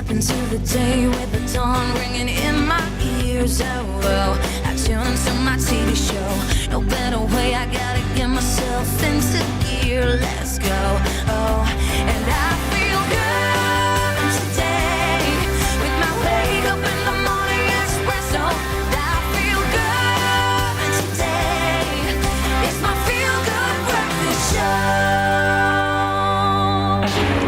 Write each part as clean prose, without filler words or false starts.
step into the day with the dawn ringing in my ears. Oh, I tune into my TV show. No better way, I gotta get myself into gear. Let's go. Oh, and I feel good today with my wake up in the morning Expresso. I feel good today. It's my feel good breakfast show.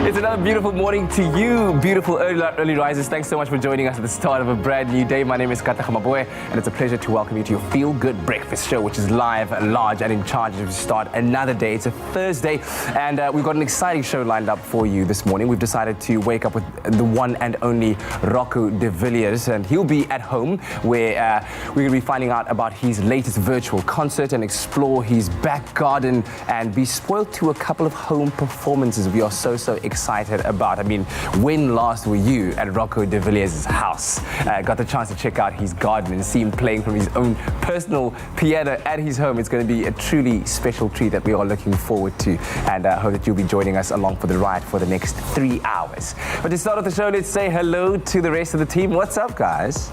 It's another beautiful morning to you, beautiful early risers. Thanks so much for joining us at the start of a brand new day. My name is Kata Khamaboe, and it's a pleasure to welcome you to your Feel Good Breakfast Show, which is live, large, and in charge to start another day. It's a Thursday, and we've got an exciting show lined up for you this morning. We've decided to wake up with the one and only Rocco de Villiers, and he'll be at home, where we're going to be finding out about his latest virtual concert and explore his back garden and be spoiled to a couple of home performances we are so excited about. I mean, when last were you at Rocco de Villiers' house? Got the chance to check out his garden and see him playing from his own personal piano at his home. It's going to be a truly special treat that we are looking forward to, and I hope that you'll be joining us along for the ride for the next 3 hours. But to start off the show, let's say hello to the rest of the team. What's up, guys?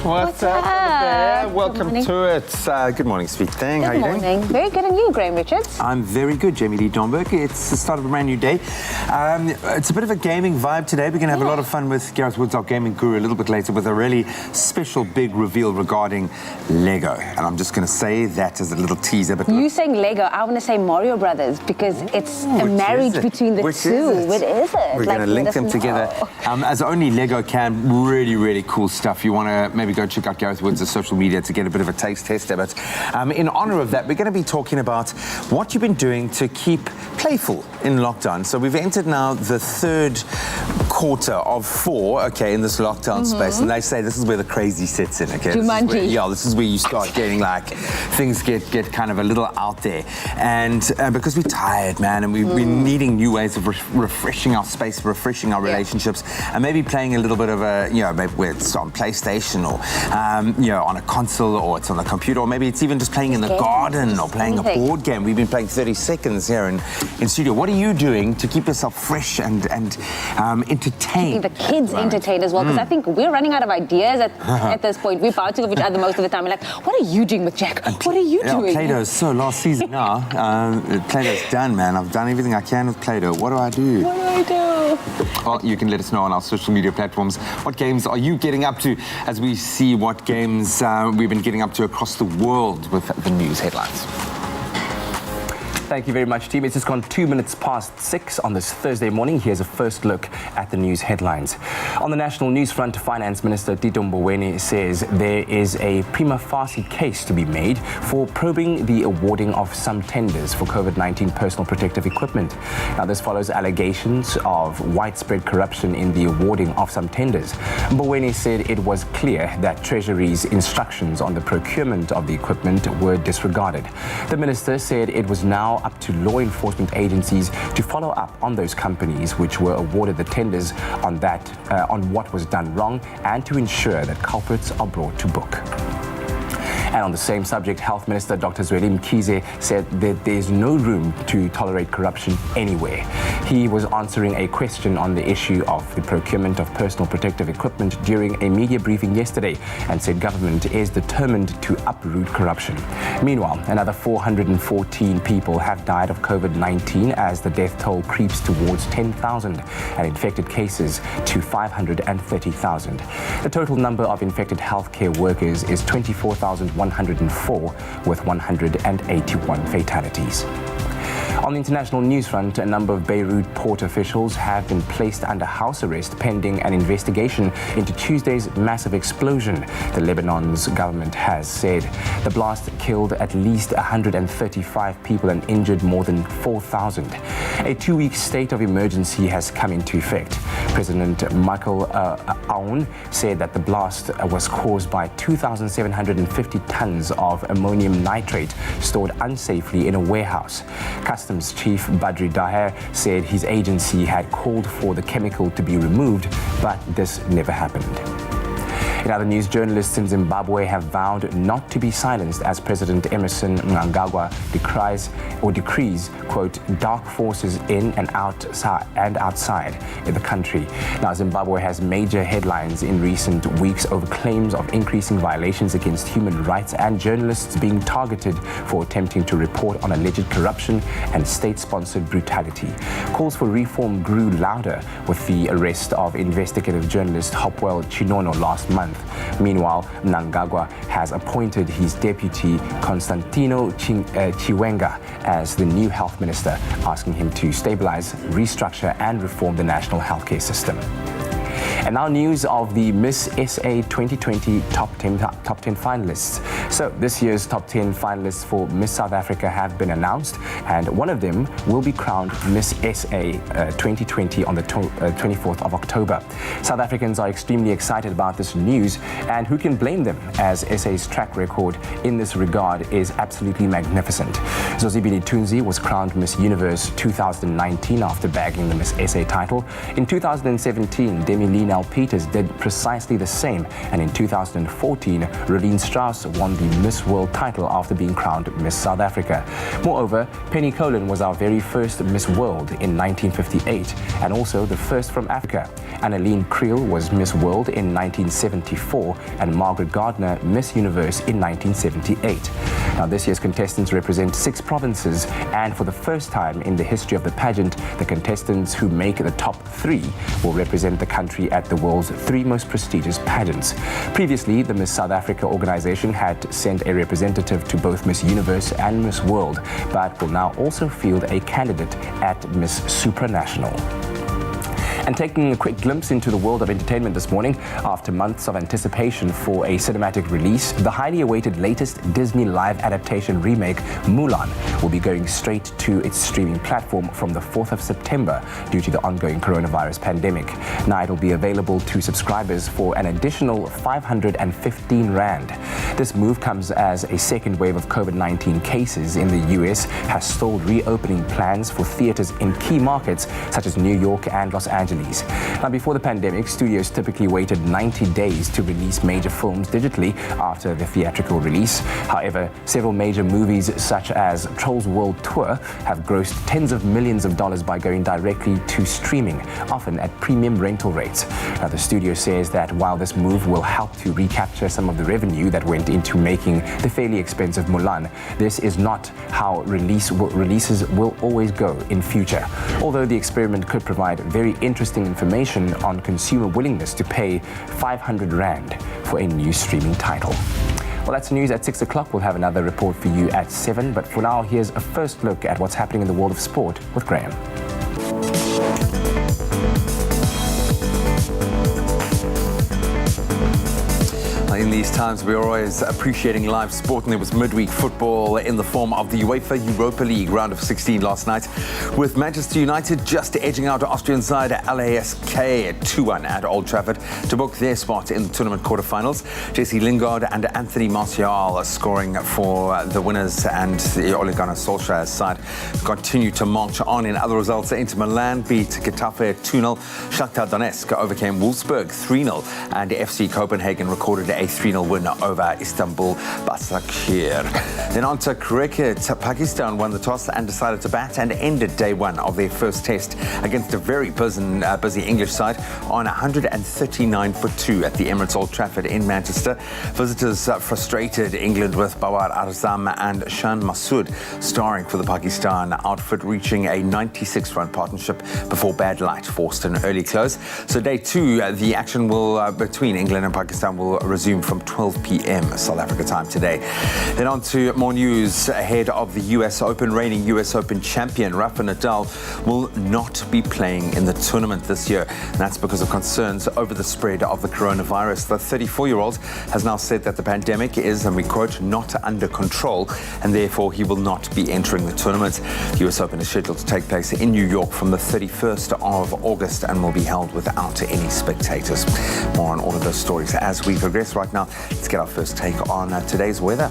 What's up over there? Welcome to it. Good morning, sweet thing. How are you doing? Good morning. Very good, and you, Graham Richards? I'm very good, Jamie Lee Domberg. It's the start of a brand new day. It's a bit of a gaming vibe today. We're going to have a lot of fun with Gareth Woods, our gaming guru, a little bit later with a really special big reveal regarding Lego. And I'm just going to say that as a little teaser. But you saying Lego, I want to say Mario Brothers, because it's a marriage between the two. What is it? We're going to link them together. As only Lego can. Really cool stuff. You want to maybe go check out Gareth Woods' social media to get a bit of a taste tester. But in honor of that, we're going to be talking about what you've been doing to keep playful in lockdown. So we've entered now the third quarter of 4, in this lockdown space, and they say this is where the crazy sets in, Jumanji. This is where you start getting things get kind of a little out there, and because we're tired, man, and we're needing new ways of refreshing our space, refreshing our relationships, and maybe playing a little bit of a, maybe where it's on PlayStation or on a console, or it's on a computer, or maybe it's even just playing in the garden or playing a board game. We've been playing 30 seconds here in studio. What are you doing to keep yourself fresh and entertained? Keeping the kids entertained as well, because I think we're running out of ideas at this point. We're bouncing off each other most of the time. We're like, what are you doing with Jack? What are you doing? Play-Doh's so last season now. Play-Doh's done, man. I've done everything I can with Play-Doh. What do I do? Well, you can let us know on our social media platforms. What games are you getting up to, as we see what games we've been getting up to across the world with the news headlines. Thank you very much, team. It's just gone 2 minutes past 6 on this Thursday morning. Here's a first look at the news headlines. On the national news front, Finance Minister Tito Mboweni says there is a prima facie case to be made for probing the awarding of some tenders for COVID-19 personal protective equipment. Now, this follows allegations of widespread corruption in the awarding of some tenders. Mboweni said it was clear that Treasury's instructions on the procurement of the equipment were disregarded. The minister said it was now up to law enforcement agencies to follow up on those companies which were awarded the tenders on what was done wrong, and to ensure that culprits are brought to book. And on the same subject, Health Minister Dr. Zweli Mkhize said that there is no room to tolerate corruption anywhere. He was answering a question on the issue of the procurement of personal protective equipment during a media briefing yesterday, and said government is determined to uproot corruption. Meanwhile, another 414 people have died of COVID-19 as the death toll creeps towards 10,000 and infected cases to 530,000. The total number of infected healthcare workers is 24,104, with 181 fatalities. On the international news front, a number of Beirut port officials have been placed under house arrest pending an investigation into Tuesday's massive explosion. The Lebanon's government has said the blast killed at least 135 people and injured more than 4,000. A 2-week state of emergency has come into effect. President Michael Aoun said that the blast was caused by 2,750 tons of ammonium nitrate stored unsafely in a warehouse. Customs Chief Badri Daher said his agency had called for the chemical to be removed, but this never happened. In other news, journalists in Zimbabwe have vowed not to be silenced as President Emerson Mnangagwa decrees, quote, dark forces in and outside in the country. Now, Zimbabwe has major headlines in recent weeks over claims of increasing violations against human rights and journalists being targeted for attempting to report on alleged corruption and state-sponsored brutality. Calls for reform grew louder with the arrest of investigative journalist Hopewell Chinono last month. Meanwhile, Mnangagwa has appointed his deputy Constantino Chiwenga as the new health minister, asking him to stabilize, restructure and reform the national healthcare system. And now news of the Miss SA 2020 top 10 finalists. So this year's top 10 finalists for Miss South Africa have been announced, and one of them will be crowned Miss SA 2020 on the 24th of October. South Africans are extremely excited about this news, and who can blame them, as SA's track record in this regard is absolutely magnificent. Zozibini Tunzi was crowned Miss Universe 2019 after bagging the Miss SA title. In 2017, Demi-Leigh Peters did precisely the same, and in 2014, Rolene Strauss won the Miss World title after being crowned Miss South Africa. Moreover, Penny Colin was our very first Miss World in 1958, and also the first from Africa. Annaline Creel was Miss World in 1974, and Margaret Gardner Miss Universe in 1978. Now, this year's contestants represent 6 provinces, and for the first time in the history of the pageant, the contestants who make the top 3 will represent the country at the world's 3 most prestigious pageants. Previously, the Miss South Africa organization had sent a representative to both Miss Universe and Miss World, but will now also field a candidate at Miss Supranational. And taking a quick glimpse into the world of entertainment this morning, after months of anticipation for a cinematic release, the highly awaited latest Disney live adaptation remake, Mulan, will be going straight to its streaming platform from the 4th of September due to the ongoing coronavirus pandemic. Now, it will be available to subscribers for an additional 515 Rand. This move comes as a second wave of COVID-19 cases in the US has stalled reopening plans for theaters in key markets such as New York and Los Angeles. Now, before the pandemic, studios typically waited 90 days to release major films digitally after the theatrical release. However, several major movies such as Trolls World Tour have grossed tens of millions of dollars by going directly to streaming, often at premium rental rates. Now, the studio says that while this move will help to recapture some of the revenue that went into making the fairly expensive Mulan, this is not how releases will always go in future. Although the experiment could provide very interesting information on consumer willingness to pay 500 Rand for a new streaming title. Well, that's news at 6 o'clock. We'll have another report for you at 7. But for now, here's a first look at what's happening in the world of sport with Graham. In these times, we're always appreciating live sport, and there was midweek football in the form of the Uefa Europa League round of 16 last night, with Manchester United just edging out Austrian side LASK 2-1 at Old Trafford to book their spot in the tournament quarterfinals. Jesse Lingard and Anthony Martial scoring for the winners, and the Ole Gunnar Solskjaer side continue to march on. In other results, Inter Milan beat Getafe 2-0, Shakhtar Donetsk overcame Wolfsburg 3-0, and FC Copenhagen recorded a 3-0 win over Istanbul Başakşehir. Then on to cricket. Pakistan won the toss and decided to bat and ended day 1 of their first test against a very busy English side on 139 for 2 at the Emirates Old Trafford in Manchester. Visitors frustrated England with Bawar Arzam and Shan Masood starring for the Pakistan outfit, reaching a 96-run partnership before bad light forced an early close. So day 2, the action will between England and Pakistan will resume from 12 p.m. South Africa time today. Then on to more news ahead of the US Open. Reigning US Open champion Rafa Nadal will not be playing in the tournament this year. And that's because of concerns over the spread of the coronavirus. The 34-year-old has now said that the pandemic is, and we quote, not under control, and therefore he will not be entering the tournament. The US Open is scheduled to take place in New York from the 31st of August and will be held without any spectators. More on all of those stories as we progress. Right now, let's get our first take on today's weather.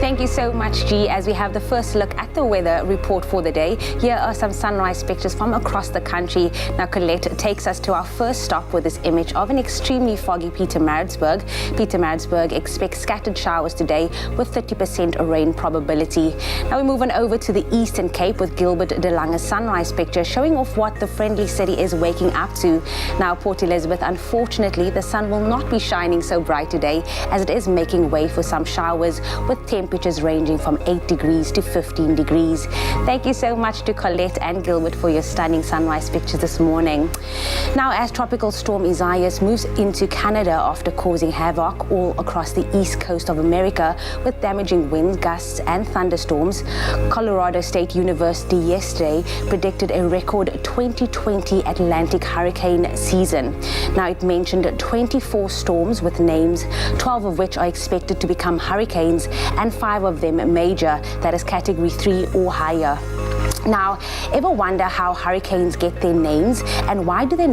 Thank you so much, G. As we have the first look at the weather report for the day, here are some sunrise pictures from across the country. Now, Colette takes us to our first stop with this image of an extremely foggy Pietermaritzburg. Pietermaritzburg expects scattered showers today with 30% rain probability. Now we move on over to the Eastern Cape with Gilbert de Lange's sunrise picture showing off what the friendly city is waking up to. Now, Port Elizabeth, unfortunately, the sun will not be shining so bright today as it is making way for some showers with temperatures ranging from 8 degrees to 15 degrees. Thank you so much to Colette and Gilbert for your stunning sunrise pictures this morning. Now, as Tropical Storm Isaias moves into Canada after causing havoc all across the east coast of America with damaging wind gusts and thunderstorms, Colorado State University yesterday predicted a record 2020 Atlantic hurricane season. Now, it mentioned 24 storms with names, 12 of which are expected to become hurricanes and 5 of them major, that is category 3 or higher. Now, ever wonder how hurricanes get their names and why do they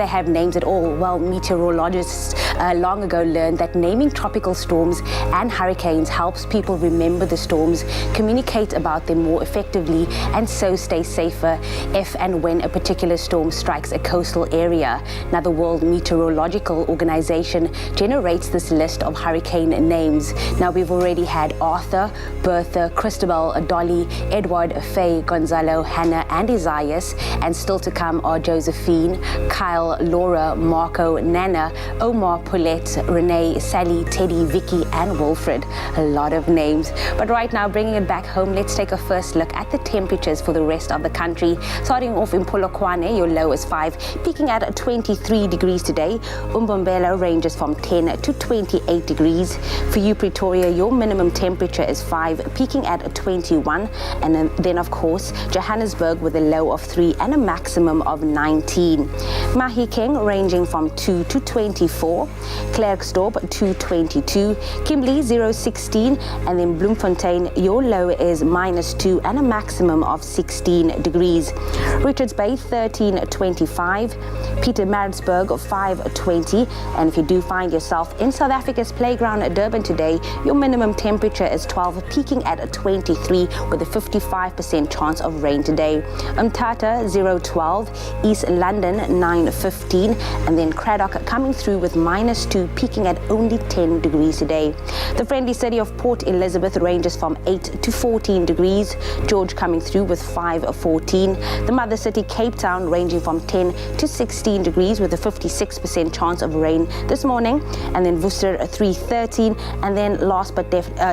have names at all? Well, meteorologists long ago learned that naming tropical storms and hurricanes helps people remember the storms, communicate about them more effectively, and so stay safer if and when a particular storm strikes a coastal area. Now, the World Meteorological Organization generates this list of hurricane names. Now, we've already had Arthur, Bertha, Cristobal, Dolly, Edward, Faye, Gonzalo, Hannah, and Isaias, and still to come are Josephine, Kyle, Laura, Marco, Nana, Omar, Paulette, Renee, Sally, Teddy, Vicky, and Wilfred. A lot of names. But right now, bringing it back home, let's take a first look at the temperatures for the rest of the country. Starting off in Polokwane, your low is 5, peaking at 23 degrees today. Umbombela ranges from 10 to 28 degrees. For you, Pretoria, your minimum temperature is 5, peaking at 21. And then, of course, Johannesburg with a low of 3 and a maximum of 19. Mahikeng ranging from 2 to 24. Klerksdorp 222. Kimberley 016. And then Bloemfontein, your low is -2 and a maximum of 16 degrees. Richards Bay 1325. Pietermaritzburg 520. And if you do find yourself in South Africa's playground at Durban today, your minimum temperature is 12, peaking at 23 with a 55% chance of rain today. Umtata 012, East London 915, and then Craddock coming through with -2, peaking at only 10 degrees today. The friendly city of Port Elizabeth ranges from 8 to 14 degrees. George coming through with 514. The mother city Cape Town ranging from 10 to 16 degrees with a 56% chance of rain this morning, and then Worcester 313, and then last but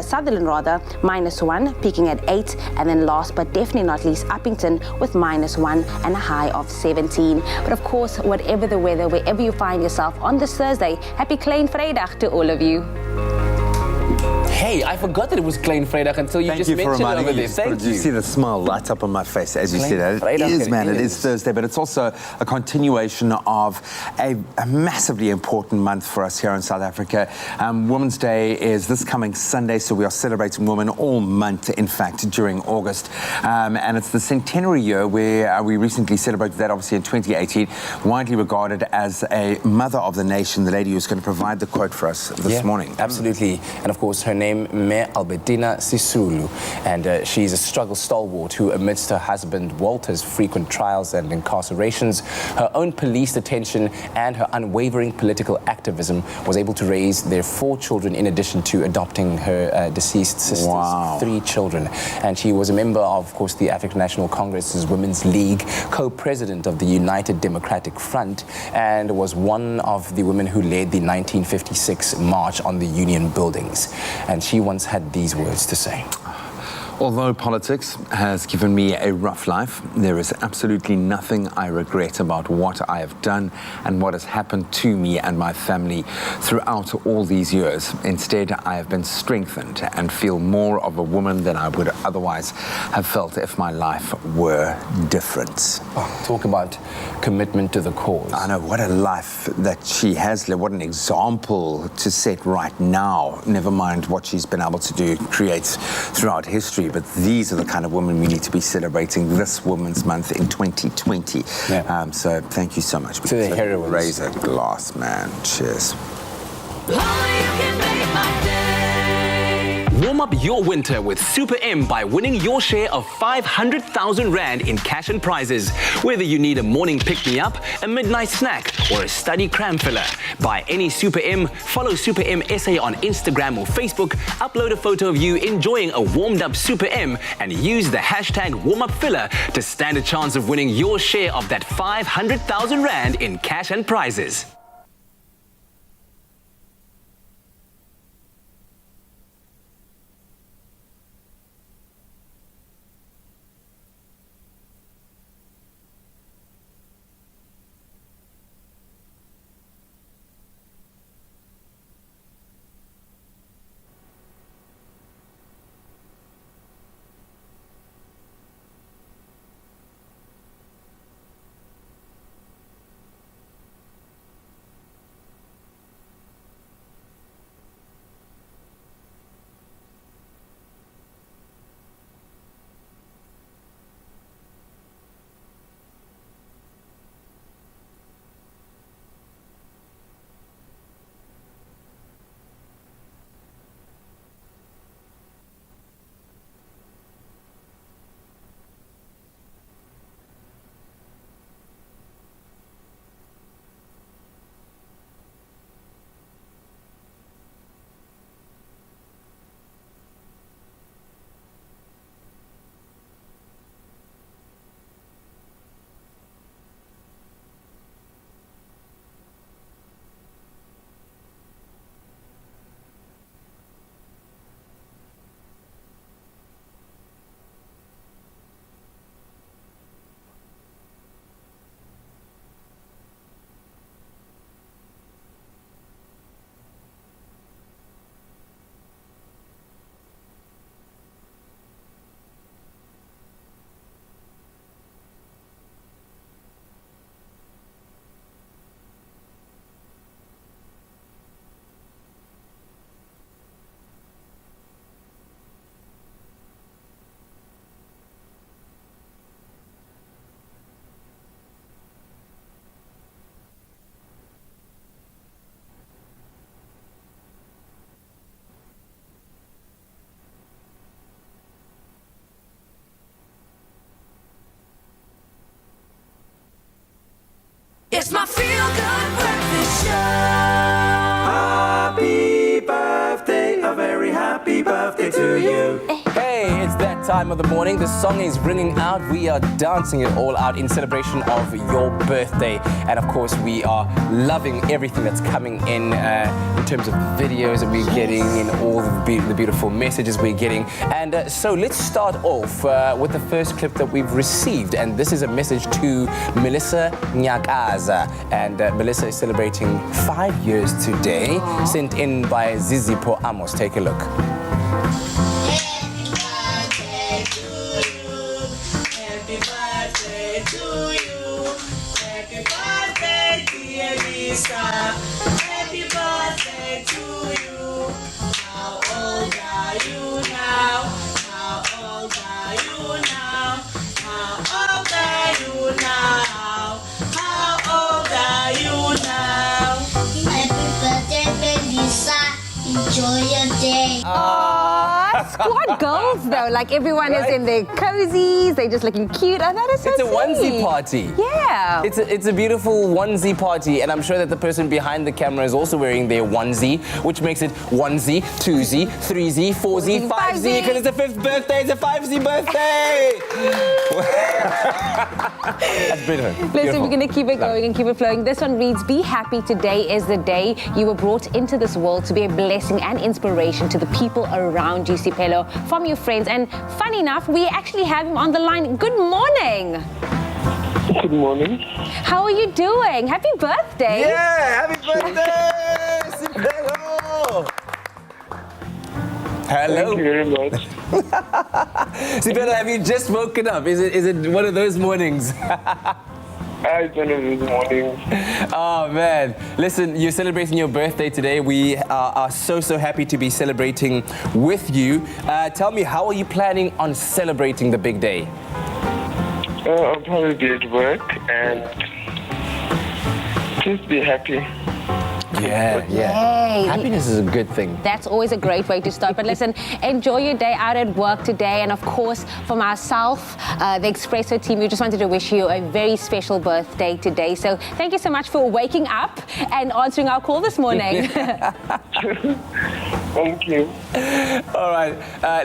Sutherland -1, peaking at 8, and then last but definitely not least, Uppington with -1 and a high of 17. But of course, whatever the weather, wherever you find yourself on this Thursday, happy Klein Vrydag to all of you. Hey, I forgot that it was Klein Vrydag until you just mentioned it over there. Thank you. You see the smile light up on my face as you Klein said that. Vrydag, It is, man. It is Thursday, but it's also a continuation of a massively important month for us here in South Africa. Women's Day is this coming Sunday, so we are celebrating women all month, in fact, during August. And it's the centenary year where we recently celebrated that, obviously, in 2018, widely regarded as a mother of the nation, the lady who's going to provide the quote for us this morning. Absolutely. And of course, her name, Me Albertina Sisulu, and she's a struggle stalwart who, amidst her husband Walter's frequent trials and incarcerations, her own police detention, and her unwavering political activism, was able to raise their 4 children in addition to adopting her deceased sister's 3 children. And she was a member of course, the African National Congress's Women's League, co-president of the United Democratic Front, and was one of the women who led the 1956 March on the Union Buildings. And she once had these words to say. Although politics has given me a rough life, there is absolutely nothing I regret about what I have done and what has happened to me and my family throughout all these years. Instead, I have been strengthened and feel more of a woman than I would otherwise have felt if my life were different. Oh, talk about commitment to the cause. I know, what a life that she has lived, what an example to set right now, never mind what she's been able to do, create throughout history. But these are the kind of women we need to be celebrating this Women's Month in 2020. Yeah. So thank you so much. To the heroines. Raise a glass, man. Cheers. Only you can make my day. Warm up your winter with Super M by winning your share of 500,000 Rand in cash and prizes. Whether you need a morning pick-me-up, a midnight snack, or a study cram filler. Buy any Super M, follow Super M SA on Instagram or Facebook, upload a photo of you enjoying a warmed-up Super M, and use the hashtag #WarmUpFiller to stand a chance of winning your share of that 500,000 Rand in cash and prizes. It's my feel-good breakfast show. Happy birthday, a very happy birthday to you. Hey, it's that time of the morning. The song is ringing out. We are dancing it all out in celebration of your birthday. And of course, we are loving everything that's coming in terms of videos that we're getting and all the beautiful messages we're getting. And so let's start off with the first clip that we've received. And this is a message to Melissa Nyakaza. And Melissa is celebrating 5 years today, sent in by Zizipo Amos. Take a look. Happy birthday to you. How old are you now? How old are you now? How old are you now? How old are you now? Happy birthday, Melissa. Enjoy your day. Squad goals though, like everyone is in their cozies, they're just looking cute. Oh, that is so It's a sweet. onesie party. Yeah. It's a beautiful onesie party, and I'm sure that the person behind the camera is also wearing their onesie, which makes it onesie, twosie, threesie, foursie, fivesie, because it's the 5th birthday, it's a 5zie birthday! That's brilliant. Listen, Beautiful. we're going to keep it going and keep it flowing. This one reads, be happy, today is the day you were brought into this world to be a blessing and inspiration to the people around you, Sipelo, from your friends. And funny enough, we actually have him on the line. Good morning. Good morning. How are you doing? Happy birthday. Yeah, happy birthday, Sipelo! Hello. Thank you very much. Sipelo, have you just woken up? Is it one of those mornings? It's one of these mornings. Oh man, listen, you're celebrating your birthday today. We are so happy to be celebrating with you. Tell me, how are you planning on celebrating the big day? I'll probably be at work and just be happy. Yeah. Yay. Happiness is a good thing. That's always a great way to start. But listen, enjoy your day out at work today. And of course, for myself, the Expresso team, we just wanted to wish you a very special birthday today. So thank you so much for waking up and answering our call this morning. Thank you. All right,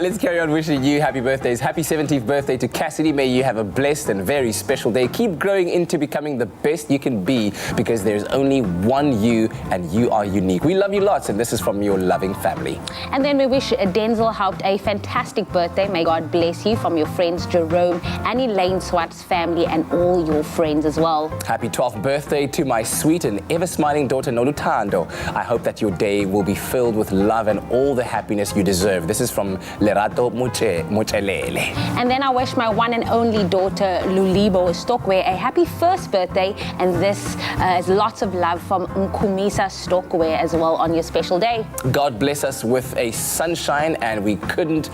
let's carry on wishing you happy birthdays. Happy 17th birthday to Cassidy. May you have a blessed and very special day. Keep growing into becoming the best you can be, because there's only one you and you are unique. We love you lots, and this is from your loving family. And then we wish Denzel Haupt a fantastic birthday. May God bless you, from your friends Jerome and Elaine Swart's family and all your friends as well. Happy 12th birthday to my sweet and ever-smiling daughter, Nolutando. I hope that your day will be filled with love and all the happiness you deserve. This is from Lerato Muchelele. And then I wish my one and only daughter, Lulibo Stokwe, a happy first birthday. And this is lots of love from Nkumisa Stokwe as well on your special day. God bless us with a sunshine, and we couldn't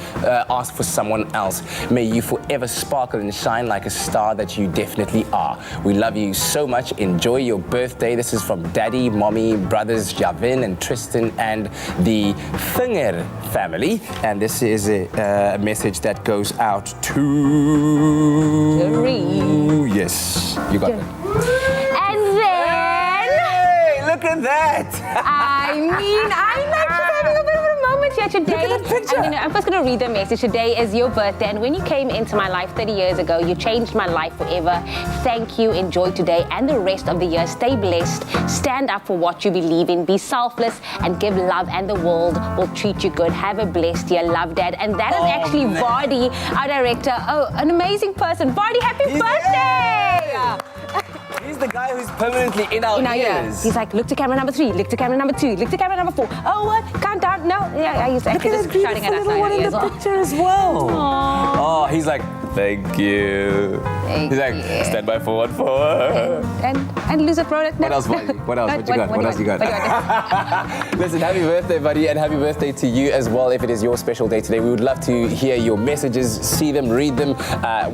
ask for someone else. May you forever sparkle and shine like a star that you definitely are. We love you so much. Enjoy your birthday. This is from Daddy, Mommy, brothers Javin and Tristan and the Finger family. And this is a message that goes out to... Yes, you got it. And then... Hey, look at that! I mean, I'm actually having a bit of a moment here today. Look at that picture. And, I'm first going to read the message. Today is your birthday, and when you came into my life 30 years ago, you changed my life forever. Thank you. Enjoy today and the rest of the year. Stay blessed. Stand up for what you believe in. Be selfless and give love, and the world will treat you good. Have a blessed year. Love, Dad. And that is actually Vardy, our director. Oh, an amazing person. Vardy, happy birthday! He's the guy who's permanently in our ears. He's like, look to camera number 3, look to camera number 2, look to camera number 4. Oh, what? Count down. No. Yeah, he's actually just shouting at us now. One in the picture as well. Aww. Oh, he's like, thank you. He's like, stand by for 1-4. And lose a product. What else, buddy? What else? What you got? What else you got? Listen, happy birthday, buddy, and happy birthday to you as well. If it is your special day today, we would love to hear your messages, see them, read them,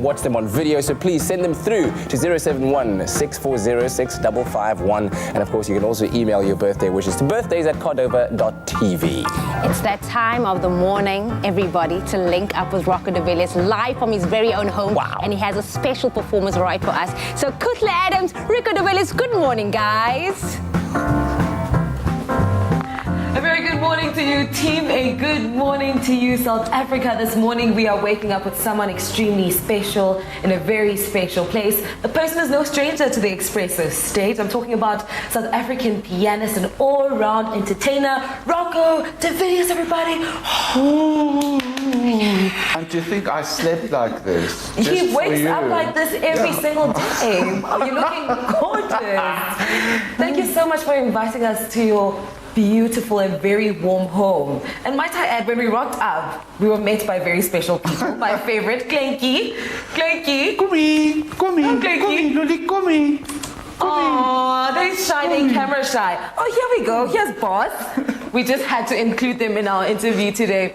watch them on video. So please send them through to 071-640-6551. And of course, you can also email your birthday wishes to birthdays@cordova.tv. It's that time of the morning, everybody, to link up with Rocco de Villiers live from his very own home. Wow. And he has a special performance right for us. So Kutla Adams, Rico de Villiers, good morning, guys. A very good morning to you, team. A good morning to you, South Africa. This morning we are waking up with someone extremely special in a very special place. The person is no stranger to the Expresso stage. I'm talking about South African pianist and all-round entertainer, Rocco de Villiers, everybody. And do you think I slept like this? He wakes up like this every single day. You're looking gorgeous. Thank you so much for inviting us to your beautiful and very warm home. And might I add, when we rocked up, we were met by very special people. My favorite, Clanky. Clanky. Come here. Lily, come here. Oh, they're shining camera shy. Oh, here we go. Here's Boss. We just had to include them in our interview today.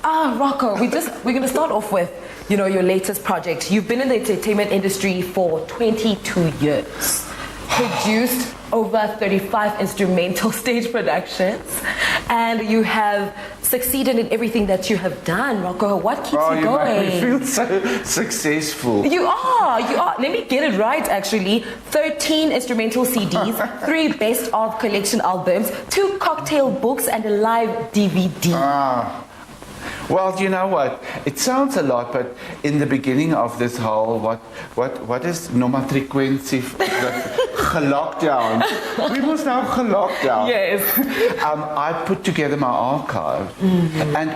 Rocco, we're going to start off with, your latest project. You've been in the entertainment industry for 22 years. Produced over 35 instrumental stage productions, and you have succeeded in everything that you have done. Rocco, what keeps you going? Make me feel so successful. You are. Let me get it right, actually. 13 instrumental CDs, 3 best of collection albums, 2 cocktail books, and a live DVD. Well, you know what? It sounds a lot, but in the beginning of this whole what is nomatriquentie lockdown? We must now lockdown. Yes. I put together my archive, and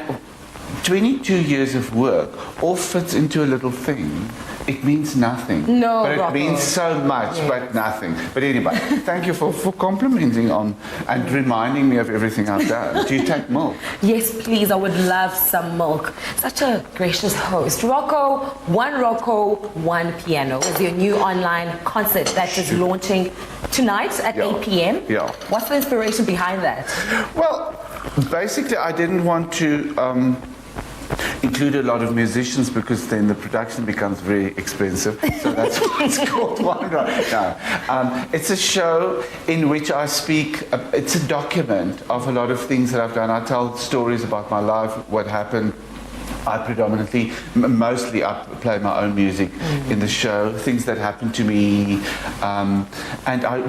22 years of work all fits into a little thing. It means nothing. No, but it Rocco. means so much, but nothing. But anyway, thank you for complimenting on and reminding me of everything I've done. Do you take milk? Yes, please. I would love some milk. Such a gracious host. Rocco, one piano is your new online concert that is launching tonight at 8 p.m. Yeah. What's the inspiration behind that? Well, basically, I didn't want to include a lot of musicians because then the production becomes very expensive. So that's why it's called One Right. No. It's a show in which I speak, it's a document of a lot of things that I've done. I tell stories about my life, what happened. I predominantly, mostly I play my own music in the show, things that happened to me.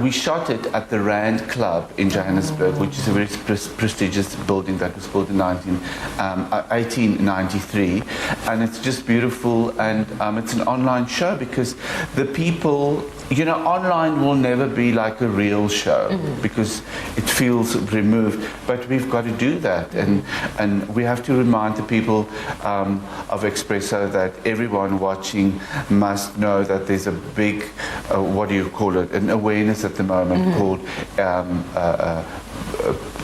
We shot it at the Rand Club in Johannesburg, which is a very prestigious building that was built in 1893. And it's just beautiful, and it's an online show because the people, you know, online will never be like a real show because it feels removed. But we've got to do that, and we have to remind the people of Expresso that everyone watching must know that there's a big, what do you call it, an awareness at the moment called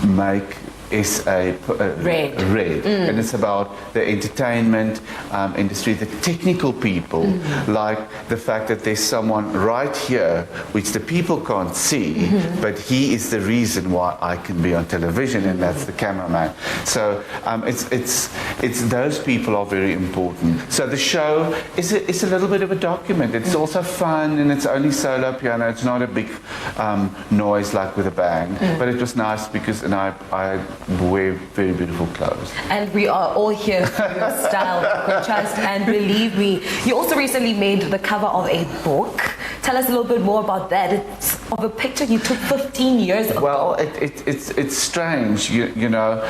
Make SA Red. And it's about the entertainment industry, the technical people, like the fact that there's someone right here which the people can't see, but he is the reason why I can be on television, and that's the cameraman. So it's those people are very important. So the show is a little bit of a document. It's also fun, and it's only solo piano. It's not a big noise like with a band, but it was nice because I wear very beautiful clothes. And we are all here for your style, trust, and believe me. You also recently made the cover of a book. Tell us a little bit more about that. It's of a picture you took 15 years ago. Well, it's strange, you know,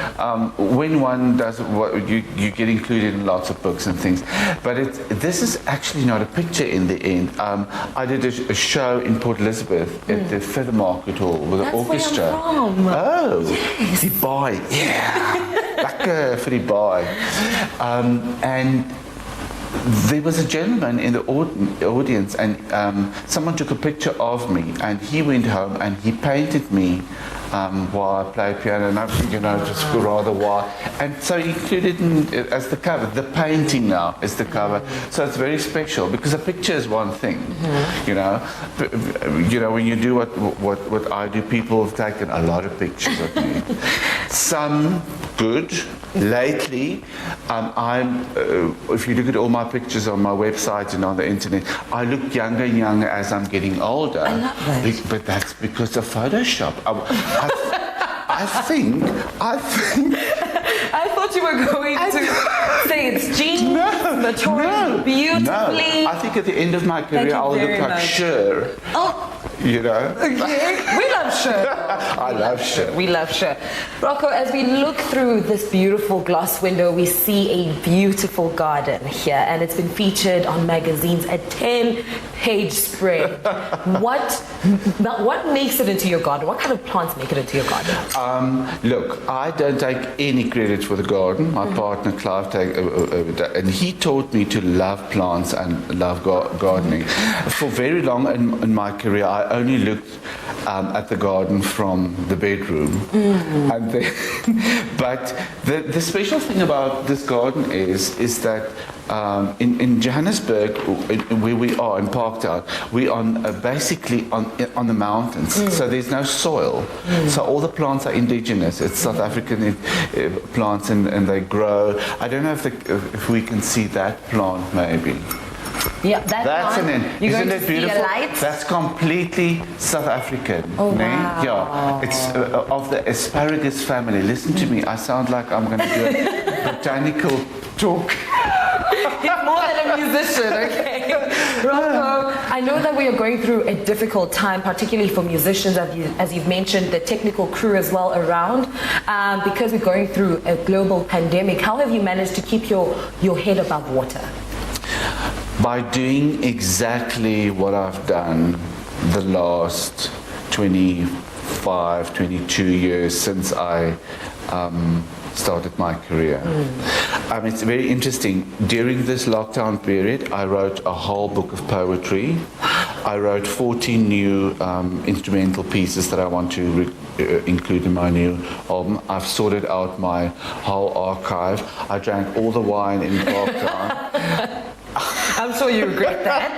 when one does what you get included in lots of books and things, but this is actually not a picture in the end. I did a show in Port Elizabeth at the Feather Market Hall with an orchestra. Where I'm from. Oh, yes. Die baai, yeah, lekker vir die baai. And there was a gentleman in the audience, and someone took a picture of me, and he went home and he painted me while I played piano, and I'm, you know, just rather wild. And so he included it as the cover. The painting now is the cover. So it's very special because a picture is one thing, you know. You know, when you do what I do, people have taken a lot of pictures of me. Some good. Lately, if you look at all my pictures on my website and on the internet, I look younger and younger as I'm getting older. I love that. But that's because of Photoshop. I think. I thought you were going to say it's genes, maturing beautifully. No, I think at the end of my career I'll look like Cher. Oh. You know? Okay. We love Cher. I love Cher. We love Cher. Rocco, as we look through this beautiful glass window, we see a beautiful garden here, and it's been featured on magazines, a 10-page spread. What makes it into your garden? What kind of plants make it into your garden? Look, I don't take any credit for the garden. My partner, Clive, and he taught me to love plants and love gardening. For very long in my career, I only looked at the garden from the bedroom. And but the special thing about this garden is that in Johannesburg, where we are in Parktown, we're basically on the mountains, so there's no soil. So all the plants are indigenous. It's South African plants, and they grow. I don't know if we can see that plant, maybe. Yeah, that's isn't it beautiful? That's completely South African. Oh, wow. Yeah, it's of the asparagus family. Listen to me. I sound like I'm going to do a botanical talk. He's more than a musician, okay? Rocco, I know that we are going through a difficult time, particularly for musicians, as you've mentioned, the technical crew as well around, because we're going through a global pandemic. How have you managed to keep your head above water? By doing exactly what I've done the last 25, 22 years since I started my career. It's very interesting. During this lockdown period, I wrote a whole book of poetry. I wrote 14 new instrumental pieces that I want to include in my new album. I've sorted out my whole archive. I drank all the wine in Parktown. I'm sure you regret that.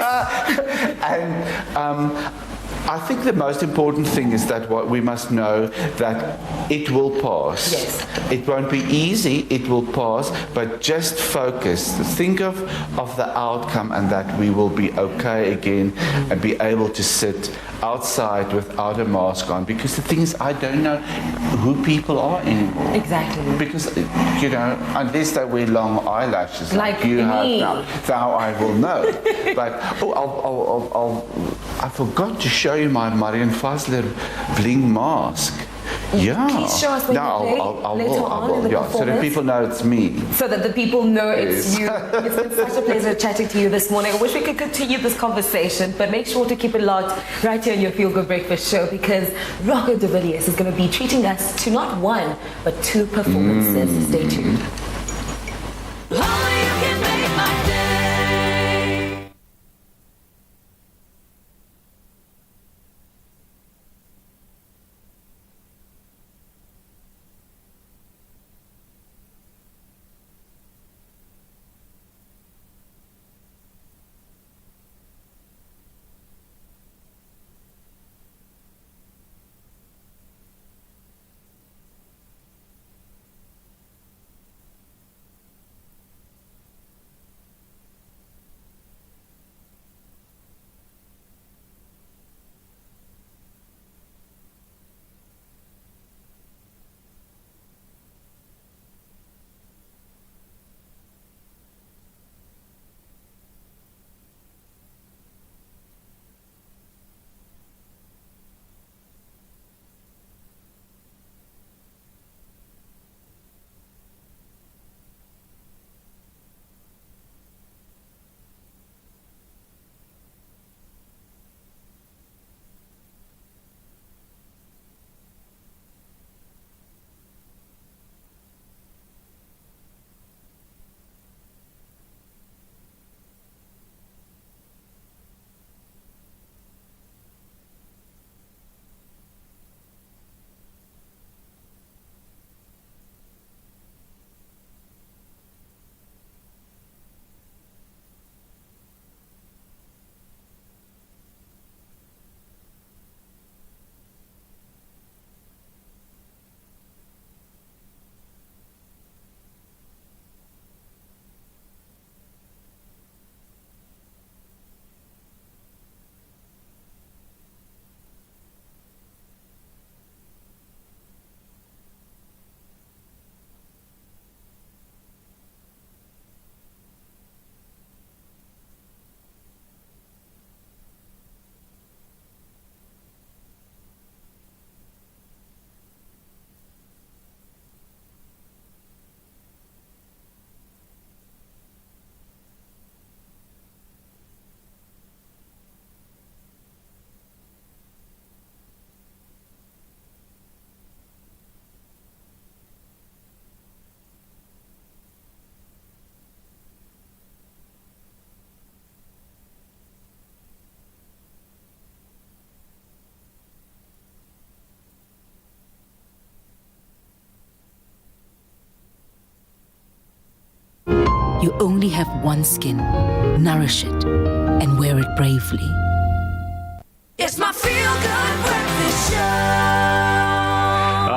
I think the most important thing is that what we must know that it will pass. Yes. It won't be easy, it will pass, but just focus. Think of the outcome and that we will be okay again and be able to sit outside without a mask on, because the thing is, I don't know who people are anymore. Exactly. Because, you know, unless they wear long eyelashes Like you me. have now I will know. But I forgot to show you my Marian Fazler bling mask. Yeah. Please show us when no, you play I later will. on in the Yeah, so that performance. people know it's me. So that the people know it's Yes. you. It's been such a pleasure chatting to you this morning. I wish we could continue this conversation, but make sure to keep it locked right here on your Feel Good Breakfast show, because Rocco de Villiers is going to be treating us to not one, but two performances. Stay tuned. Only you can make my day. You only have one skin. Nourish it and wear it bravely. It's my Feel Good Breakfast Show.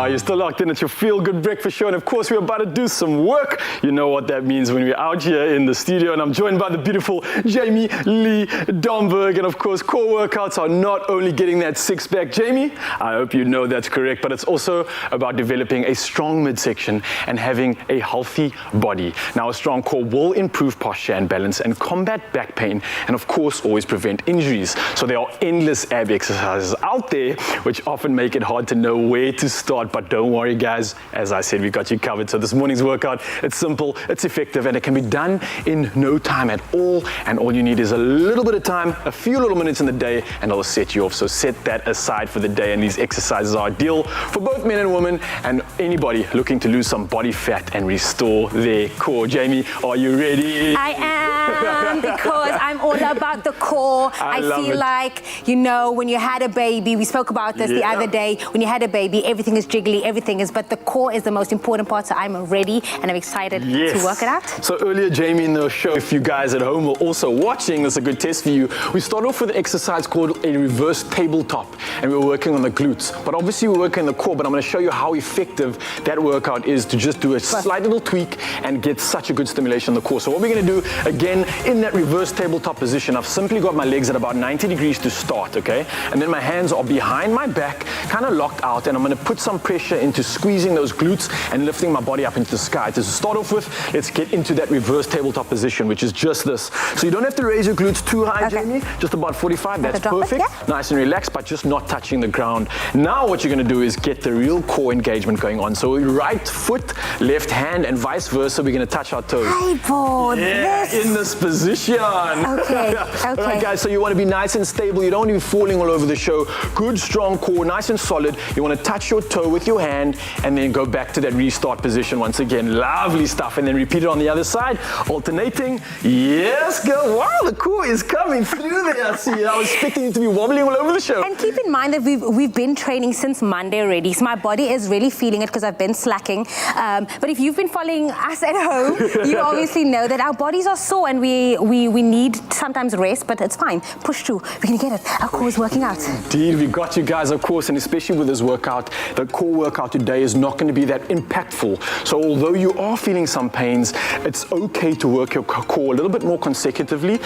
You're still locked in at your Feel Good Breakfast Show, and of course we're about to do some work. You know what that means when we're out here in the studio, and I'm joined by the beautiful Jamie Lee Domberg, and of course core workouts are not only getting that six-pack, Jamie, I hope you know that's correct, but it's also about developing a strong midsection and having a healthy body. Now, a strong core will improve posture and balance and combat back pain, and of course always prevent injuries. So there are endless ab exercises out there which often make it hard to know where to start. But don't worry, guys, as I said, we got you covered. So this morning's workout, it's simple, it's effective, and it can be done in no time at all. And all you need is a little bit of time, a few little minutes in the day, and it'll set you off. So set that aside for the day, and these exercises are ideal for both men and women and anybody looking to lose some body fat and restore their core. Jamie, are you ready? I am, because I'm all about the core. I love feel it. like, you know, when you had a baby, we spoke about this the other day, when you had a baby, everything is jiggly, everything is, but the core is the most important part, so I'm ready and I'm excited to work it out. So earlier, Jamie, in the show, if you guys at home were also watching, this is a good test for you. We start off with an exercise called a reverse tabletop, and we're working on the glutes. But obviously we're working on the core, but I'm going to show you how effective that workout is to just do a slight little tweak and get such a good stimulation on the core. So what we're going to do, again, in that reverse tabletop position, I've simply got my legs at about 90 degrees to start, okay? And then my hands are behind my back, kind of locked out, and I'm going to put some pressure into squeezing those glutes and lifting my body up into the sky. To start off with, let's get into that reverse tabletop position, which is just this. So you don't have to raise your glutes too high, Jamie, just about 45, that's perfect. Nice and relaxed, but just not touching the ground. Now what you're going to do is get the real core engagement going on. So right foot, left hand, and vice versa, we're going to touch our toes. In this position. Okay. All right, guys, so you want to be nice and stable. You don't want to be falling all over the show. Good, strong core, nice and solid. You want to touch your toe with your hand and then go back to that restart position once again. Lovely stuff. And then repeat it on the other side, alternating. Yes, girl. Wow, the core is coming through there. See, I was expecting it to be wobbling all over the show. And keep in mind that we've been training since Monday already, so my body is really feeling it because I've been slacking. But if you've been following us at home, you obviously know that our bodies are sore and we need sometimes rest, but it's fine. Push through. We're going to get it. Our core is working out. Indeed, we got you guys, of course, and especially with this workout, the core workout today is not going to be that impactful. So although you are feeling some pains, it's okay to work your core a little bit more consecutively.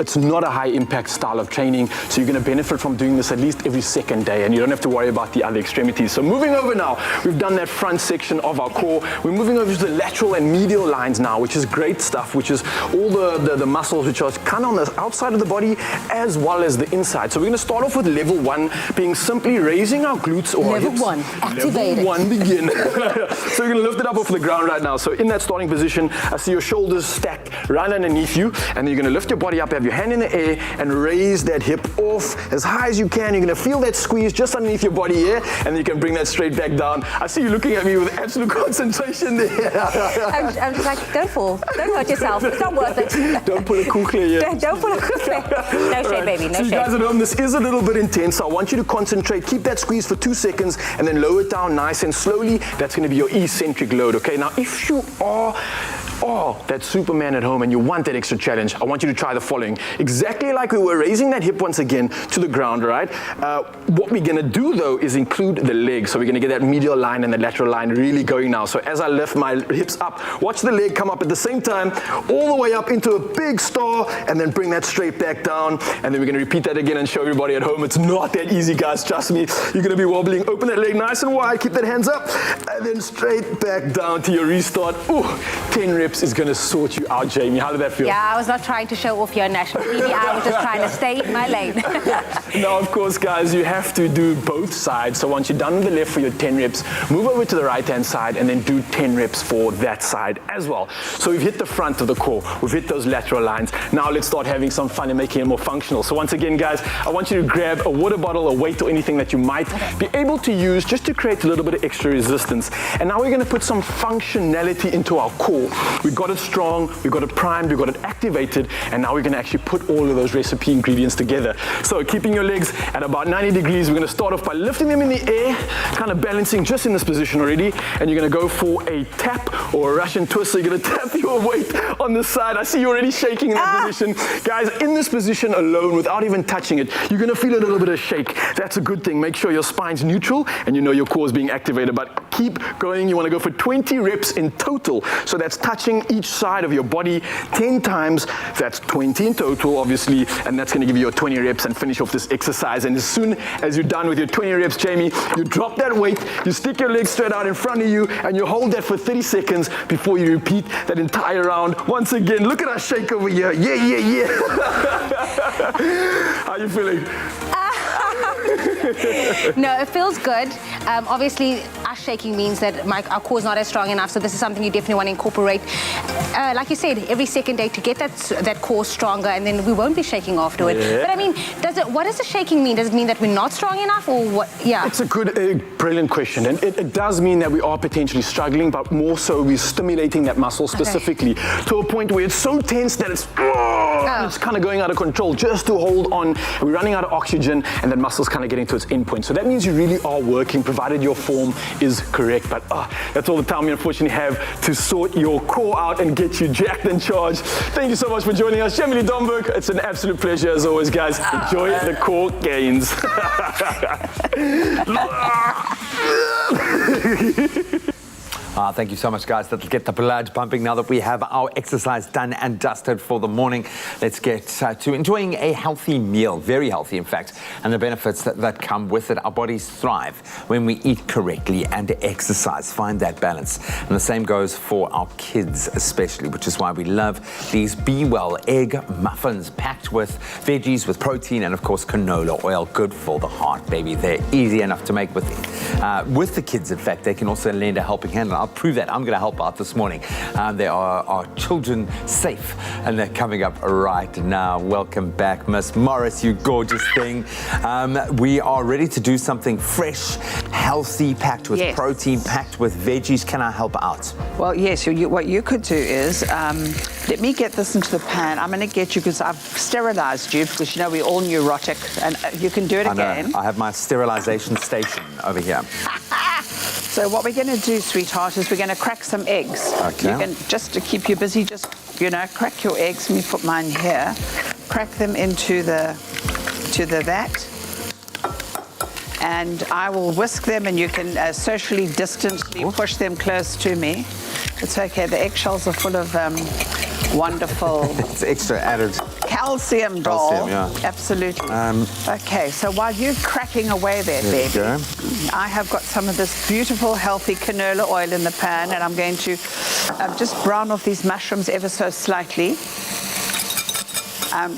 It's not a high impact style of training, so you're going to benefit from doing this at least every second day, and you don't have to worry about the other extremities. So moving over now, we've done that front section of our core. We're moving over to the lateral and medial lines now, which is great stuff, which is all the muscles which are kind of on the outside of the body as well as the inside. So we're going to start off with level 1, being simply raising our glutes or level our hips. 1, activate Level 1, begin. So you're going to lift it up off the ground right now. So in that starting position, I see your shoulders stacked right underneath you, and then you're going to lift your body up, have your hand in the air, and raise that hip off as high as you can. You're going to feel that squeeze just underneath your body here, and then you can bring that straight back down. I see you looking at me with absolute concentration there. I'm just like, don't fall. Don't hurt yourself. It's not worth it. Don't pull a kukle here. Don't pull a kukle. No shade, baby. No so you shade. guys at home, this is a little bit intense. So I want you to concentrate. Keep that squeeze for 2 seconds, and then lower it down nice and slowly. That's going to be your eccentric load, okay? Now, if you are that Superman at home and you want that extra challenge, I want you to try the following. Exactly like we were raising that hip once again to the ground, right? What we're going to do, though, is include the legs. So we're going to get that medial line and the lateral line really going now. So as I lift my hips up, watch the leg come up at the same time, all the way up into a big star, and then bring that straight back down. And then we're going to repeat that again and show everybody at home. It's not that easy, guys. Trust me. You're going to be wobbling. Open that leg nice and wide. Keep that hands up. And then straight back down to your restart. Ooh, 10 reps is going to sort you out, Jamie. How did that feel? Yeah, I was not trying to show off your national TV. I was just trying to stay in my lane. Now, of course, guys, you have to do both sides. So once you're done with the left for your 10 reps, move over to the right-hand side and then do 10 reps for that side as well. So we've hit the front of the core. We've hit those lateral lines. Now let's start having some fun and making it more functional. So once again, guys, I want you to grab a water bottle, a weight, or anything that you might be able to use just to create a little bit of extra resistance. And now we're going to put some functionality into our core. We got it strong, we got it primed, we got it activated, and now we're going to actually put all of those recipe ingredients together. So keeping your legs at about 90 degrees, we're going to start off by lifting them in the air, kind of balancing just in this position already, and you're going to go for a tap or a Russian twist. So you're going to tap your weight on the side. I see you already shaking in that position. Guys, in this position alone, without even touching it, you're going to feel a little bit of shake. That's a good thing. Make sure your spine's neutral and you know your core is being activated, but keep going. You want to go for 20 reps in total. So that's touching each side of your body 10 times. That's 20 in total, obviously, and that's going to give you your 20 reps and finish off this exercise. And as soon as you're done with your 20 reps, Jamie, you drop that weight, you stick your legs straight out in front of you, and you hold that for 30 seconds before you repeat that entire round. Once again, look at our shake over here. Yeah, yeah, yeah. How you feeling? No, it feels good. Obviously, us shaking means that our core is not as strong enough, so this is something you definitely want to incorporate. Like you said, every second day to get that core stronger, and then we won't be shaking afterward. Yeah. But I mean, what does the shaking mean? Does it mean that we're not strong enough, or what? Yeah. It's a good, brilliant question, and it does mean that we are potentially struggling, but more so we're stimulating that muscle specifically to a point where it's so tense that it's and it's kind of going out of control just to hold on. We're running out of oxygen, and then muscles kind of getting to its end point. So that means you really are working, provided your form is correct. But that's all the time we unfortunately have to sort your core out and get you jacked and charged. Thank you so much for joining us, Jamie Domberg. It's an absolute pleasure as always, guys. Enjoy the core gains. Thank you so much, guys. That'll get the blood pumping now that we have our exercise done and dusted for the morning. Let's get to enjoying a healthy meal, very healthy, in fact, and the benefits that come with it. Our bodies thrive when we eat correctly and exercise. Find that balance. And the same goes for our kids, especially, which is why we love these Be Well egg muffins packed with veggies, with protein, and of course, canola oil. Good for the heart, baby. They're easy enough to make with the kids. In fact, they can also lend a helping hand. I'll prove that. I'm going to help out this morning. They are our children safe, and they're coming up right now. Welcome back, Miss Morris, you gorgeous thing. We are ready to do something fresh, healthy, packed with protein, packed with veggies. Can I help out? Well, yes. What you could do is, let me get this into the pan. I'm going to get you, because I've sterilized you, because we're all neurotic, and you can do it again. I have my sterilization station over here. So what we're going to do, sweetheart, is we're going to crack some eggs. Okay. You can, just to keep you busy, just, crack your eggs. Let me put mine here. Crack them into the vat. And I will whisk them, and you can socially distantly push them close to me. It's okay. The eggshells are full of wonderful... It's extra added... Calcium, doll. Calcium, yeah. Absolutely. Okay, so while you're cracking away there, baby, I have got some of this beautiful, healthy canola oil in the pan, and I'm going to just brown off these mushrooms ever so slightly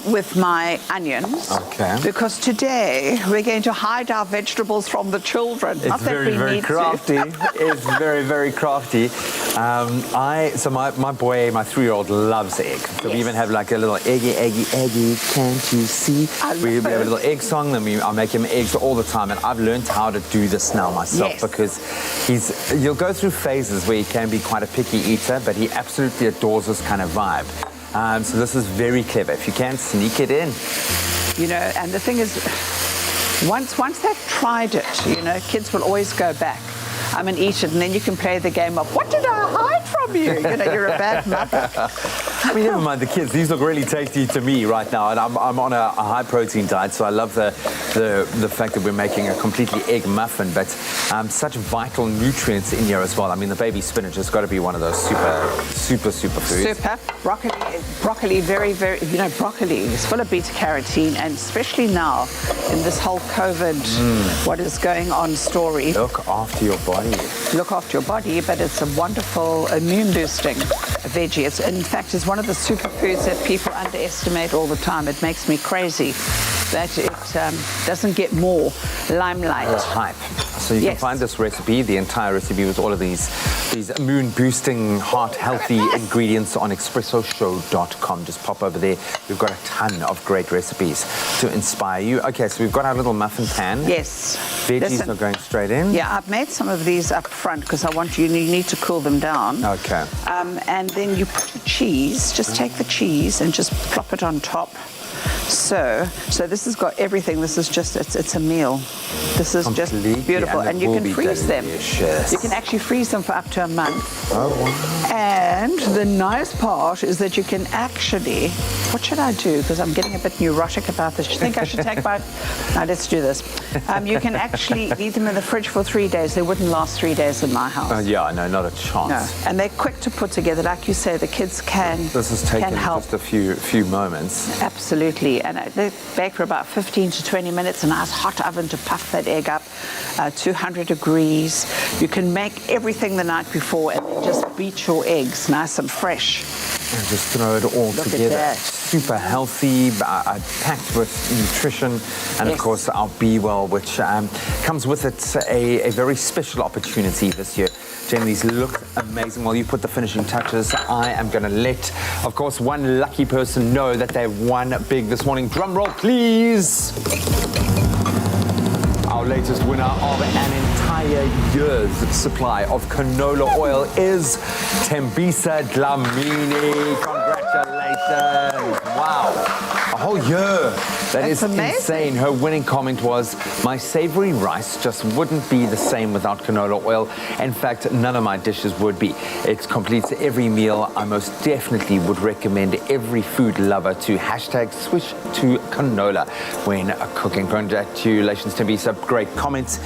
with my onions. Okay. Because today we're going to hide our vegetables from the children. It's very crafty. It's very, very crafty. So my boy, my 3-year-old, loves egg. So we even have like a little eggy, can't you see? We have a little egg song, then I make him eggs all the time, and I've learned how to do this now myself, because you'll go through phases where he can be quite a picky eater, but he absolutely adores this kind of vibe. So this is very clever. If you can, sneak it in. And the thing is, once they've tried it, kids will always go back and eat it, and then you can play the game of, what did I hide from you? You're a bad mother. Never mind the kids. These look really tasty to me right now, and I'm on a high protein diet, so I love the fact that we're making a completely egg muffin, but such vital nutrients in here as well. I mean, the baby spinach has got to be one of those super foods. Super. Broccoli, very, very, broccoli is full of beta-carotene, and especially now in this whole COVID, what is going on story. Look after your body. Look after your body, but it's a wonderful immune-boosting veggie. In fact, it's one of the superfoods that people underestimate all the time. It makes me crazy that it doesn't get more limelight. Hype. So you can find this recipe, the entire recipe with all of these immune-boosting, heart-healthy ingredients on expressoshow.com. Just pop over there. We've got a ton of great recipes to inspire you. Okay, so we've got our little muffin pan. Yes. Veggies are going straight in. Yeah, I've made some of these up front because you need to cool them down. Okay. And then you put your cheese. Just take the cheese and just plop it on top. So this has got everything. This is just, it's a meal. This is just beautiful. And you can freeze them. You can actually freeze them for up to a month. Oh, wow. And the nice part is that you can actually, what should I do? Because I'm getting a bit neurotic about this. Do you think I should take my, no, let's do this. You can actually leave them in the fridge for 3 days. They wouldn't last 3 days in my house. Yeah, no, not a chance. No. And they're quick to put together. Like you say, the kids can help. This has taken just a few moments. Absolutely. And they bake for about 15 to 20 minutes in a nice hot oven to puff that egg up, 200 degrees. You can make everything the night before and then just beat your eggs nice and fresh. And just throw it all together. At that. Super healthy, packed with nutrition, and of course our Be Well, which comes with it a very special opportunity this year. Jen, these look amazing. While you put the finishing touches, I am going to let, of course, one lucky person know that they've won big this morning. Drum roll, please. Our latest winner of an entire year's supply of canola oil is Tembisa Dlamini. Congratulations. Wow. A whole year. That is amazing. insane. Her winning comment was, my savory rice just wouldn't be the same without canola oil. In fact, none of my dishes would be. It completes every meal. I most definitely would recommend every food lover to hashtag switch to canola when cooking. Congratulations to Bisa. Great comments.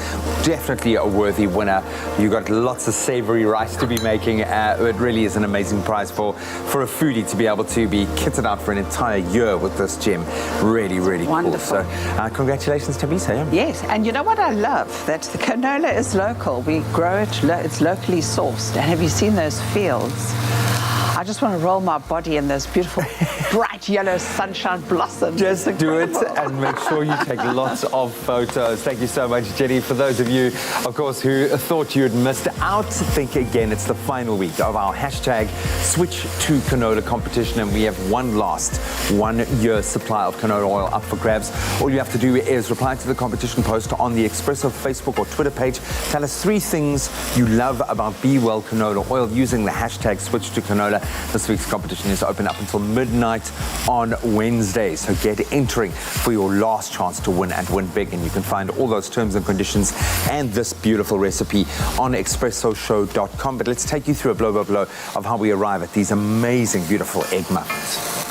Definitely a worthy winner. You got lots of savory rice to be making. It really is an amazing prize for a foodie to be able to be kitted out for an entire year with this gem. Really, really Wonderful. cool. So congratulations to Bisa. Yeah. Yes, and you know what I love? That the canola is local. We grow it, it's locally sourced. And have you seen those fields? I just want to roll my body in those beautiful, bright yellow sunshine blossoms. Just do it and make sure you take lots of photos. Thank you so much, Jenny. For those of you, of course, who thought you had missed out, think again. It's the final week of our hashtag Switch to Canola competition, and we have one last 1 year supply of canola oil up for grabs. All you have to do is reply to the competition post on the Expresso Facebook or Twitter page. Tell us 3 things you love about Be Well canola oil using the hashtag Switch to Canola. This week's competition is open up until midnight on Wednesday. So get entering for your last chance to win and win big. And you can find all those terms and conditions and this beautiful recipe on expressoshow.com. But let's take you through a blow by blow of how we arrive at these amazing, beautiful egg muffins.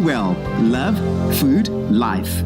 Well, love, food, life.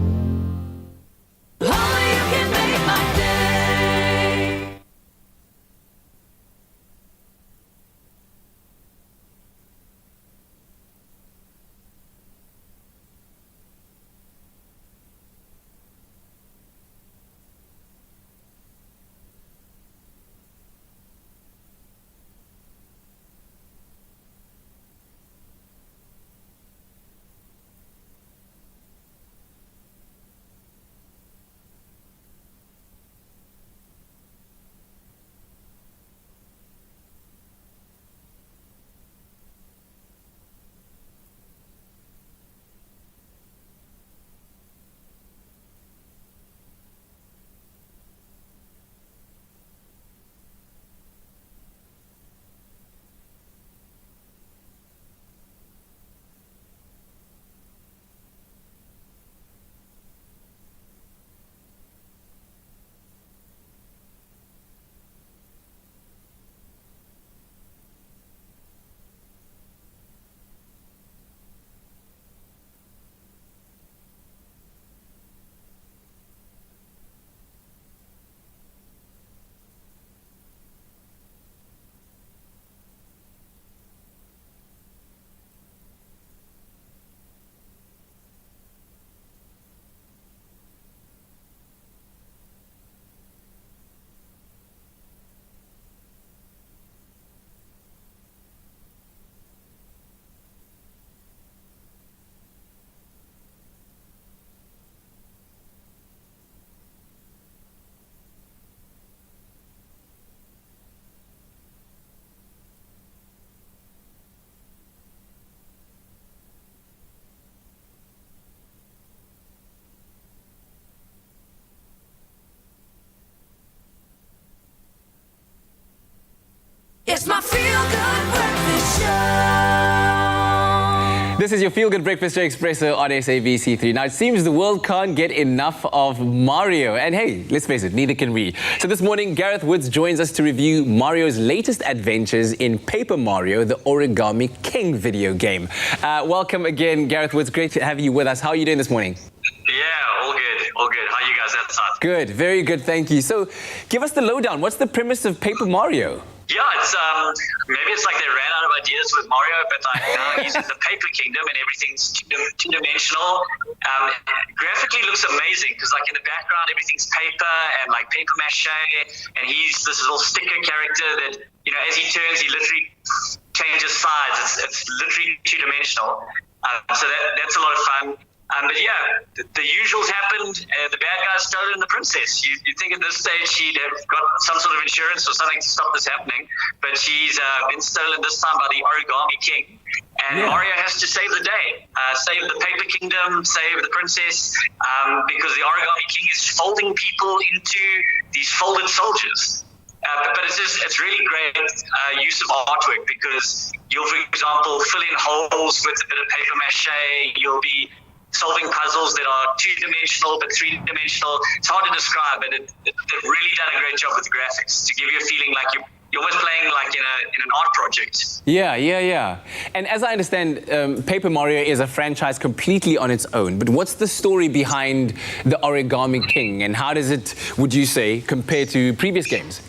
This is your feel-good breakfast show, Expresso on SABC3. Now, it seems the world can't get enough of Mario. And hey, let's face it, neither can we. So this morning, Gareth Woods joins us to review Mario's latest adventures in Paper Mario, the Origami King video game. Welcome again, Gareth Woods. Great to have you with us. How are you doing this morning? Yeah, all good, all good. How are you guys outside? Good, very good, thank you. So, give us the lowdown. What's the premise of Paper Mario? Yeah, it's maybe it's like they ran out of ideas with Mario, but like now he's in the paper kingdom and everything's two-dimensional. Graphically looks amazing because like in the background everything's paper and like paper mache, and he's this little sticker character that, you know, as he turns he literally changes sides. It's literally two-dimensional. So that's a lot of fun. But yeah, the usuals happened. The bad guys stolen the princess. You'd think at this stage she'd have got some sort of insurance or something to stop this happening, but she's been stolen this time by the Origami King. And Mario has to save the day, save the paper kingdom, save the princess, because the Origami King is folding people into these folded soldiers. But it's really great use of artwork because you'll, for example, fill in holes with a bit of paper mache. You'll be solving puzzles that are two-dimensional but three-dimensional. It's hard to describe, but they've really done a great job with the graphics to give you a feeling like you're almost playing like in an art project. Yeah. And as I understand, Paper Mario is a franchise completely on its own. But what's the story behind the Origami King, and how does it, would you say, compare to previous games?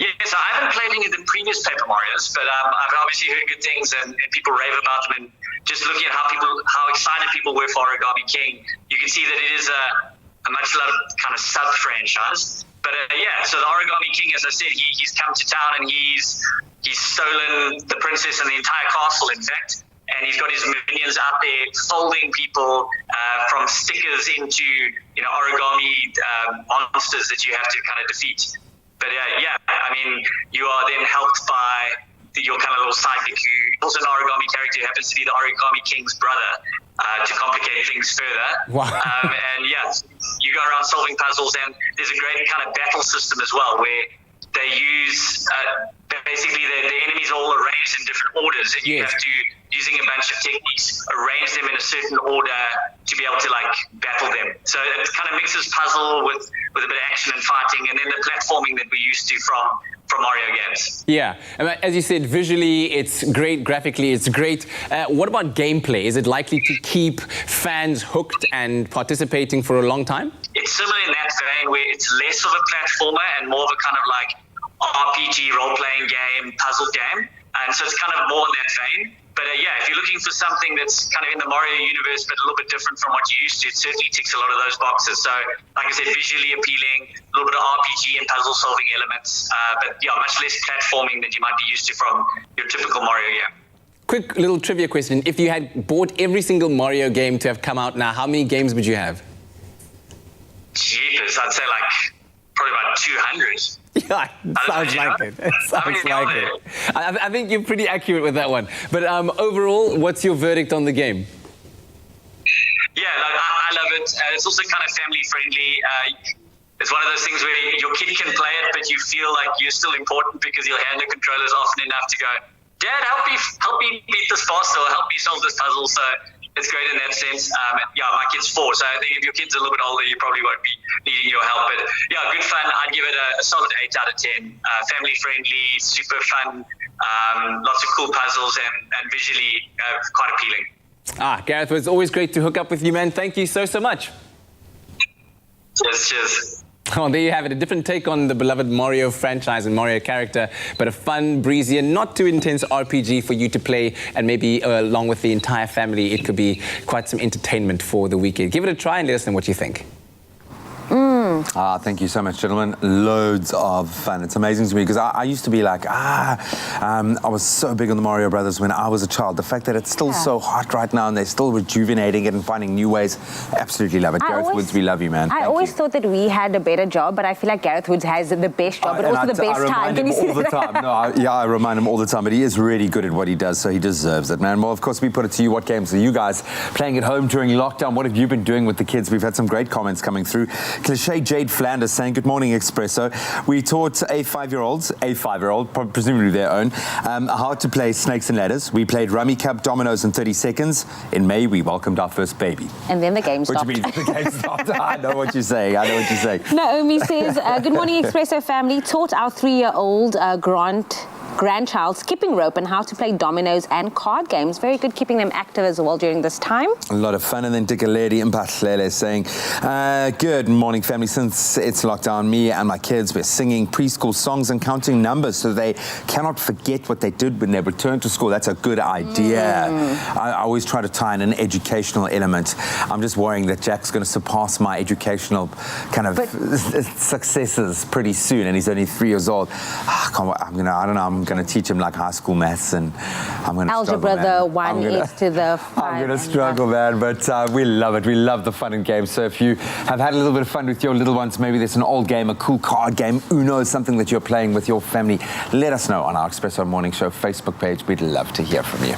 Yeah, so I haven't played any of the previous Paper Marios, but I've obviously heard good things and people rave about them. And just looking at how excited people were for Origami King, you can see that it is a much loved kind of sub-franchise. But yeah, so the Origami King, as I said, he's come to town and he's stolen the princess and the entire castle, in fact. And he's got his minions out there folding people from stickers into, you know, origami monsters that you have to kind of defeat. But yeah, I mean, you are then helped by your kind of little sidekick who also an origami character who happens to be the Origami King's brother to complicate things further. Wow. And yeah, you go around solving puzzles, and there's a great kind of battle system as well where they use basically the enemies are all arranged in different orders, and you have to, using a bunch of techniques, arrange them in a certain order to be able to like battle them. So it kind of mixes puzzle with a bit of action and fighting, and then the platforming that we're used to from Mario games. Yeah, as you said, visually it's great, graphically it's great. What about gameplay? Is it likely to keep fans hooked and participating for a long time? It's similar in that vein where it's less of a platformer and more of a kind of like RPG role-playing game, puzzle game. And so it's kind of more in that vein. But yeah, if you're looking for something that's kind of in the Mario universe but a little bit different from what you're used to, it certainly ticks a lot of those boxes. So, like I said, visually appealing, a little bit of RPG and puzzle-solving elements, but yeah, much less platforming than you might be used to from your typical Mario game. Quick little trivia question. If you had bought every single Mario game to have come out now, how many games would you have? Jeepers, I'd say like probably about 200. Yeah, sounds like it. It sounds like it. I think you're pretty accurate with that one. But overall, what's your verdict on the game? Yeah, I love it. It's also kind of family friendly. It's one of those things where your kid can play it, but you feel like you're still important because you'll hand the controllers often enough to go, Dad, help me beat this boss or help me solve this puzzle. So it's great in that sense. Yeah, my kid's 4, so I think if your kid's a little bit older, you probably won't be needing your help. But yeah, good fun. I'd give it a solid 8 out of 10. Family friendly, super fun, lots of cool puzzles, and visually quite appealing. Gareth, it's always great to hook up with you, man. Thank you so much. Cheers. Oh, there you have it, a different take on the beloved Mario franchise and Mario character, but a fun, breezy, and not too intense RPG for you to play, and maybe along with the entire family, it could be quite some entertainment for the weekend. Give it a try and let us know what you think. Thank you so much, gentlemen. Loads of fun. It's amazing to me because I used to be like, I was so big on the Mario Brothers when I was a child. The fact that it's still so hot right now and they're still rejuvenating it and finding new ways, absolutely love it. Gareth Woods, we love you, man. I always thought that we had a better job, but I feel like Gareth Woods has the best job, but also the best time. Can you see that? I remind him all the time, but he is really good at what he does, so he deserves it, man. Well, of course, we put it to you. What games are you guys playing at home during lockdown? What have you been doing with the kids? We've had some great comments coming through. Cliche Jade Flanders saying, good morning, Expresso. We taught a five-year-old, presumably their own, how to play snakes and ladders. We played Rummy Cup, dominoes in 30 seconds. In May, we welcomed our first baby. And then the game stopped. Which means the game stopped. I know what you're saying. Naomi says, good morning, Expresso family. Taught our 3-year-old grandchild skipping rope and how to play dominoes and card games. Very good, keeping them active as well during this time. A lot of fun. And then Dikaledi and Patlele saying, good morning, family. Since it's lockdown, me and my kids, we're singing preschool songs and counting numbers so they cannot forget what they did when they returned to school. That's a good idea. I always try to tie in an educational element. I'm just worrying that Jack's going to surpass my educational kind of successes pretty soon, and he's only 3 years old. I'm going to teach him like high school maths, and I'm going to algebra, the 1 is to the 5. I'm going to struggle, man, but we love it. We love the fun and games. So if you have had a little bit of fun with your little ones, maybe there's an old game, a cool card game, Uno, something that you're playing with your family, let us know on our Expresso Morning Show Facebook page. We'd love to hear from you.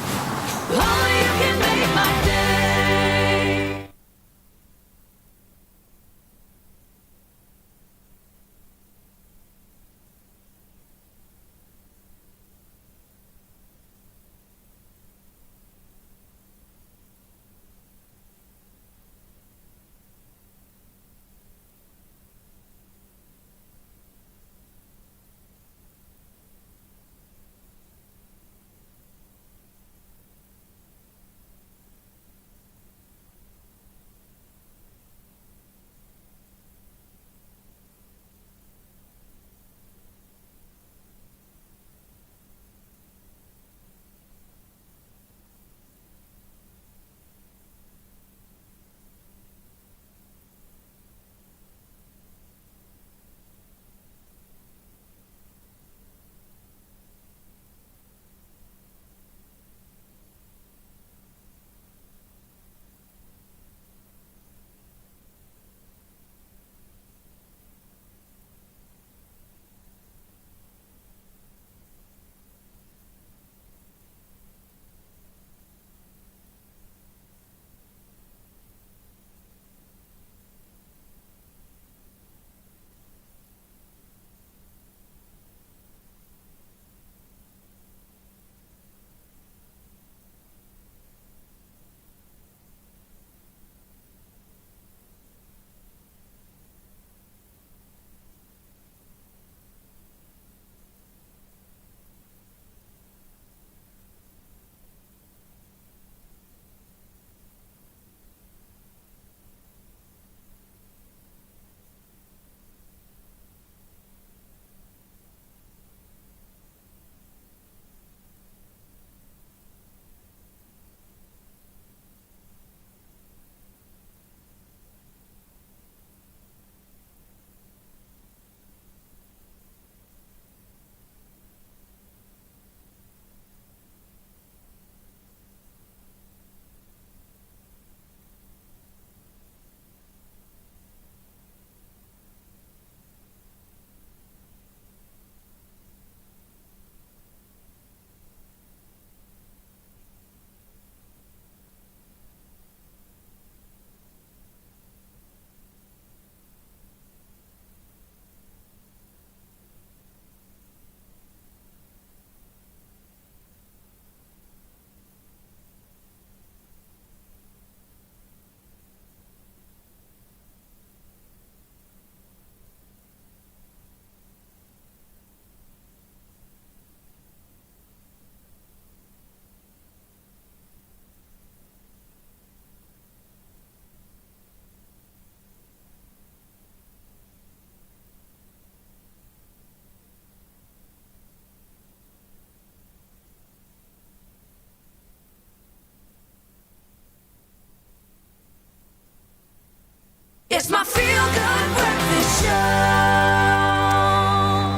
It's my feel-good breakfast show.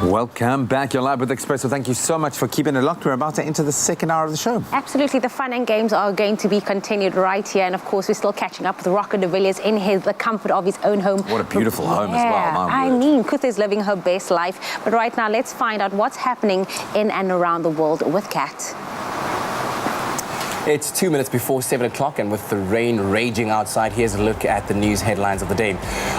Welcome back. You're live with Expresso. Thank you so much for keeping it locked. We're about to enter the second hour of the show. Absolutely. The fun and games are going to be continued right here. And, of course, we're still catching up with Rocco de Villiers in the comfort of his own home. What a beautiful home as well. I mean, Kuthe is living her best life. But right now, let's find out what's happening in and around the world with Kat. It's 2 minutes before 7 o'clock, and with the rain raging outside, here's a look at the news headlines of the day.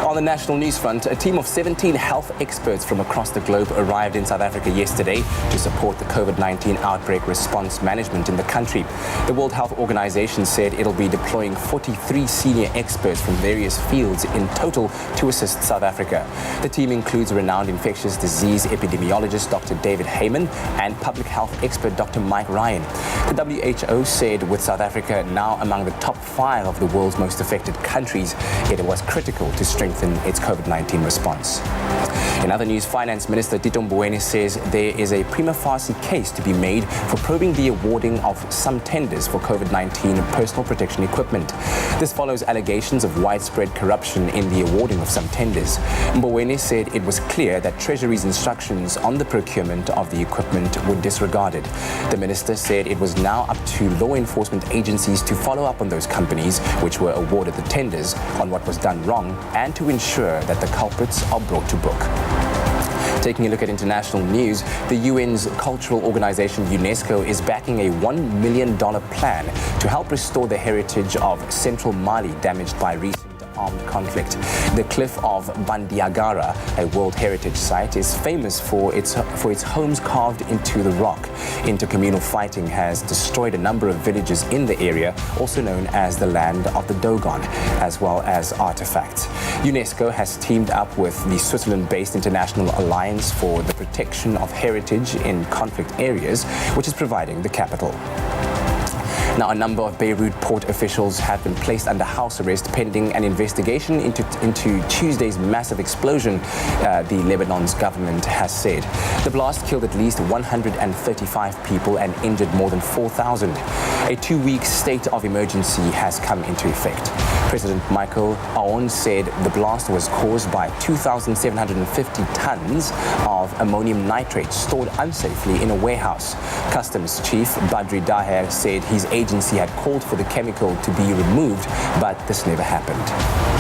On the national news front, a team of 17 health experts from across the globe arrived in South Africa yesterday to support the COVID-19 outbreak response management in the country. The World Health Organization said it'll be deploying 43 senior experts from various fields in total to assist South Africa. The team includes renowned infectious disease epidemiologist Dr. David Heyman and public health expert Dr. Mike Ryan. The WHO said with South Africa now among the top 5 of the world's most affected countries, it was critical to strengthen its COVID-19 response. In other news, Finance Minister Tito Mboweni says there is a prima facie case to be made for probing the awarding of some tenders for COVID-19 personal protection equipment. This follows allegations of widespread corruption in the awarding of some tenders. Mboweni said it was clear that Treasury's instructions on the procurement of the equipment were disregarded. The minister said it was now up to law enforcement agencies to follow up on those companies which were awarded the tenders on what was done wrong and to ensure that the culprits are brought to book. Taking a look at international news, the UN's cultural organization UNESCO is backing a $1 million plan to help restore the heritage of central Mali damaged by recent armed conflict. The cliff of Bandiagara, a World Heritage Site, is famous for its homes carved into the rock. Intercommunal fighting has destroyed a number of villages in the area, also known as the land of the Dogon, as well as artifacts. UNESCO has teamed up with the Switzerland-based International Alliance for the Protection of Heritage in Conflict Areas, which is providing the capital. Now, a number of Beirut port officials have been placed under house arrest pending an investigation into Tuesday's massive explosion, the Lebanon's government has said. The blast killed at least 135 people and injured more than 4,000. A 2-week state of emergency has come into effect. President Michael Aoun said the blast was caused by 2,750 tons of ammonium nitrate stored unsafely in a warehouse. Customs Chief Badri Daher said his agency had called for the chemical to be removed, but this never happened.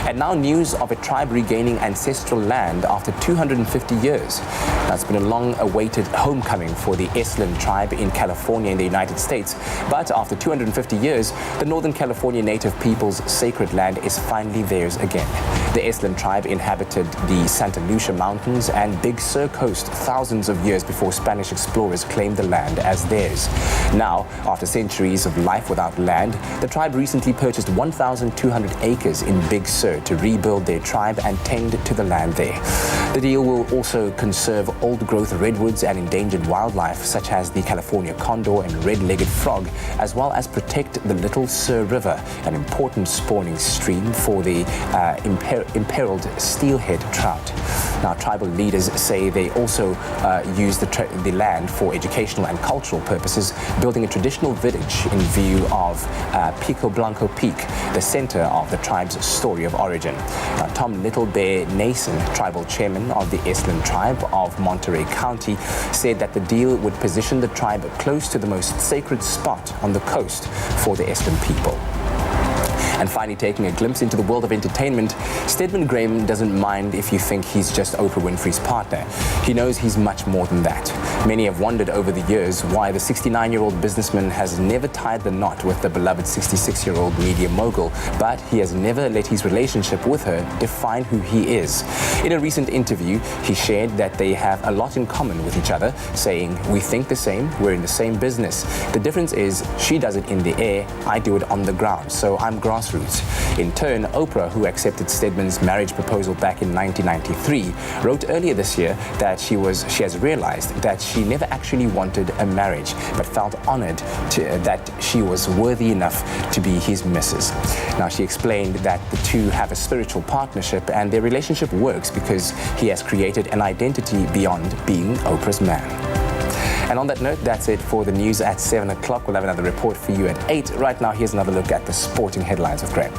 And now news of a tribe regaining ancestral land after 250 years. Now, it's been a long-awaited homecoming for the Esalen tribe in California in the United States. But after 250 years, the Northern California Native people's sacred land is finally theirs again. The Esalen tribe inhabited the Santa Lucia Mountains and Big Sur coast thousands of years before Spanish explorers claimed the land as theirs. Now, after centuries of life without land, the tribe recently purchased 1,200 acres in Big Sur to rebuild their tribe and tend to the land there. The deal will also conserve old-growth redwoods and endangered wildlife such as the California condor and red-legged frog, as well as protect the Little Sur River, an important spawning stream for the imperiled steelhead trout. Now, tribal leaders say they also use the land for educational and cultural purposes, building a traditional village in view of Pico Blanco Peak, the center of the tribe's story of origin. Tom Little Bear Nason, tribal chairman of the Esalen tribe of Monterey County, said that the deal would position the tribe close to the most sacred spot on the coast for the Esalen people. And finally, taking a glimpse into the world of entertainment, Stedman Graham doesn't mind if you think he's just Oprah Winfrey's partner. He knows he's much more than that. Many have wondered over the years why the 69-year-old businessman has never tied the knot with the beloved 66-year-old media mogul, but he has never let his relationship with her define who he is. In a recent interview, he shared that they have a lot in common with each other, saying, "We think the same, we're in the same business. The difference is she does it in the air, I do it on the ground, so I'm grassroots." In turn, Oprah, who accepted Stedman's marriage proposal back in 1993, wrote earlier this year that she has realized that she never actually wanted a marriage, but felt honored that she was worthy enough to be his missus. Now, she explained that the two have a spiritual partnership and their relationship works because he has created an identity beyond being Oprah's man. And on that note, that's it for the news at 7 o'clock. We'll have another report for you at 8. Right now, here's another look at the sporting headlines with Graham.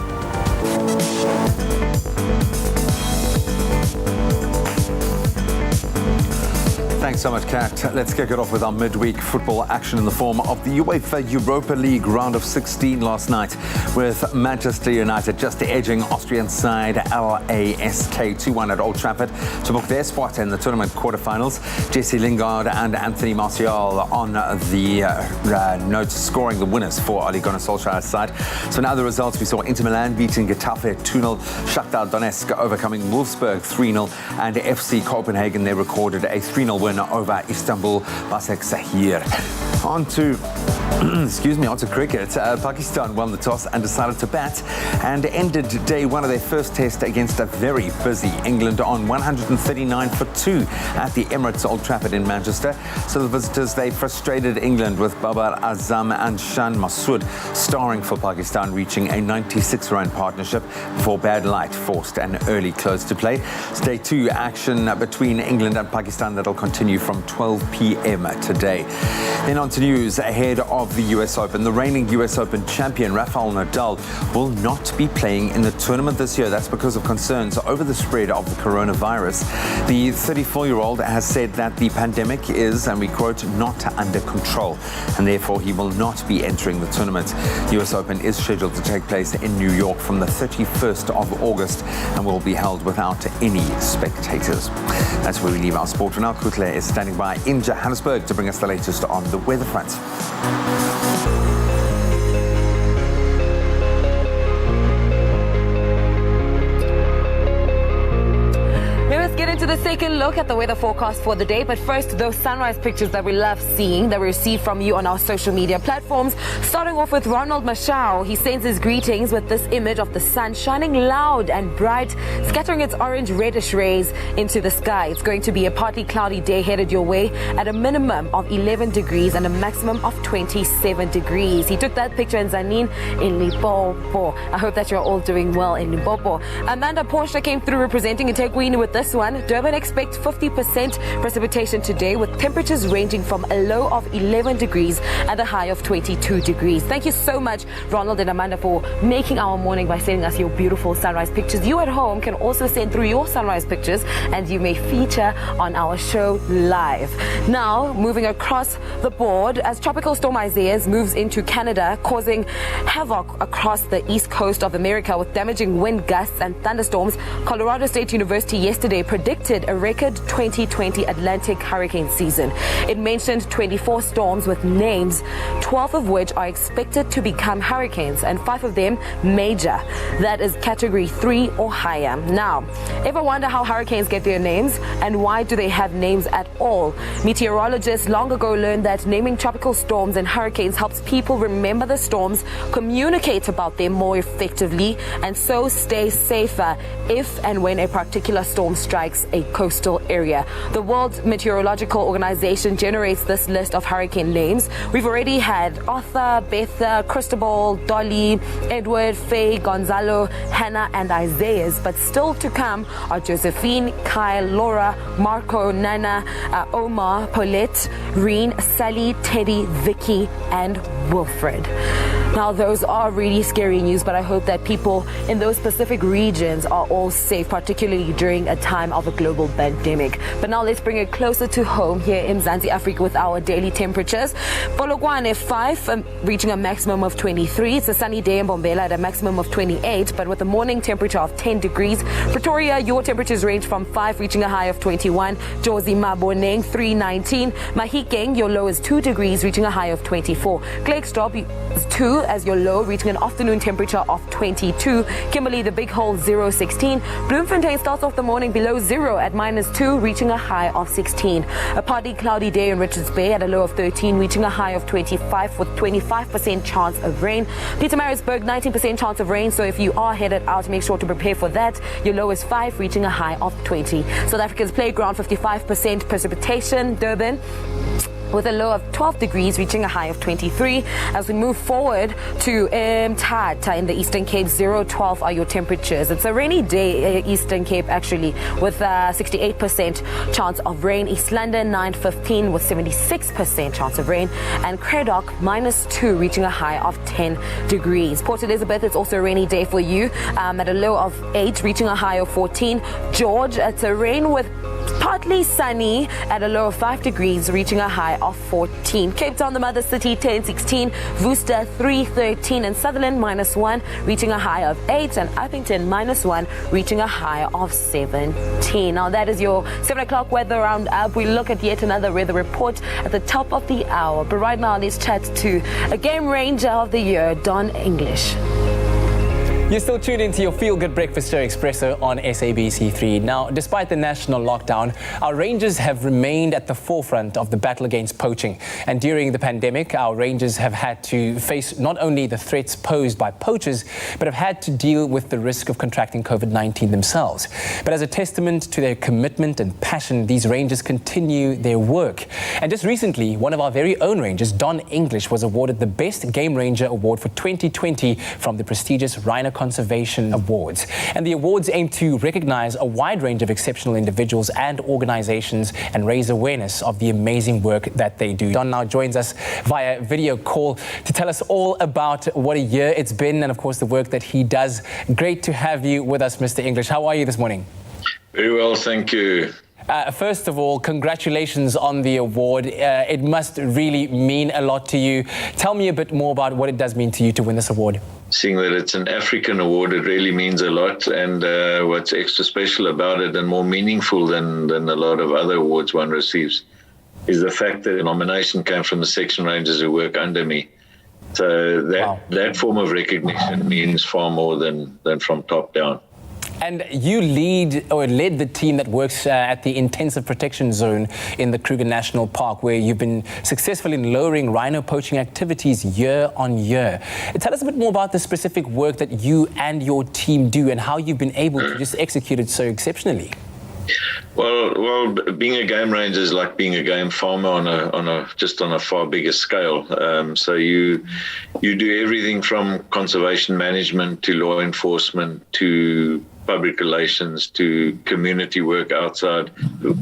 Thanks so much, Kat. Let's kick it off with our midweek football action in the form of the Uefa Europa League round of 16 last night, with Manchester United just edging Austrian side LASK 2-1 at Old Trafford to book their spot in the tournament quarterfinals. Jesse Lingard and Anthony Martial on the notes, scoring the winners for Ole Gunnar Solskjaer's side. So now the results: we saw Inter Milan beating Getafe 2-0, Shakhtar Donetsk overcoming Wolfsburg 3-0, and FC Copenhagen, they recorded a 3-0 win over Istanbul Basaksehir. On to cricket. Pakistan won the toss and decided to bat and ended day one of their first test against a very busy England on 139 for 2 at the Emirates Old Trafford in Manchester. So the visitors, they frustrated England with Babar Azam and Shan Masood starring for Pakistan, reaching a 96-run partnership before bad light forced an early close to play. It's day 2 action between England and Pakistan that'll continue from 12 p.m. today. Then on to news ahead of the US Open. The reigning US Open champion Rafael Nadal will not be playing in the tournament this year. That's because of concerns over the spread of the coronavirus. The 34-year-old has said that the pandemic is, and we quote, not under control, and therefore he will not be entering the tournament. The US Open is scheduled to take place in New York from the 31st of August and will be held without any spectators. That's where we leave our sport. Renal Kutle is standing by in Johannesburg to bring us the latest on the weather front. Let's get into the second look at the weather forecast for the day. But first, those sunrise pictures that we love seeing that we receive from you on our social media platforms. Starting off with Ronald Mashao. He sends his greetings with this image of the sun shining loud and bright, scattering its orange reddish rays into the sky. It's going to be a partly cloudy day headed your way at a minimum of 11 degrees and a maximum of 27 degrees. He took that picture in Zanin in Limpopo. I hope that you're all doing well in Limpopo. Amanda Porsche came through representing eThekwini with this one. Durban expects 50% precipitation today, with temperatures ranging from a low of 11 degrees and a high of 22 degrees. Thank you so much, Ronald and Amanda, for making our morning by sending us your beautiful sunrise pictures. You at home can also send through your sunrise pictures and you may feature on our show live. Now, moving across the board, as Tropical Storm Isaias moves into Canada, causing havoc across the east coast of America with damaging wind gusts and thunderstorms, Colorado State University yesterday predicted a record 2020 Atlantic hurricane season. It mentioned 24 storms with names, 12 of which are expected to become hurricanes and 5 of them major. That is category 3 or higher. Now, ever wonder how hurricanes get their names and why do they have names at all? Meteorologists long ago learned that naming tropical storms and hurricanes helps people remember the storms, communicate about them more effectively, and so stay safer if and when a particular storm strikes a coastal area. The World Meteorological Organization generates this list of hurricane names. We've already had Arthur, Betha, Cristobal, Dolly, Edward, Faye, Gonzalo, Hannah, and Isaias. But still to come are Josephine, Kyle, Laura, Marco, Nana, Omar, Paulette, Reen, Sally, Teddy, Vicky, and Wilfred. Now, those are really scary news, but I hope that people in those specific regions are all safe, particularly during a time of a global pandemic. But now let's bring it closer to home here in Mzansi Africa with our daily temperatures. Polokwane 5, reaching a maximum of 23. It's a sunny day in Bombela at a maximum of 28, but with a morning temperature of 10 degrees. Pretoria, your temperatures range from 5, reaching a high of 21. Jozi Maboneng, 319. Mahikeng, your low is 2 degrees, reaching a high of 24. Klerksdorp is 2 as your low, reaching an afternoon temperature of 22. Kimberley, the Big Hole, 016. Bloemfontein starts off the morning below 0 at -2, reaching a high of 16. A partly cloudy day in Richards Bay at a low of 13, reaching a high of 25 with 25% chance of rain. Pietermaritzburg, 19% chance of rain, so if you are headed out, make sure to prepare for that. Your low is 5, reaching a high of 20. South Africa's Playground, 55% precipitation. Durban, with a low of 12 degrees, reaching a high of 23. As we move forward to Mthatha in the Eastern Cape, 0-12 are your temperatures. It's a rainy day, Eastern Cape actually, with 68% chance of rain. East London, 9-15 with 76% chance of rain. And Cradock, -2, reaching a high of 10 degrees. Port Elizabeth, it's also a rainy day for you, at a low of 8, reaching a high of 14. George, it's a rain with Partly sunny at a low of 5 degrees, reaching a high of 14. Cape Town, the mother city, 10-16. Worcester, 3-13. And Sutherland, -1, reaching a high of 8. And Uppington, -1, reaching a high of 17. Now, that is your 7 o'clock weather roundup. We look at yet another weather report at the top of the hour. But right now, let's chat to a game ranger of the year, Don English. You're still tuned into your feel-good breakfast show, Expresso, on SABC3. Now, despite the national lockdown, our Rangers have remained at the forefront of the battle against poaching. And during the pandemic, our Rangers have had to face not only the threats posed by poachers, but have had to deal with the risk of contracting COVID-19 themselves. But as a testament to their commitment and passion, these Rangers continue their work. And just recently, one of our very own Rangers, Don English, was awarded the Best Game Ranger Award for 2020 from the prestigious Reiner Conservation Awards. And the awards aim to recognize a wide range of exceptional individuals and organizations and raise awareness of the amazing work that they do. Don now joins us via video call to tell us all about what a year it's been and, of course, the work that he does. Great to have you with us, Mr. English. How are you this morning? Very well, thank you. First of all, congratulations on the award. It must really mean a lot to you. Tell me a bit more about what it does mean to you to win this award. Seeing that it's an African award, it really means a lot. And what's extra special about it and more meaningful than a lot of other awards one receives is the fact that the nomination came from the section rangers who work under me. So that form of recognition means far more than from top down. And you led the team that works at the Intensive Protection Zone in the Kruger National Park, where you've been successful in lowering rhino poaching activities year on year. Tell us a bit more about the specific work that you and your team do and how you've been able to just execute it so exceptionally. Well, being a game ranger is like being a game farmer on a far bigger scale. So you do everything from conservation management to law enforcement to public relations to community work outside,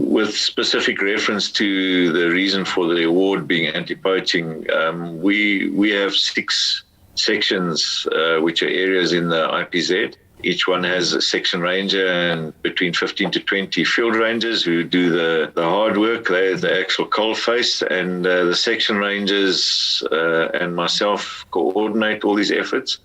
with specific reference to the reason for the award being anti-poaching. We have 6 sections, which are areas in the IPZ. Each one has a section ranger and between 15 to 20 field rangers who do the hard work. They're the actual coalface, and the section rangers and myself coordinate all these efforts.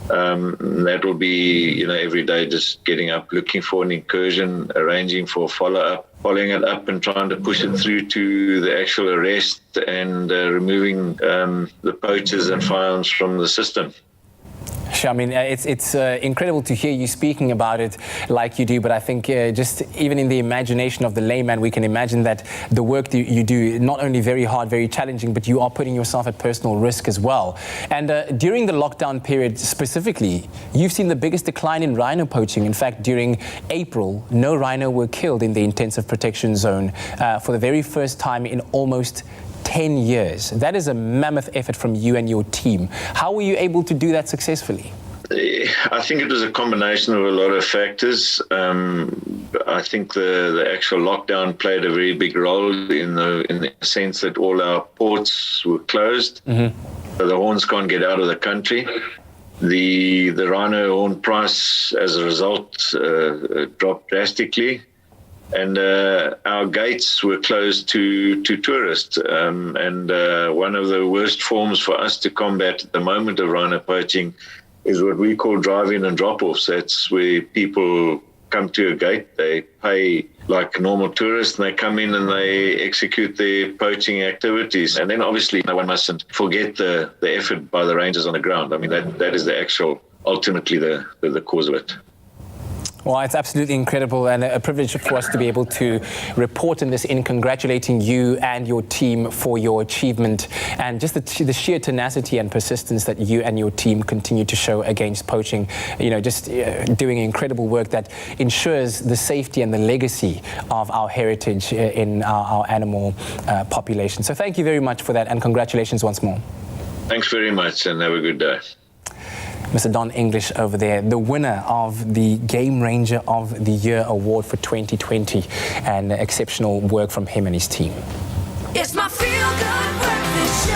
That will be, every day just getting up, looking for an incursion, arranging for follow-up, following it up and trying to push it through to the actual arrest and removing the poachers and firearms from the system. Sure, I mean, it's incredible to hear you speaking about it like you do, but I think just even in the imagination of the layman, we can imagine that the work that you do, not only very hard, very challenging, but you are putting yourself at personal risk as well. And during the lockdown period specifically, you've seen the biggest decline in rhino poaching. In fact, during April, no rhino were killed in the Intensive Protection Zone for the very first time in almost 10 years. That is a mammoth effort from you and your team. How were you able to do that successfully? I think it was a combination of a lot of factors. I think the actual lockdown played a very big role in the sense that all our ports were closed. So the horns can't get out of the country. The rhino horn price, as a result, dropped drastically. And our gates were closed to tourists. And one of the worst forms for us to combat at the moment of rhino poaching is what we call drive-in and drop-offs. That's where people come to a gate, they pay like normal tourists, and they come in and they execute their poaching activities. And then obviously no one mustn't forget the effort by the rangers on the ground. I mean, that is the actual, ultimately the cause of it. Well, it's absolutely incredible and a privilege for us to be able to report on this in congratulating you and your team for your achievement and just the sheer tenacity and persistence that you and your team continue to show against poaching. Just doing incredible work that ensures the safety and the legacy of our heritage in our animal population. So thank you very much for that and congratulations once more. Thanks very much and have a good day. Mr. Don English over there, the winner of the Game Ranger of the Year Award for 2020, and exceptional work from him and his team. It's my feel-good breakfast show.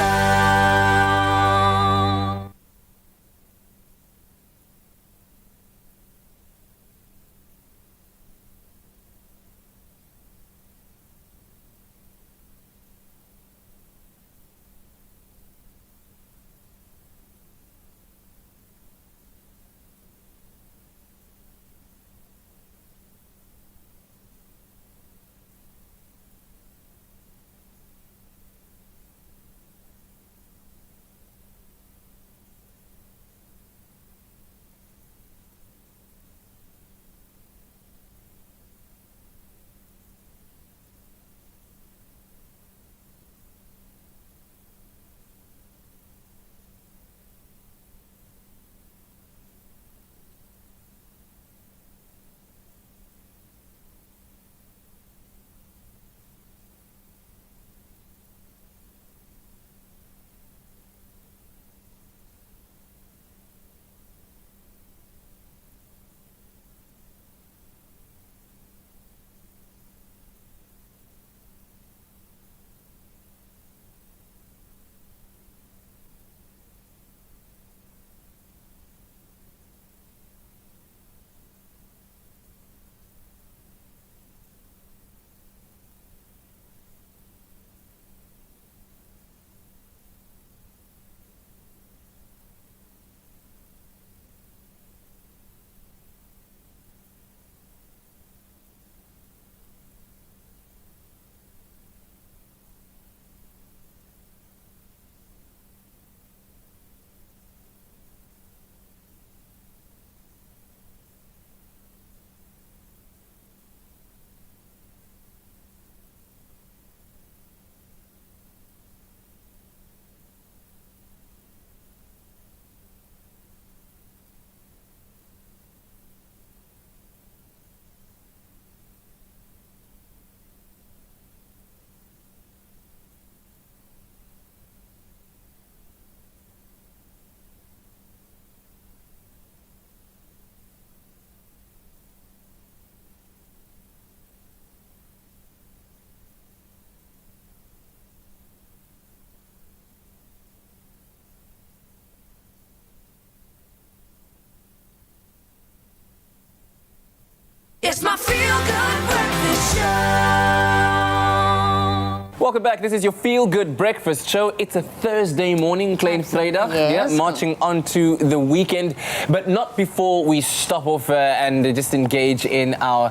Welcome back. This is your feel-good breakfast show. It's a Thursday morning, Klein Vrydag. Yes. Yeah, marching onto the weekend, but not before we stop off and just engage in our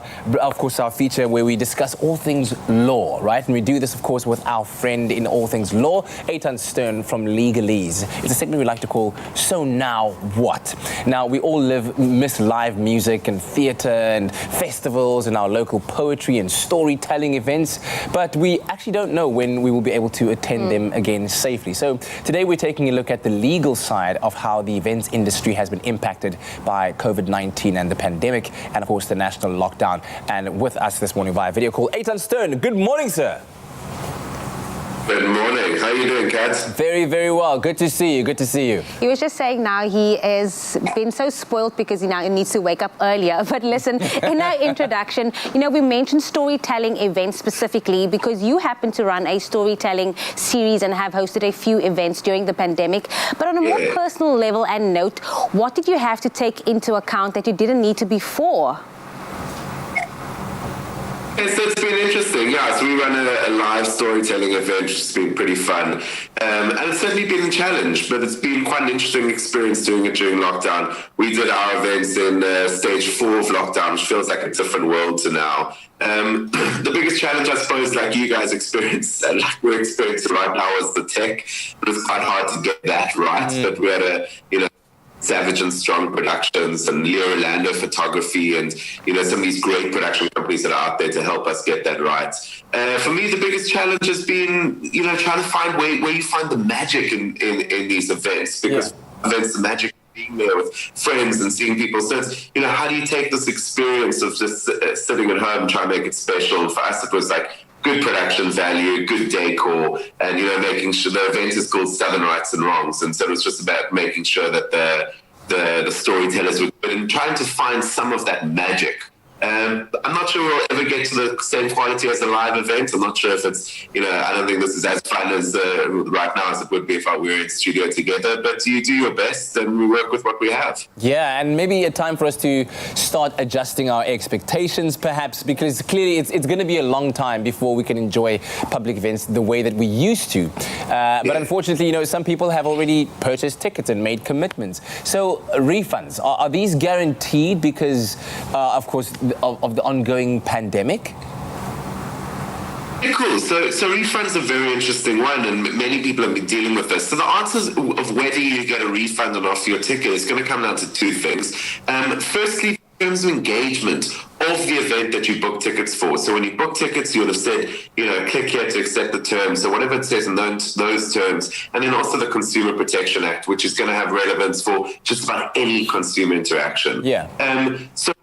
feature where we discuss all things law, right? And we do this, of course, with our friend in all things law, Eitan Stern from Legalese. It's a segment we like to call So Now What? Now, we all miss live music and theatre and festivals and our local poetry and storytelling events, but we actually don't know when we will be able to attend them again safely. So today we're taking a look at the legal side of how the events industry has been impacted by COVID-19 and the pandemic, and of course the national lockdown. And with us this morning via video call, Eitan Stern. Good morning, sir. Good morning. How are you doing, Kat? Very, very well. Good to see you. Good to see you. He was just saying now he has been so spoiled because he now needs to wake up earlier. But listen, in our introduction, we mentioned storytelling events specifically because you happen to run a storytelling series and have hosted a few events during the pandemic. But on a more personal level and note, what did you have to take into account that you didn't need to before? So it's been interesting, so we run a live storytelling event, which has been pretty fun. And it's certainly been a challenge, but it's been quite an interesting experience doing it during lockdown. We did our events in stage 4 of lockdown, which feels like a different world to now. The biggest challenge, I suppose, like you guys experience, and like we're experiencing right now, is the tech. It was quite hard to get that right, but we had Savage and Strong Productions and Leo Orlando Photography and, some of these great production companies that are out there to help us get that right. For me, the biggest challenge has been, trying to find where you find the magic in these events, because events, the magic being there with friends and seeing people. So it's, how do you take this experience of just sitting at home and try and make it special? And for us, it was like good production value, good decor, and making sure the event is called Southern Rights and Wrongs, and so it was just about making sure that the storytellers were good and trying to find some of that magic. I'm not sure we'll ever get to the same quality as a live event. I'm not sure if it's, I don't think this is as fun as right now as it would be if we were in studio together, but you do your best and we work with what we have. Yeah, and maybe a time for us to start adjusting our expectations perhaps, because clearly it's going to be a long time before we can enjoy public events the way that we used to. But unfortunately, some people have already purchased tickets and made commitments. So refunds, are these guaranteed because, of course, of the ongoing pandemic? Yeah, cool. So refunds are a very interesting one, and many people have been dealing with this. So the answers of whether you get a refund or not for your ticket is going to come down to two things. Firstly, in terms of engagement of the event that you book tickets for. So when you book tickets, you would have said, click here to accept the terms. So whatever it says in those terms, and then also the Consumer Protection Act, which is going to have relevance for just about any consumer interaction. Yeah. So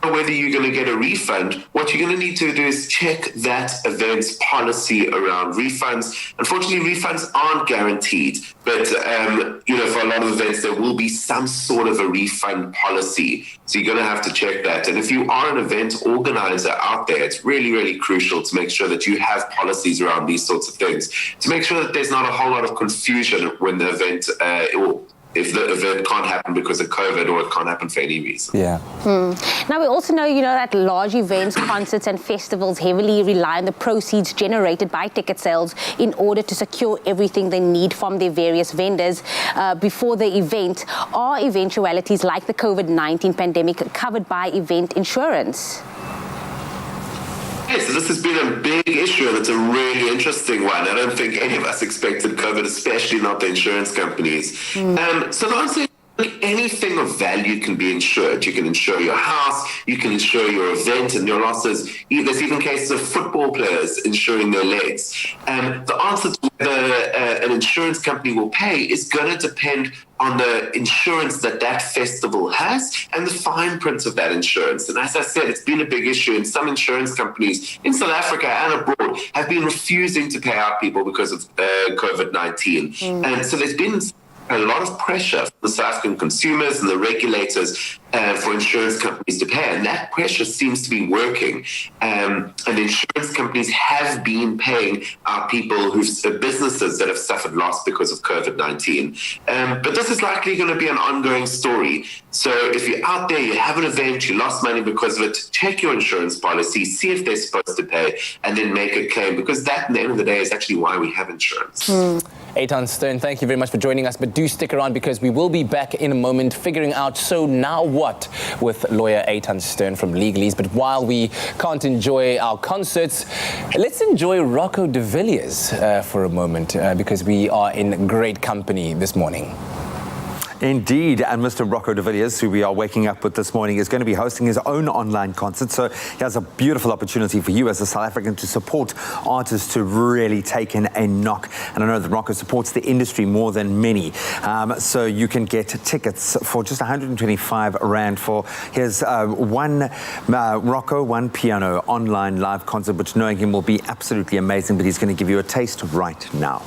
whether you're going to get a refund, what you're going to need to do is check that event's policy around refunds. Unfortunately, refunds aren't guaranteed, but for a lot of events, there will be some sort of a refund policy. So you're going to have to check that. And if you are an event organizer out there, it's really, really crucial to make sure that you have policies around these sorts of things, to make sure that there's not a whole lot of confusion when the event if the event can't happen because of COVID or it can't happen for any reason. Yeah. Now, we also know, that large events, concerts and festivals heavily rely on the proceeds generated by ticket sales in order to secure everything they need from their various vendors before the event. Are eventualities like the COVID-19 pandemic covered by event insurance? So this has been a big issue, and it's a really interesting one. I don't think any of us expected COVID, especially not the insurance companies. So the answer is anything of value can be insured. You can insure your house, you can insure your event and your losses. There's even cases of football players insuring their legs. The answer to whether an insurance company will pay is going to depend on the insurance that festival has and the fine print of that insurance. And as I said, it's been a big issue, and some insurance companies in South Africa and abroad have been refusing to pay out people because of COVID-19. And so there's been a lot of pressure So asking consumers and the regulators for insurance companies to pay, and that pressure seems to be working. And insurance companies have been paying our people businesses that have suffered loss because of COVID-19. But this is likely going to be an ongoing story. So if you're out there, you have an event, you lost money because of it, check your insurance policy, see if they're supposed to pay, and then make a claim, because that, at the end of the day, is actually why we have insurance. Eitan Stern, thank you very much for joining us, but do stick around because we will be back in a moment figuring out so now what with lawyer Eitan Stern from Legalese. But while we can't enjoy our concerts, let's enjoy Rocco de Villiers for a moment because we are in great company this morning. Indeed, and Mr. Rocco de Villiers, who we are waking up with this morning, is going to be hosting his own online concert. So he has a beautiful opportunity for you as a South African to support artists to really take in a knock. And I know that Rocco supports the industry more than many. So you can get tickets for just 125 Rand for his one Rocco, one piano online live concert, which knowing him will be absolutely amazing. But he's going to give you a taste right now.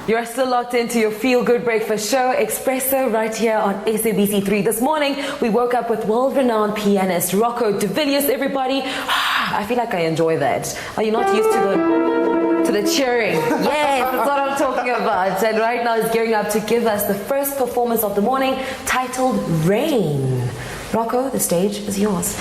You are still locked into your feel-good breakfast show, Expresso, right here on SABC3. This morning, we woke up with world-renowned pianist Rocco de Villiers, everybody. I feel like I enjoy that. Are you not used to the cheering? Yes, that's what I'm talking about. And right now, he's gearing up to give us the first performance of the morning, titled Rain. Rocco, the stage is yours.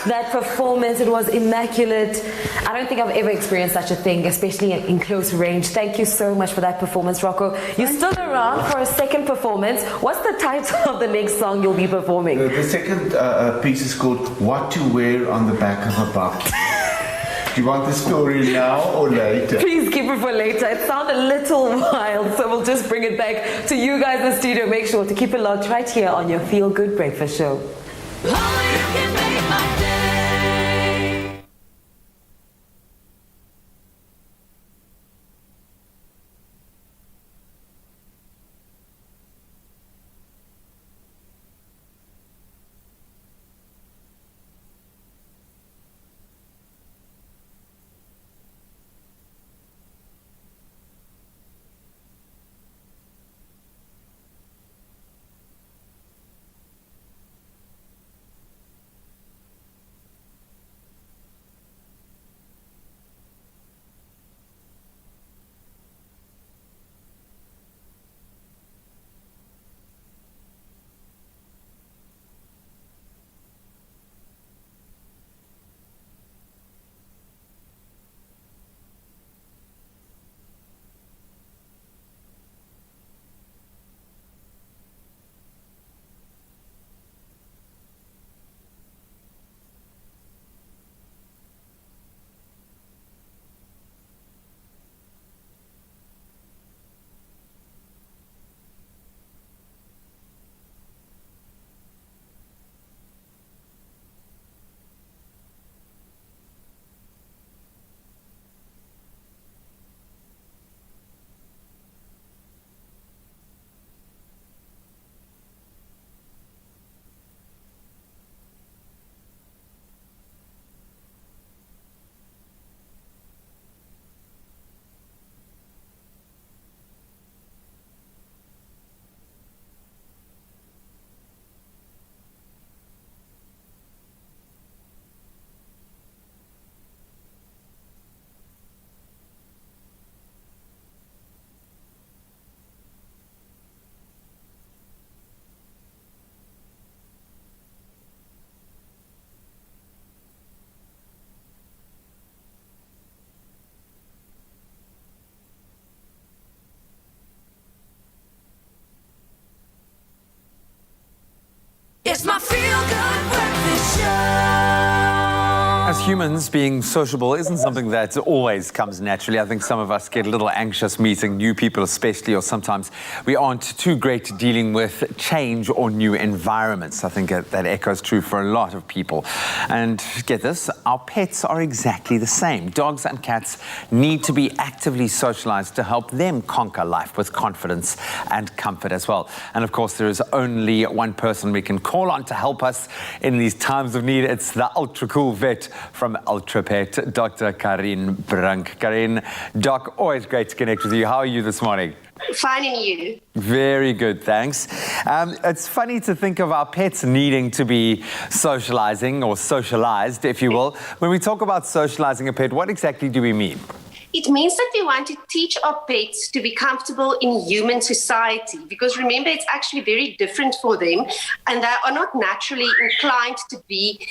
That performance, it was immaculate. I don't think I've ever experienced such a thing, especially in close range. Thank you so much for that performance, Rocco. You're still around for a second performance. What's the title of the next song you'll be performing? The second piece is called What to Wear on the Back of a Bucket. Do you want the story now or later? Please keep it for later. It sounded a little wild, so we'll just bring it back to you guys in the studio. Make sure to keep it locked right here on your Feel Good Breakfast Show. As humans, being sociable isn't something that always comes naturally. I think some of us get a little anxious meeting new people especially, or sometimes we aren't too great at dealing with change or new environments. I think that echoes true for a lot of people. And get this, our pets are exactly the same. Dogs and cats need to be actively socialized to help them conquer life with confidence and comfort as well. And of course, there is only one person we can call on to help us in these times of need. It's the ultra cool vet from Ultra Pet, Dr. Karin Brunk. Karin, Doc, always great to connect with you. How are you this morning? Fine, and you? Very good, thanks. It's funny to think of our pets needing to be socializing or socialized, if you will. When we talk about socializing a pet, what exactly do we mean? It means that we want to teach our pets to be comfortable in human society, because remember, it's actually very different for them, and they are not naturally inclined to be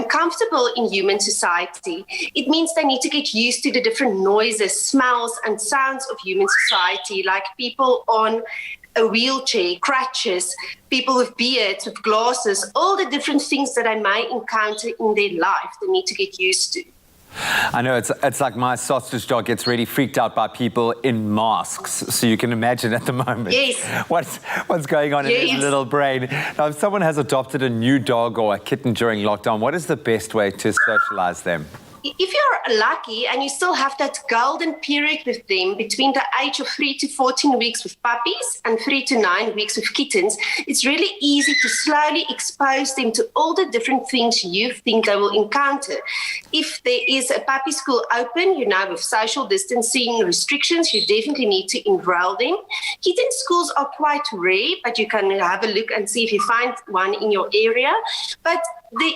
comfortable in human society. It means they need to get used to the different noises, smells, and sounds of human society, like people on a wheelchair, crutches, people with beards, with glasses, all the different things that I may encounter in their life, they need to get used to. I know, it's like my sausage dog gets really freaked out by people in masks, so you can imagine at the moment what's going on in his little brain. Now, if someone has adopted a new dog or a kitten during lockdown, what is the best way to socialize them? If you're lucky and you still have that golden period with them between the age of 3 to 14 weeks with puppies and 3 to 9 weeks with kittens, it's really easy to slowly expose them to all the different things you think they will encounter. If there is a puppy school open, with social distancing restrictions, you definitely need to enroll them. Kitten schools are quite rare, but you can have a look and see if you find one in your area. But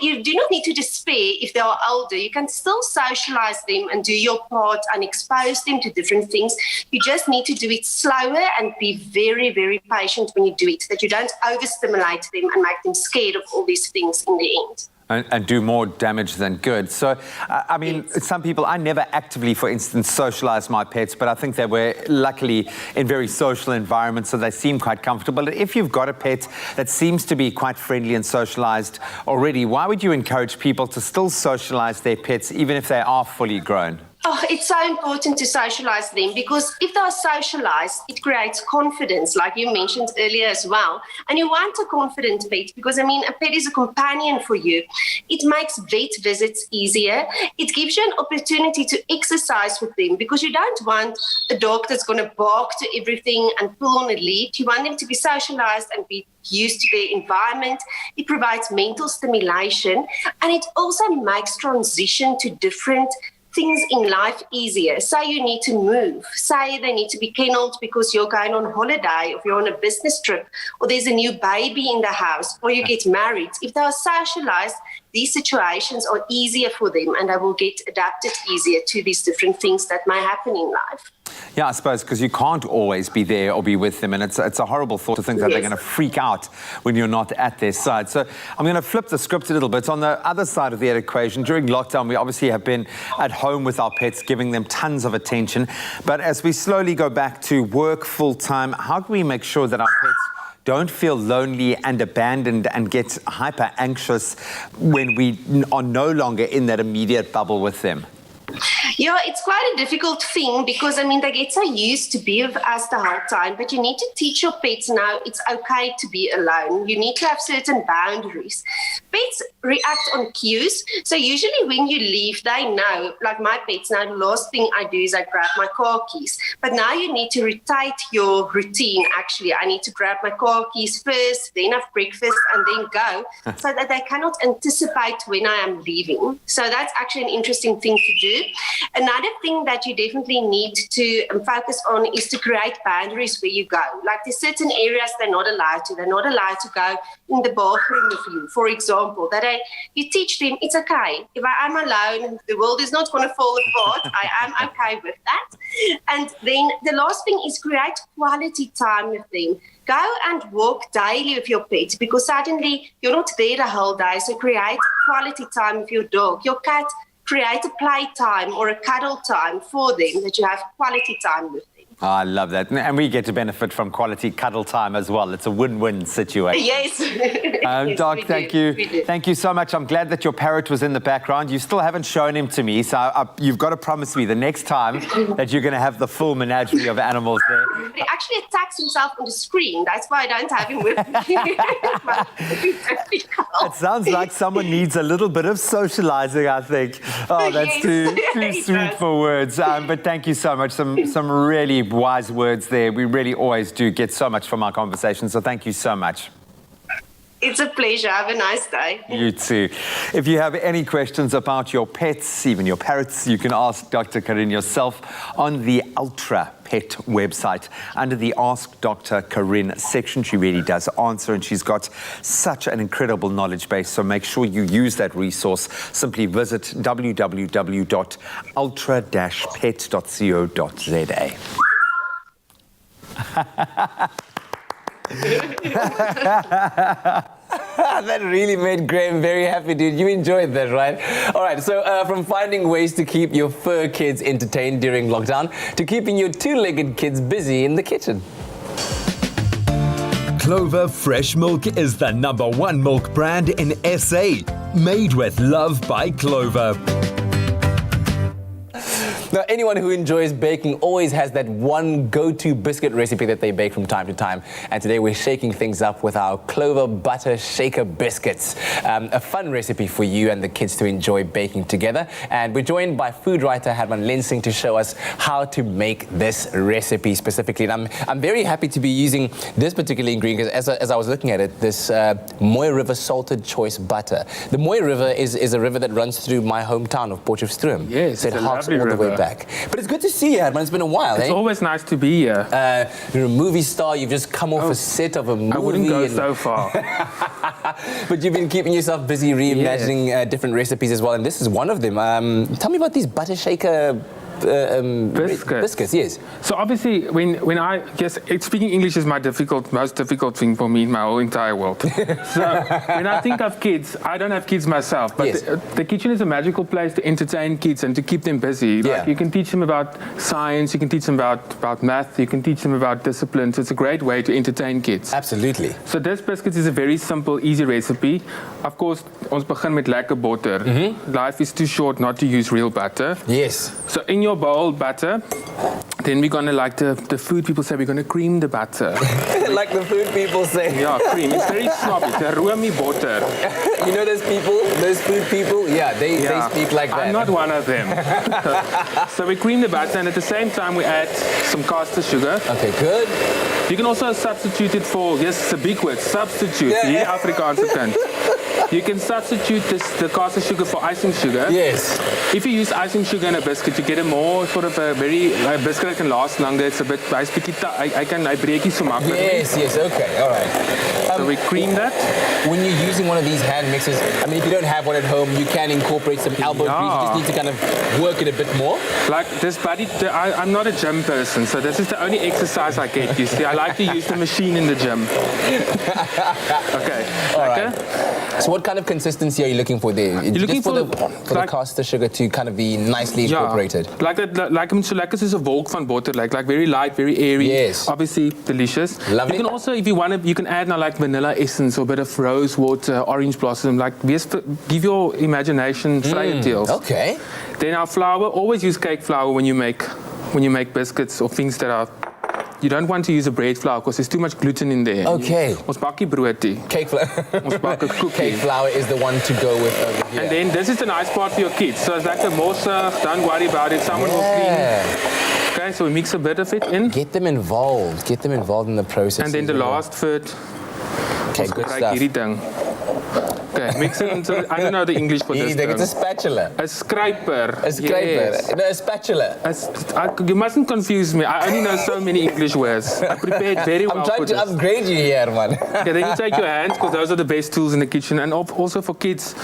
you do not need to despair if they are older. You can still socialize them and do your part and expose them to different things. You just need to do it slower and be very, very patient when you do it, that you don't overstimulate them and make them scared of all these things in the end. And do more damage than good. So, I mean, some people, I never actively, for instance, socialize my pets, but I think they were luckily in very social environments, so they seem quite comfortable. If you've got a pet that seems to be quite friendly and socialized already, why would you encourage people to still socialize their pets, even if they are fully grown? Oh, it's so important to socialize them, because if they are socialized, it creates confidence, like you mentioned earlier as well. And you want a confident pet because, a pet is a companion for you. It makes vet visits easier. It gives you an opportunity to exercise with them, because you don't want a dog that's going to bark to everything and pull on a lead. You want them to be socialized and be used to their environment. It provides mental stimulation, and it also makes transition to different things in life easier. Say you need to move. Say they need to be kennelled because you're going on holiday, or you're on a business trip, or there's a new baby in the house, or you get married. If they are socialized, these situations are easier for them, and they will get adapted easier to these different things that may happen in life. Yeah, I suppose, because you can't always be there or be with them, and it's a horrible thought to think that they're going to freak out when you're not at their side. So I'm going to flip the script a little bit. On the other side of the equation, during lockdown, we obviously have been at home with our pets, giving them tons of attention. But as we slowly go back to work full-time, how can we make sure that our pets don't feel lonely and abandoned and get hyper anxious when we are no longer in that immediate bubble with them? Yeah, it's quite a difficult thing because, they get so used to be with us the whole time, but you need to teach your pets now it's okay to be alone. You need to have certain boundaries. Pets react on cues, so usually when you leave, they know, like my pets now, the last thing I do is I grab my car keys. But now you need to rotate your routine, actually. I need to grab my car keys first, then have breakfast, and then go, so that they cannot anticipate when I am leaving. So that's actually an interesting thing to do. Another thing that you definitely need to focus on is to create boundaries where you go. Like there's certain areas they're not allowed to. They're not allowed to go in the bathroom with you, for example. You teach them it's okay. If I am alone, the world is not going to fall apart. I am okay with that. And then the last thing is create quality time with them. Go and walk daily with your pet, because suddenly you're not there the whole day. So create quality time with your dog, your cat. Create a play time or a cuddle time for them, that you have quality time with them. I love that. And we get to benefit from quality cuddle time as well. It's a win-win situation. Yes. Yes, Doc, we thank do. you. We do. Thank you so much. I'm glad that your parrot was in the background. You still haven't shown him to me, so you've got to promise me the next time that you're going to have the full menagerie of animals there. He actually attacks himself on the screen. That's why I don't have him with me. It sounds like someone needs a little bit of socializing, I think. Oh, that's too sweet for words. But thank you so much. Some really wise words there. We really always do get so much from our conversation, so thank you so much. It's a pleasure. Have a nice day. You too. If you have any questions about your pets, even your parrots, you can ask Dr. Karin yourself on the Ultra Pet website. Under the Ask Dr. Karin section, she really does answer, and she's got such an incredible knowledge base, so make sure you use that resource. Simply visit www.ultra-pet.co.za. That really made Graham very happy, dude. You enjoyed that, right? All right, so from finding ways to keep your fur kids entertained during lockdown to keeping your two-legged kids busy in the kitchen. Clover Fresh Milk is the #1 milk brand in SA. Made with love by Clover. Now, anyone who enjoys baking always has that one go-to biscuit recipe that they bake from time to time. And today we're shaking things up with our Clover Butter Shaker Biscuits. A fun recipe for you and the kids to enjoy baking together. And we're joined by food writer Herman Lensing to show us how to make this recipe specifically. And I'm very happy to be using this particular ingredient because as I was looking at it, this Mooi River salted choice butter. The Mooi River is a river that runs through my hometown of Potchefstroom. Yes, so it it's a harks lovely all the way river. back. But it's good to see you, Herman. It's been a while, It's always nice to be here. You're a movie star. You've just come off a set of a movie. I wouldn't go so far. But you've been keeping yourself busy reimagining different recipes as well, and this is one of them. Tell me about these butter shaker biscuits, yes. So obviously, when I guess speaking English is my most difficult thing for me in my whole entire world. So when I think of kids, I don't have kids myself, but the kitchen is a magical place to entertain kids and to keep them busy. Like you can teach them about science, you can teach them about math, you can teach them about discipline. So it's a great way to entertain kids. Absolutely. So this biscuits is a very simple, easy recipe. Of course, ons begin met lekker butter. Life is too short not to use real butter. Yes. So in your bowl, butter. Then we're gonna, like the food people say, we're gonna cream the butter. Like the food people say. Yeah, cream. It's very snobby. The roomy butter. You know those food people? Yeah, they speak like that. I'm not one of them. So we cream the butter, and at the same time we add some caster sugar. Okay, good. You can also substitute it for, yes, it's a big word, substitute. Hier Afrikaanse kind. You can substitute the caster sugar for icing sugar. Yes. If you use icing sugar in a biscuit, you get a more sort of a biscuit that can last longer. It's a bit, I break it so much. Yes, okay, all right. So we cream that. When you're using one of these hand mixers, I mean, if you don't have one at home, you can incorporate some elbow grease. You just need to kind of work it a bit more. Like this buddy, I'm not a gym person, so this is the only exercise I get used to. I like to use the machine in the gym. Okay. All right. So what kind of consistency are you looking for there? You're looking for the caster sugar to kind of be nicely incorporated. Like so like this is a wolk van butter, like very light, very airy. Yes. Obviously delicious. Lovely. You can also, if you want to, you can add now like vanilla essence or a bit of rose water, orange blossom. Like give your imagination vrije deals. Okay. Then our flour, always use cake flour when you make biscuits or things that are. You don't want to use a bread flour because there's too much gluten in there. Okay. Ons bakkie broodie. Cake flour. Ons bak 'n cookie. Cake flour is the one to go with over here. And then this is the nice part for your kids. So it's like a mosa, don't worry about it. Someone will clean. Okay, so we mix a bit of it in. Get them involved. Get them involved in the process. And then the last third. Okay, good stuff. Hierdie ding. Okay, mix it into, I don't know the English for this thing. It's a spatula. A scraper. A scraper. Yes. No, a spatula. You mustn't confuse me. I only know so many English words. I prepared very well. I'm trying to upgrade you here, man. Okay, then you take your hands because those are the best tools in the kitchen. And also for kids,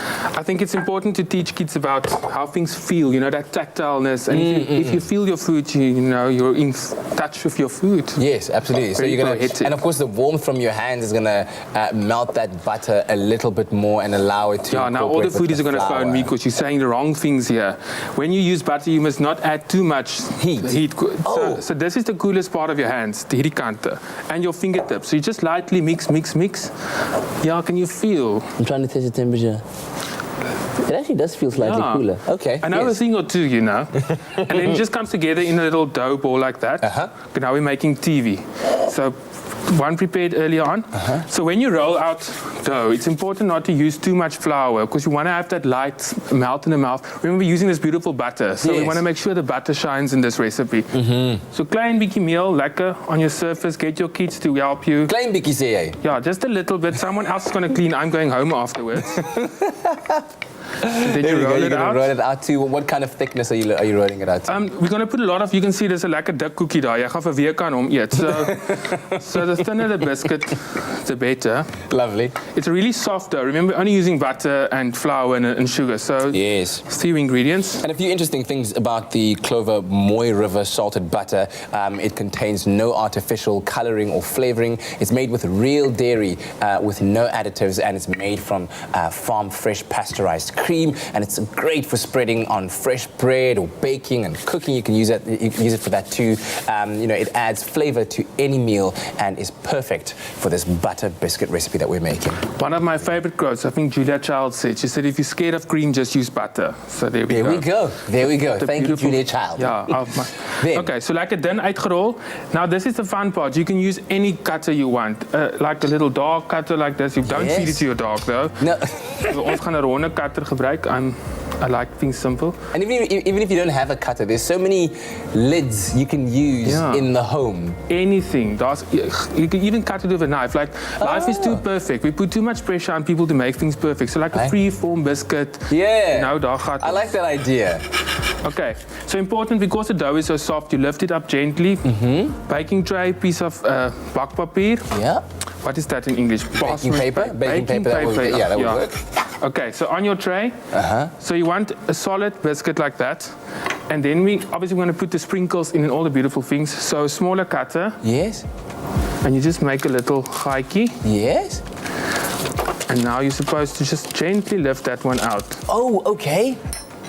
I think it's important to teach kids about how things feel, that tactileness. And if you feel your food, you're in touch with your food. Yes, absolutely. So you're going to, and of course the warmth from your hands is going to melt that butter a little bit more. And and allow it to. Yeah, now all the foodies are going to phone me because you're saying the wrong things here. When you use butter, you must not add too much heat. So this is the coolest part of your hands, the hierdie and your fingertips. So you just lightly mix. Yeah, can you feel? I'm trying to test the temperature. It actually does feel slightly cooler. Okay. Another thing or two, and then it just comes together in a little dough ball like that. But now we're making TV. So one prepared earlier on. So when you roll out dough, it's important not to use too much flour because you want to have that light melt in the mouth. Remember, we're using this beautiful butter. So we want to make sure the butter shines in this recipe. So klein bietjie meal, lekker on your surface. Get your kids to help you. Klein bietjie sê jy? Yeah, just a little bit. Someone else is going to clean. I'm going home afterwards. Then you roll it out. Roll it out to what kind of thickness are you rolling it out to? We're going to put a lot of, you can see there's a lekker dik cookie daar. Jy gaan vir week aan hom eet. So the thinner the biscuit, the better. Lovely. It's really soft dough. Remember, only using butter and flour and sugar. So yes, 3 ingredients. And a few interesting things about the Clover Moy River salted butter. It contains no artificial coloring or flavoring. It's made with real dairy, with no additives, and it's made from farm fresh pasteurized cream, and it's great for spreading on fresh bread or baking and cooking. You can use it for that too. It adds flavor to any meal and is perfect for this butter biscuit recipe that we're making. One of my favorite quotes, I think Julia Child said. She said, if you're scared of cream, just use butter. So there we go. There we go. Thank you, Julia Child. Yeah. Okay, so like a dun uitgerol. Now this is the fun part. You can use any cutter you want. Like a little dog cutter like this. You don't feed it to your dog though. No. Ons gaan 'n ronde cutter gebruik. I like things simple. And even if you don't have a cutter, there's so many lids you can use in the home. Anything. You can even cut it with a knife. Like, life is too perfect. We put too much pressure on people to make things perfect. So like a free-form biscuit. Yeah. I like that idea. Okay. So important, because the dough is so soft, you lift it up gently. Baking tray, piece of bakpapier. Yeah. What is that in English? Baking paper. Baking paper. That would work. Okay, so on your tray, so you want a solid biscuit like that, and then we obviously want to put the sprinkles in and all the beautiful things. So a smaller cutter. Yes. And you just make a little gaatjie. Yes. And now you're supposed to just gently lift that one out. Oh, okay.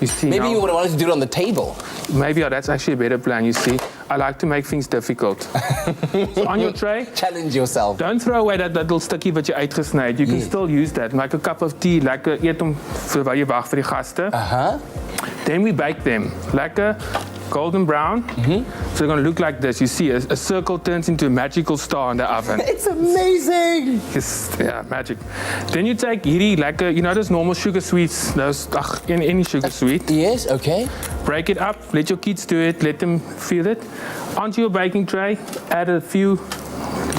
You see, maybe you would want to do it on the table. Maybe that's actually a better plan, you see. I like to make things difficult. So on your tray, challenge yourself. Don't throw away that little stukkie wat jy uitgesny. You can still use that. Like a cup of tea, lekker eet hom terwyl jy wag vir die gaste. Then we bake them. Lekker golden brown. So they're going to look like this. You see, a circle turns into a magical star in the oven. It's amazing. Yeah, magic. Then you take hierdie lekker, those normal sugar sweets, those any sugar sweet. Yes, okay. Break it up, let your kids do it, let them feel it. Onto your baking tray, add a few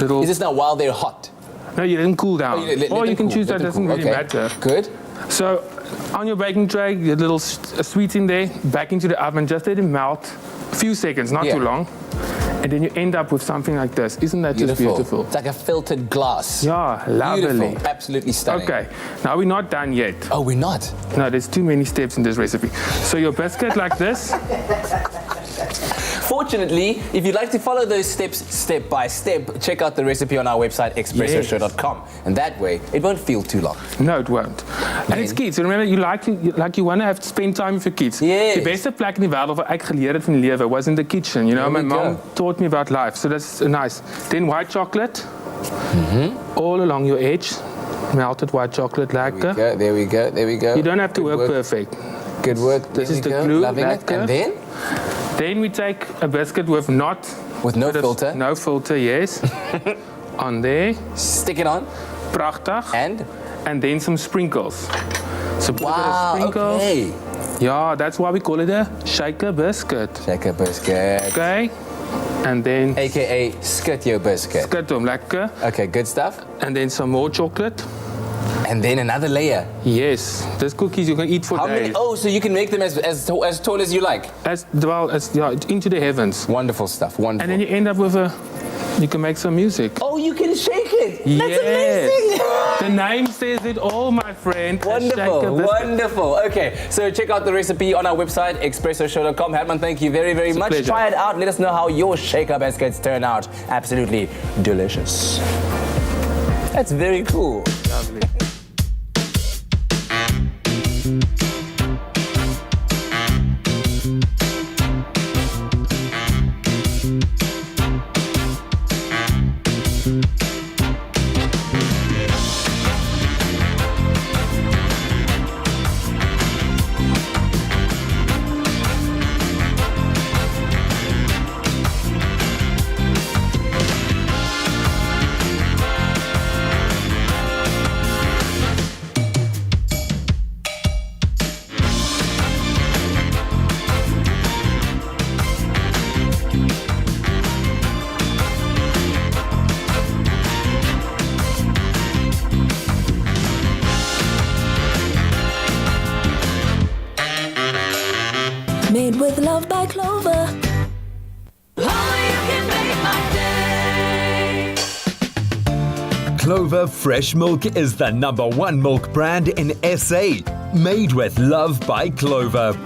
little... Is this now while they're hot? No, you let them cool down. Or you can choose that, doesn't really matter. Good. So on your baking tray, your little sweets in there, back into the oven, just let it melt. A few seconds, not too long. And then you end up with something like this. Isn't that just beautiful? It's like a filtered glass. Yeah, lovely. Beautiful. Absolutely stunning. Okay, now we're not done yet. Oh, we're not? No, there's too many steps in this recipe. So your biscuit like this. Fortunately, if you'd like to follow those steps step by step, check out the recipe on our website, expressoshow.com. And that way, it won't feel too long. No, it won't. And it's kids. Remember, you want to have to spend time with your kids. Yes. The beste plek in die wêreld waar ek geleer het van die lewe was in the kitchen. My mom taught me about life, so that's nice. Then white chocolate, all along your edge. Melted white chocolate, lekker. There we go. You don't have to work perfect. Good work. This is the glue. Loving it. And then? Then we take a biscuit with no filter. No filter, yes. On there. Stick it on. Prachtig. And then some sprinkles. So put a bit of sprinkles. Okay. Yeah, that's why we call it a shaker biscuit. Shaker biscuit. Okay. And then... AKA skit your biscuit. Skit hom, lekker. Okay, good stuff. And then some more chocolate. And then another layer. Yes, those cookies you can eat for days. So you can make them as tall as you like. Into the heavens. Wonderful stuff. Wonderful. And then you end up with you can make some music. Oh, you can shake it. Yes. That's amazing. The name says it all, my friend. Wonderful. Okay, so check out the recipe on our website, expressoshow.com. Herman, thank you very, very much. Pleasure. Try it out. Let us know how your shaker biscuits turn out. Absolutely delicious. That's very cool. Lovely. Love by Clover. Only you can make my day. Clover Fresh Milk is the #1 milk brand in SA. Made with love by Clover.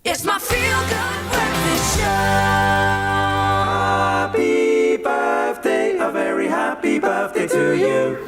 It's my feel-good breakfast show. Happy birthday, a very happy birthday to you.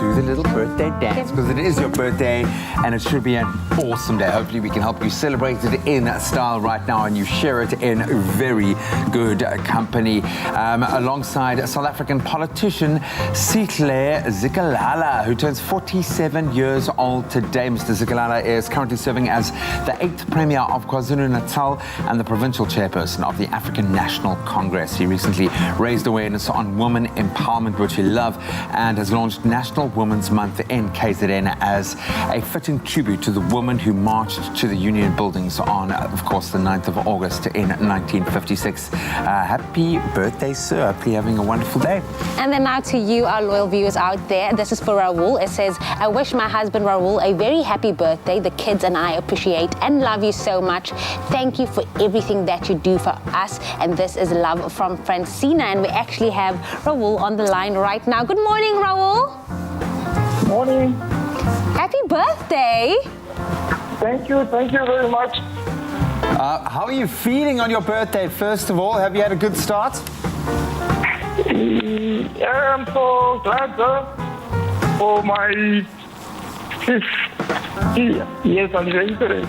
Do the little birthday dance because it is your birthday and it should be an awesome day. Hopefully we can help you celebrate it in style right now and you share it in very good company. Alongside South African politician Sihle Zikalala, who turns 47 years old today. Mr. Zikalala is currently serving as the 8th Premier of KwaZulu-Natal and the provincial chairperson of the African National Congress. He recently raised awareness on women empowerment, which we love, and has launched National Women's Month in KZN as a fitting tribute to the women who marched to the Union buildings on, of course, the 9th of August in 1956. Happy birthday, sir. Hopefully you're having a wonderful day. And then now to you, our loyal viewers out there. This is for Raul. It says, I wish my husband Raul a very happy birthday. The kids and I appreciate and love you so much. Thank you for everything that you do for us. And this is love from Francina. And we actually have Raul on the line right now. Good morning, Raul. Morning. Happy birthday. Thank you very much. How are you feeling on your birthday, first of all? Have you had a good start? Yeah, I'm so glad for my 5th years anniversary.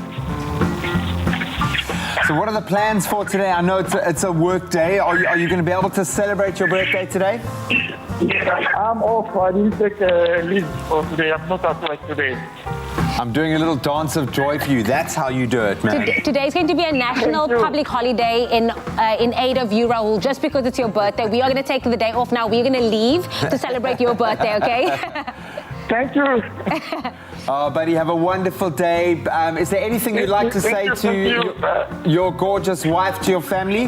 So what are the plans for today? I know it's a work day. Are you going to be able to celebrate your birthday today? I'm off. I didn't take leave for today. I'm not at work today. I'm doing a little dance of joy for you. That's how you do it, man. Today is going to be a national public holiday in aid of you, Raul, just because it's your birthday. We are going to take the day off now. We're going to leave to celebrate your birthday, okay? Thank you. Oh, buddy, have a wonderful day. Is there anything you'd like to say to your gorgeous wife, to your family?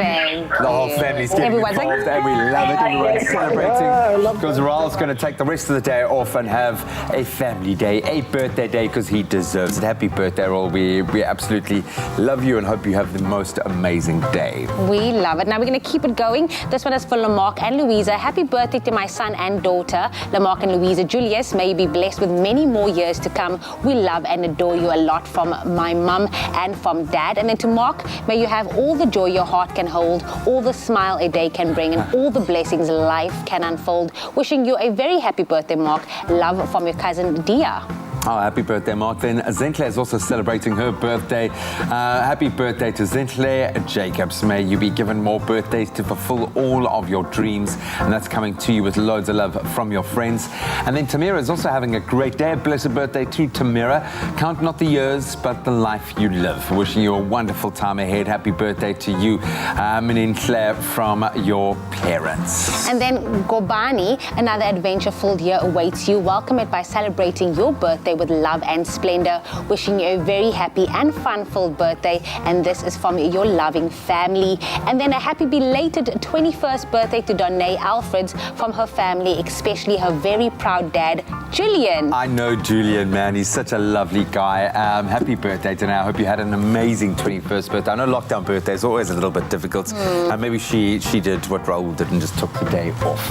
Thank The whole you. family's getting Everyone's like, involved and we love it. Everyone's celebrating because Raul's going to take the rest of the day off and have a family day, a birthday day because he deserves it. Happy birthday, Raul. We absolutely love you and hope you have the most amazing day. We love it. Now we're going to keep it going. This one is for Lamarck and Louisa. Happy birthday to my son and daughter, Lamarck and Louisa Julius. May you be blessed with many more years to come. We love and adore you a lot from my mum and from dad. And then to Mark, may you have all the joy your heart can hold, all the smile a day can bring, and all the blessings life can unfold. Wishing you a very happy birthday, Mark. Love from your cousin Dia. Oh, happy birthday, Mark. Then Zintle is also celebrating her birthday. Happy birthday to Zintle Jacobs. May you be given more birthdays to fulfill all of your dreams. And that's coming to you with loads of love from your friends. And then Tamira is also having a great day. A blessed birthday to Tamira. Count not the years, but the life you live. Wishing you a wonderful time ahead. Happy birthday to you, Menintle, from your parents. And then Gobani, another adventure-filled year awaits you. Welcome it by celebrating your birthday with love and splendor. Wishing you a very happy and fun-filled birthday. And this is from your loving family. And then a happy belated 21st birthday to Donnae Alfreds from her family, especially her very proud dad, Julian. I know Julian, man. He's such a lovely guy. Happy birthday, Donnae. I hope you had an amazing 21st birthday. I know lockdown birthday is always a little bit difficult. Maybe she did what Raul did and just took the day off.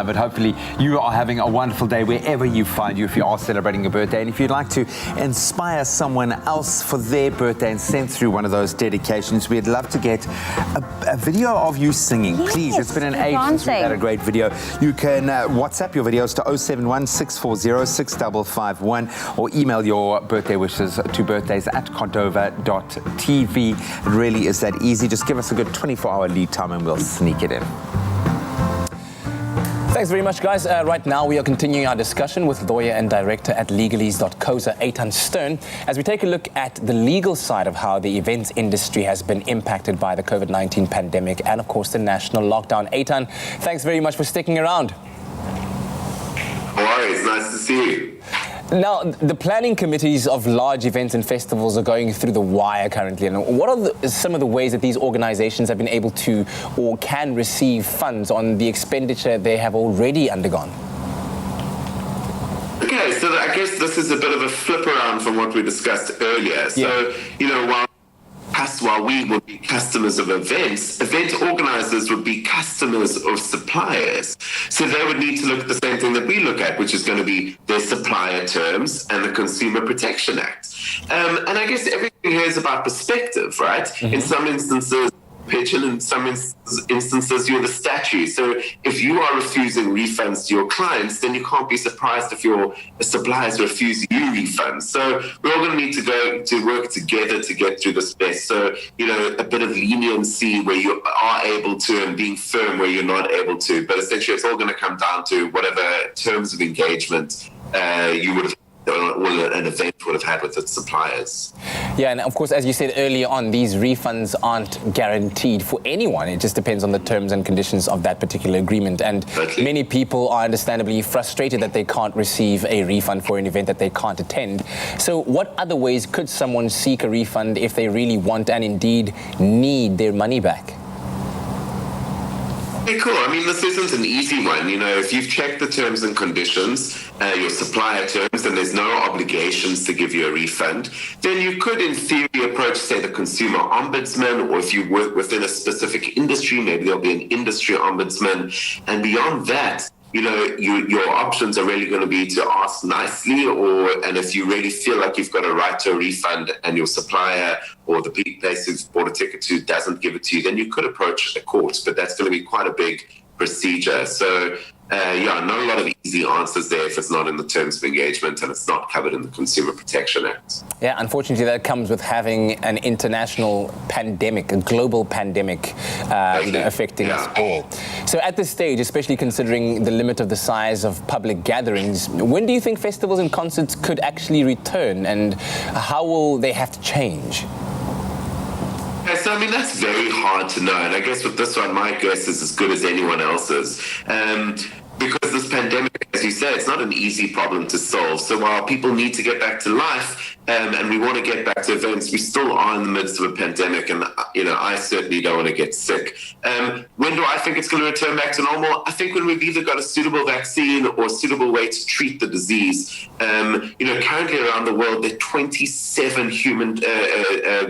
But hopefully you are having a wonderful day wherever you find you if you are celebrating a birthday. And if you'd like to inspire someone else for their birthday and send through one of those dedications, we'd love to get a video of you singing. Yes, Please, it's been an age since we've had a great video. You can WhatsApp your videos to 071 640 6551 or email your birthday wishes to birthdays@cordova.tv. It really is that easy. Just give us a good 24-hour lead time and we'll sneak it in. Thanks very much, guys. Right now, we are continuing our discussion with lawyer and director at legalese.coza, Eitan Stern, as we take a look at the legal side of how the events industry has been impacted by the COVID-19 pandemic and, of course, the national lockdown. Eitan, thanks very much for sticking around. No worries. Nice to see you. Now, the planning committees of large events and festivals are going through the wire currently. And what are some of the ways that these organizations have been able to or can receive funds on the expenditure they have already undergone? Okay, so I guess this is a bit of a flip around from what we discussed earlier. So, you know, while we would be customers of events, event organizers would be customers of suppliers. So they would need to look at the same thing that we look at, which is going to be their supplier terms and the Consumer Protection Act. And I guess everything here is about perspective, right? Mm-hmm. In some instances, pitch, and in some instances, you're the statue. So if you are refusing refunds to your clients, then you can't be surprised if your suppliers refuse you refunds. So we're all going to need to go to work together to get through this mess. So, you know, a bit of leniency where you are able to and being firm where you're not able to. But essentially, it's all going to come down to whatever terms of engagement you would have an event would have had with its suppliers. Yeah, and of course, as you said earlier on, these refunds aren't guaranteed for anyone. It just depends on the terms and conditions of that particular agreement. And many people are understandably frustrated that they can't receive a refund for an event that they can't attend. So what other ways could someone seek a refund if they really want and indeed need their money back? Okay, cool. I mean, this isn't an easy one. You know, if you've checked the terms and conditions, your supplier terms, and there's no obligations to give you a refund, then you could, in theory, approach, say, the consumer ombudsman, or if you work within a specific industry, maybe there'll be an industry ombudsman. And beyond that, you know, your options are really going to be to ask nicely, and if you really feel like you've got a right to a refund and your supplier or the place who's bought a ticket to doesn't give it to you, then you could approach a court, but that's going to be quite a big procedure. So, not a lot of easy answers there if it's not in the terms of engagement and it's not covered in the Consumer Protection Act. Yeah, unfortunately, that comes with having an international pandemic, a global pandemic affecting us all. So at this stage, especially considering the limit of the size of public gatherings, when do you think festivals and concerts could actually return, and how will they have to change? So, I mean, that's very hard to know. And I guess with this one, my guess is as good as anyone else's. Because this pandemic as you say, it's not an easy problem to solve. So while people need to get back to life and we want to get back to events, we still are in the midst of a pandemic, and I certainly don't want to get sick. When do I think it's going to return back to normal? I think when we've either got a suitable vaccine or a suitable way to treat the disease. Currently around the world, there are 27 human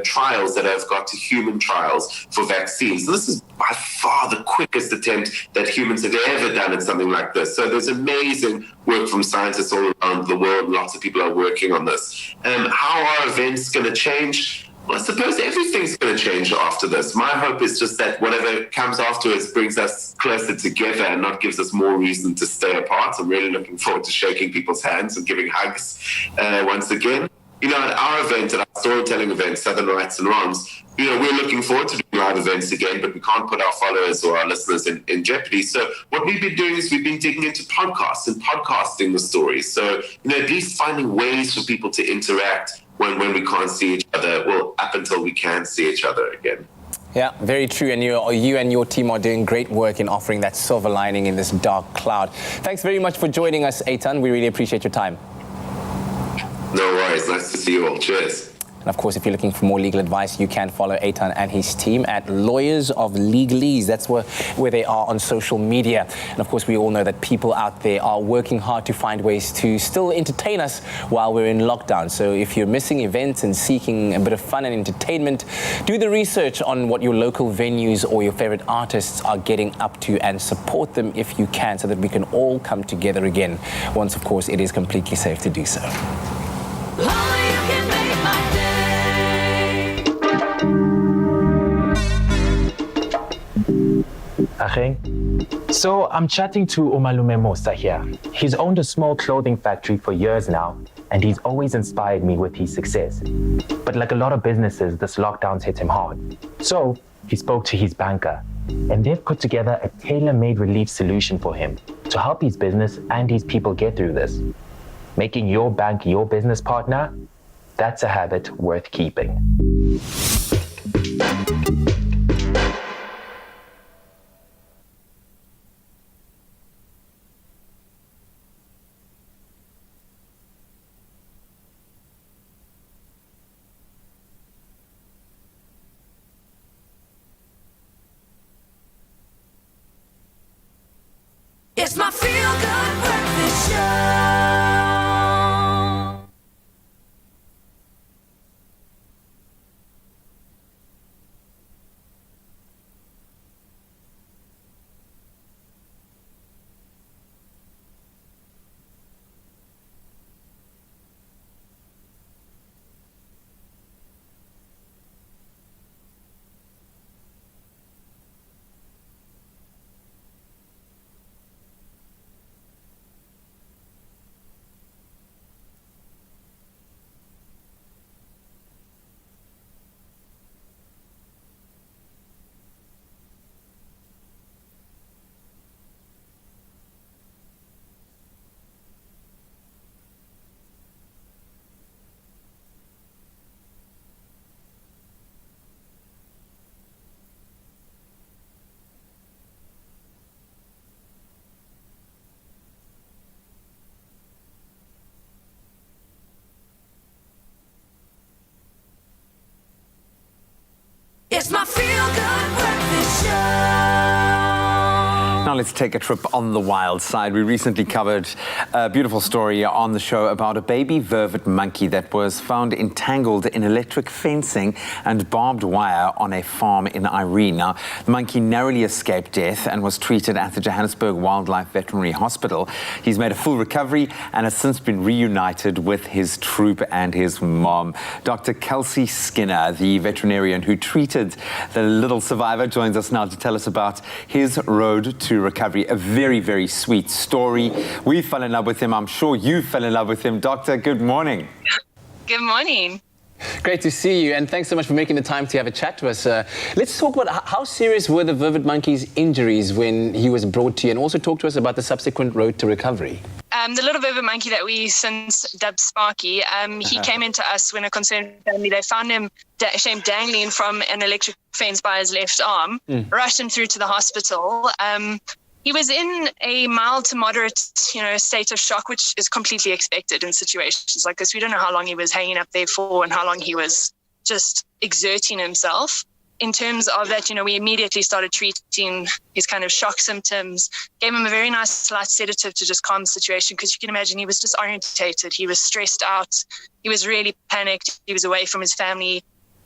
trials that have got to human trials for vaccines. This is by far the quickest attempt that humans have ever done in something like this. So there's amazing work from scientists all around the world. Lots of people are working on this. How are events going to change? Well, I suppose everything's going to change after this. My hope is just that whatever comes afterwards brings us closer together and not gives us more reason to stay apart. I'm really looking forward to shaking people's hands and giving hugs once again. At our event, at our storytelling event, Southern Rights and Wrongs, we're looking forward to doing live events again, but we can't put our followers or our listeners in jeopardy. So what we've been doing is we've been digging into podcasts and podcasting the stories. So, at least finding ways for people to interact when we can't see each other, well, up until we can see each other again. Yeah, very true. And you and your team are doing great work in offering that silver lining in this dark cloud. Thanks very much for joining us, Eitan. We really appreciate your time. No worries. Nice to see you all. Cheers. And of course, if you're looking for more legal advice, you can follow Eitan and his team at Lawyers of Legalese. That's where they are on social media. And of course, we all know that people out there are working hard to find ways to still entertain us while we're in lockdown. So if you're missing events and seeking a bit of fun and entertainment, do the research on what your local venues or your favorite artists are getting up to and support them if you can, so that we can all come together again once, of course, it is completely safe to do so. So I'm chatting to Umalume Mosa here. He's owned a small clothing factory for years now, and he's always inspired me with his success. But like a lot of businesses, this lockdown's hit him hard. So he spoke to his banker, and they've put together a tailor-made relief solution for him to help his business and his people get through this. Making your bank your business partner, that's a habit worth keeping. It's my feel-good breakfast show. It's my feel-good breakfast show. Now let's take a trip on the wild side. We recently covered a beautiful story on the show about a baby vervet monkey that was found entangled in electric fencing and barbed wire on a farm in Irene. Now, the monkey narrowly escaped death and was treated at the Johannesburg Wildlife Veterinary Hospital. He's made a full recovery and has since been reunited with his troop and his mom. Dr. Kelsey Skinner, the veterinarian who treated the little survivor, joins us now to tell us about his road to recovery. A very, very sweet story. We fell in love with him. I'm sure you fell in love with him. Doctor, good morning. Good morning. Great to see you, and thanks so much for making the time to have a chat to us. Let's talk about how serious were the vervet monkey's injuries when he was brought to you, and also talk to us about the subsequent road to recovery. The little vervet monkey that we since dubbed Sparky, he came into us when a concerned family, they found him dangling from an electric fence by his left arm, rushed him through to the hospital. He was in a mild to moderate, state of shock, which is completely expected in situations like this. We don't know how long he was hanging up there for and how long he was just exerting himself. In terms of that, we immediately started treating his kind of shock symptoms, gave him a very nice light sedative to just calm the situation, because you can imagine he was disorientated, he was stressed out, he was really panicked, he was away from his family.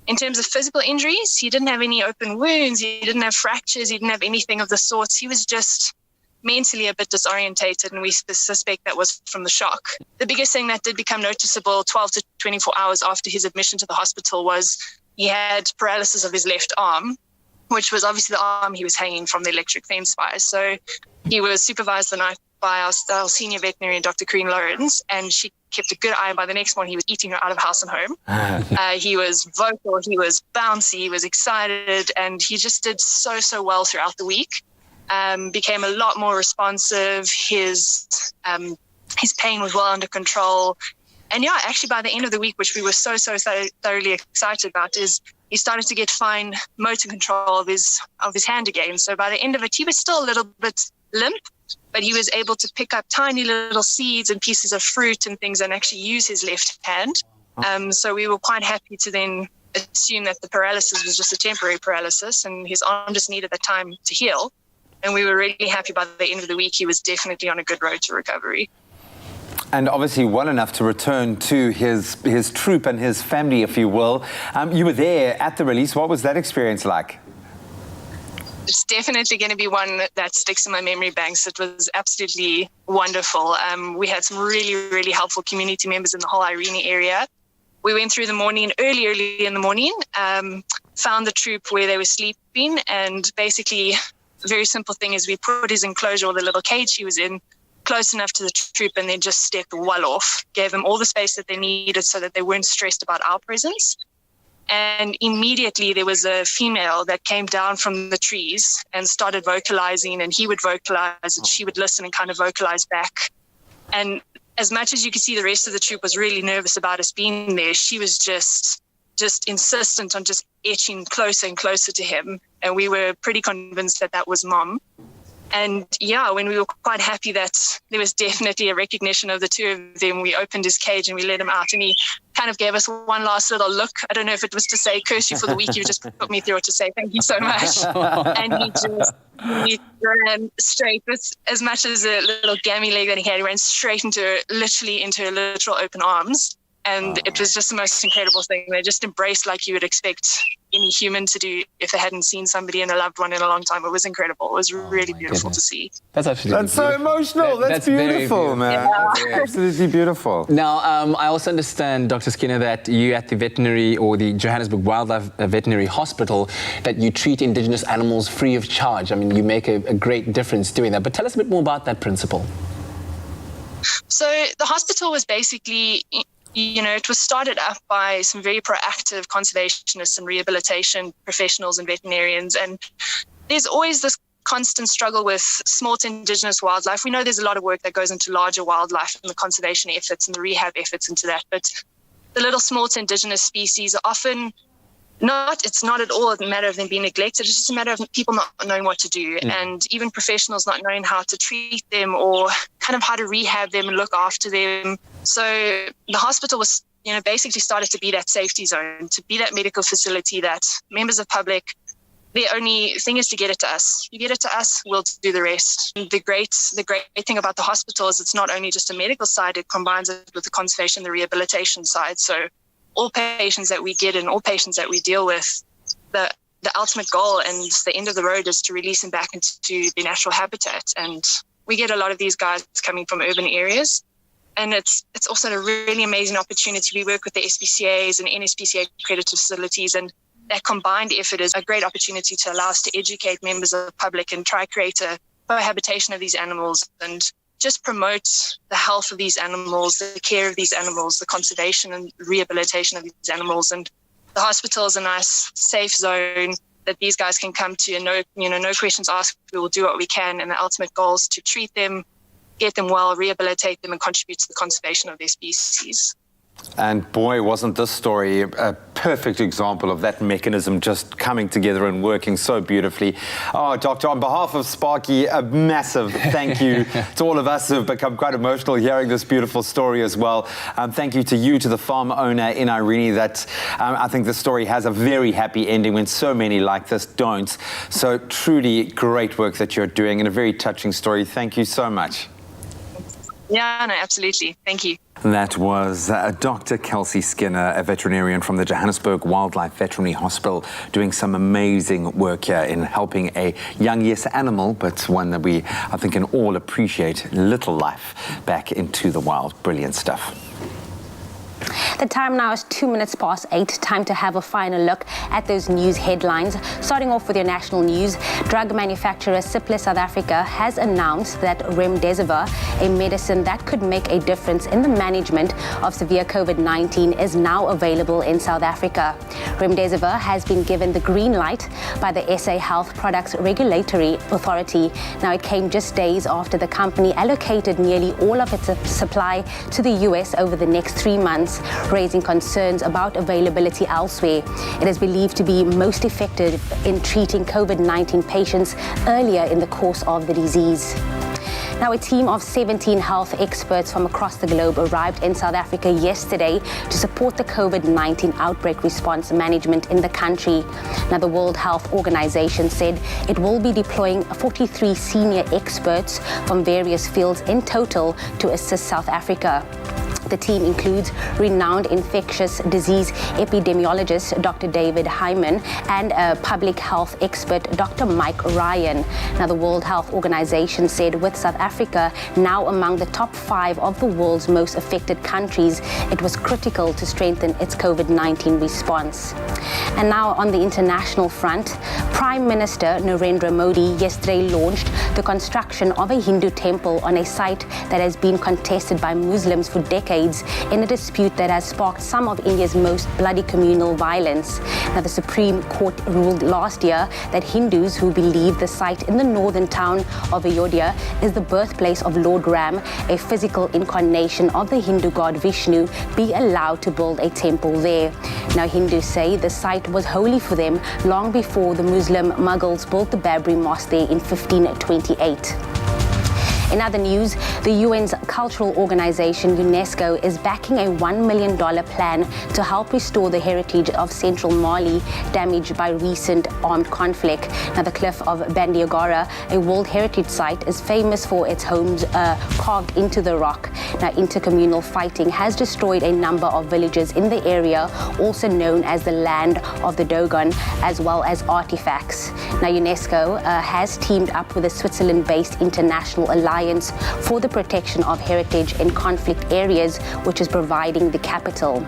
In terms of physical injuries, he didn't have any open wounds, he didn't have fractures, he didn't have anything of the sorts. He was just mentally a bit disorientated, and we suspect that was from the shock. The biggest thing that did become noticeable 12 to 24 hours after his admission to the hospital was he had paralysis of his left arm, which was obviously the arm he was hanging from the electric fence by. So he was supervised the night by our senior veterinarian, Dr. Corinne Lawrence, and she kept a good eye. By the next morning, he was eating her out of house and home. He was vocal, he was bouncy, he was excited, and he just did so well throughout the week. Became a lot more responsive. His pain was well under control. And yeah, actually by the end of the week, which we were so thoroughly excited about, is he started to get fine motor control of his hand again. So by the end of it, he was still a little bit limp, but he was able to pick up tiny little seeds and pieces of fruit and things and actually use his left hand. So we were quite happy to then assume that the paralysis was just a temporary paralysis and his arm just needed the time to heal. And we were really happy by the end of the week, he was definitely on a good road to recovery. And obviously well enough to return to his troop and his family, if you will. You were there at the release. What was that experience like? It's definitely going to be one that sticks in my memory banks. It was absolutely wonderful. We had some really helpful community members in the whole Irene area. We went through the morning, early in the morning, found the troop where they were sleeping, and basically a very simple thing is we put his enclosure, or the little cage he was in, close enough to the troop, and then just stepped well off, gave them all the space that they needed so that they weren't stressed about our presence. And immediately there was a female that came down from the trees and started vocalizing, and he would vocalize and she would listen and kind of vocalize back. And as much as you could see the rest of the troop was really nervous about us being there, she was just insistent on just etching closer and closer to him. And we were pretty convinced that that was Mom. And yeah, when we were quite happy that there was definitely a recognition of the two of them, we opened his cage and we let him out, and he kind of gave us one last little look. I don't know if it was to say, curse you for the week you just put me through, or to say thank you so much. And he ran straight with as much as a little gammy leg that he had. He ran straight into her literal open arms. And it was just the most incredible thing. They just embraced like you would expect any human to do if they hadn't seen somebody and a loved one in a long time. It was incredible. It was really beautiful to see. That's absolutely so emotional. That's beautiful, man. Yeah. Absolutely beautiful. Now, I also understand, Dr. Skinner, that you at the veterinary, or the Johannesburg Wildlife Veterinary Hospital, that you treat indigenous animals free of charge. I mean, you make a great difference doing that. But tell us a bit more about that principle. So the hospital was basically, it was started up by some very proactive conservationists and rehabilitation professionals and veterinarians. And there's always this constant struggle with small indigenous wildlife. We know there's a lot of work that goes into larger wildlife and the conservation efforts and the rehab efforts into that. But the little small indigenous species are often it's not at all a matter of them being neglected. It's just a matter of people not knowing what to do, and even professionals not knowing how to treat them or kind of how to rehab them and look after them. So the hospital was, basically started to be that safety zone, to be that medical facility that members of public, the only thing is to get it to us. You get it to us, we'll do the rest. The great thing about the hospital is it's not only just a medical side, it combines it with the conservation, the rehabilitation side. So all patients that we get and all patients that we deal with, the ultimate goal and the end of the road is to release them back into the natural habitat. And we get a lot of these guys coming from urban areas. And it's also a really amazing opportunity. We work with the SPCAs and NSPCA accredited facilities, and that combined effort is a great opportunity to allow us to educate members of the public and try create a cohabitation of these animals and just promote the health of these animals, the care of these animals, the conservation and rehabilitation of these animals. And the hospital is a nice, safe zone that these guys can come to, and no questions asked. We will do what we can, and the ultimate goal is to treat them, get them well, rehabilitate them, and contribute to the conservation of their species. And boy, wasn't this story a perfect example of that mechanism just coming together and working so beautifully. Oh, Doctor, on behalf of Sparky, a massive thank you to all of us who have become quite emotional hearing this beautiful story as well. Thank you to you, to the farm owner in Irene, that I think the story has a very happy ending when so many like this don't. So truly great work that you're doing and a very touching story. Thank you so much. Yeah, no, absolutely. Thank you. That was Dr. Kelsey Skinner, a veterinarian from the Johannesburg Wildlife Veterinary Hospital, doing some amazing work here in helping a young, yes, animal, but one that we, I think, can all appreciate, little life back into the wild. Brilliant stuff. The time now is 8:02. Time to have a final look at those news headlines. Starting off with your national news, drug manufacturer Cipla South Africa has announced that remdesivir, a medicine that could make a difference in the management of severe COVID-19, is now available in South Africa. Remdesivir has been given the green light by the SA Health Products Regulatory Authority. Now, it came just days after the company allocated nearly all of its supply to the US over the next 3 months, raising concerns about availability elsewhere. It is believed to be most effective in treating COVID-19 patients earlier in the course of the disease. Now, a team of 17 health experts from across the globe arrived in South Africa yesterday to support the COVID-19 outbreak response management in the country. Now, the World Health Organization said it will be deploying 43 senior experts from various fields in total to assist South Africa. The team includes renowned infectious disease epidemiologist Dr. David Hyman and public health expert Dr. Mike Ryan. Now, the World Health Organization said with South Africa now among the top 5 of the world's most affected countries, it was critical to strengthen its COVID-19 response. And now on the international front, Prime Minister Narendra Modi yesterday launched the construction of a Hindu temple on a site that has been contested by Muslims for decades in a dispute that has sparked some of India's most bloody communal violence. Now, the Supreme Court ruled last year that Hindus who believe the site in the northern town of Ayodhya is the birthplace of Lord Ram, a physical incarnation of the Hindu god Vishnu, be allowed to build a temple there. Now, Hindus say the site was holy for them long before the Muslim Mughals built the Babri Mosque there in 1528. In other news, the UN's cultural organization UNESCO is backing a $1 million plan to help restore the heritage of central Mali damaged by recent armed conflict. Now, the cliff of Bandiagara, a World Heritage Site, is famous for its homes carved into the rock. Now, intercommunal fighting has destroyed a number of villages in the area, also known as the Land of the Dogon, as well as artifacts. Now, UNESCO has teamed up with a Switzerland-based International Alliance for the protection of heritage in conflict areas, which is providing the capital.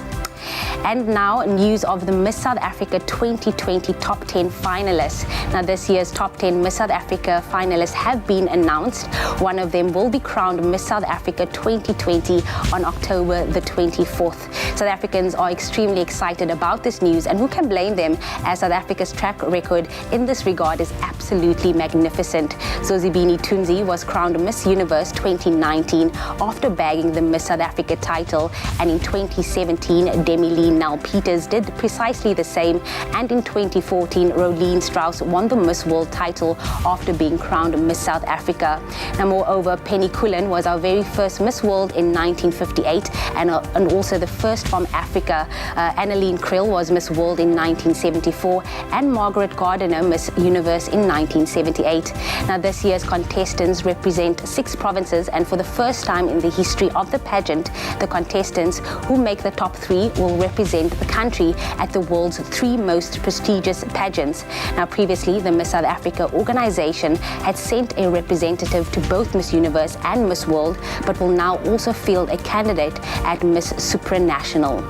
And now, news of the Miss South Africa 2020 Top 10 finalists. Now, this year's Top 10 Miss South Africa finalists have been announced. One of them will be crowned Miss South Africa 2020 on October the 24th. South Africans are extremely excited about this news, and who can blame them, as South Africa's track record in this regard is absolutely magnificent. Zozibini Tunzi was crowned Miss Universe 2019 after bagging the Miss South Africa title, and in 2017, Demi-Leigh Nel-Peters did precisely the same, and in 2014, Rolene Strauss won the Miss World title after being crowned Miss South Africa. Now, moreover, Penny Cullen was our very first Miss World in 1958, and also the first from Africa. Annaline Krill was Miss World in 1974, and Margaret Gardiner Miss Universe in 1978. Now, this year's contestants represent 6 provinces, and for the first time in the history of the pageant, the contestants who make the top 3 will represent the country at the world's 3 most prestigious pageants. Now, previously, the Miss South Africa organization had sent a representative to both Miss Universe and Miss World, but will now also field a candidate at Miss Supranational.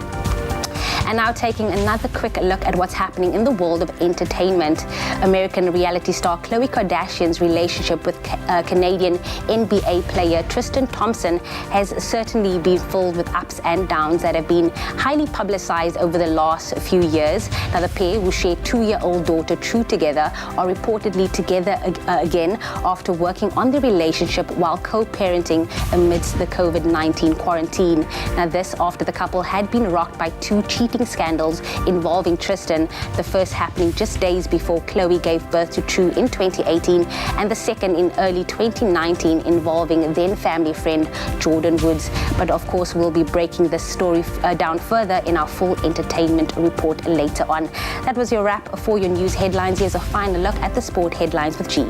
And now, taking another quick look at what's happening in the world of entertainment. American reality star Khloe Kardashian's relationship with Canadian NBA player Tristan Thompson has certainly been filled with ups and downs that have been highly publicized over the last few years. Now, the pair, who share 2-year-old daughter True together, are reportedly together again after working on their relationship while co-parenting amidst the COVID-19 quarantine. Now, this after the couple had been rocked by 2 cheating scandals involving Tristan, the first happening just days before Chloe gave birth to True in 2018, and the second in early 2019 involving then family friend Jordan Woods. But of course, we'll be breaking this story down further in our full entertainment report later on. That was your wrap for your news headlines. Here's a final look at the sport headlines with G.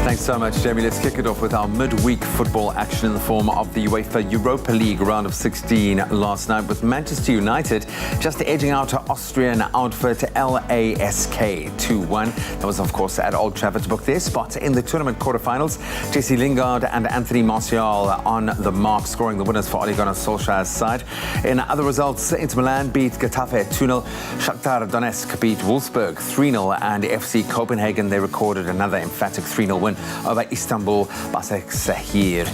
Thanks so much, Jamie. Let's kick it off with our midweek football action in the form of the Uefa Europa League round of 16 last night, with Manchester United just edging out Austrian outfit LASK 2-1. That was, of course, at Old Trafford to book their spot in the tournament quarterfinals. Jesse Lingard and Anthony Martial on the mark, scoring the winners for Ole Gunnar Solskjaer's side. In other results, Inter Milan beat Getafe 2-0, Shakhtar Donetsk beat Wolfsburg 3-0, and FC Copenhagen, they recorded another emphatic 3-0 win over Istanbul Basaksehir.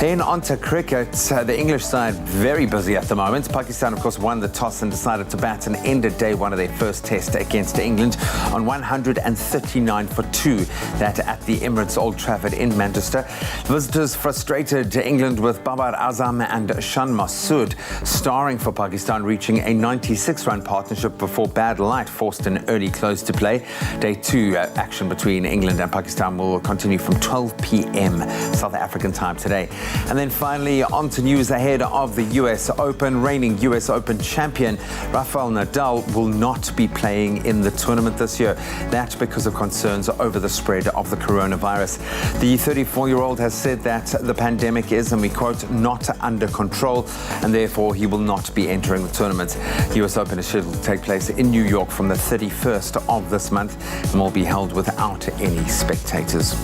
Then on to cricket. The English side very busy at the moment. Pakistan, of course, won the toss and decided to bat and ended day one of their first test against England on 139 for 2. That at the Emirates Old Trafford in Manchester. Visitors frustrated England with Babar Azam and Shan Masood starring for Pakistan, reaching a 96-run partnership before bad light forced an early close to play. Day 2 action between England and Pakistan will continue from 12 p.m. South African time today. And then finally, on to news ahead of the US Open. Reigning US Open champion Rafael Nadal will not be playing in the tournament this year. That because of concerns over the spread of the coronavirus. The 34-year-old has said that the pandemic is, and we quote, not under control, and therefore he will not be entering the tournament. The US Open is scheduled to take place in New York from the 31st of this month and will be held without any spectators.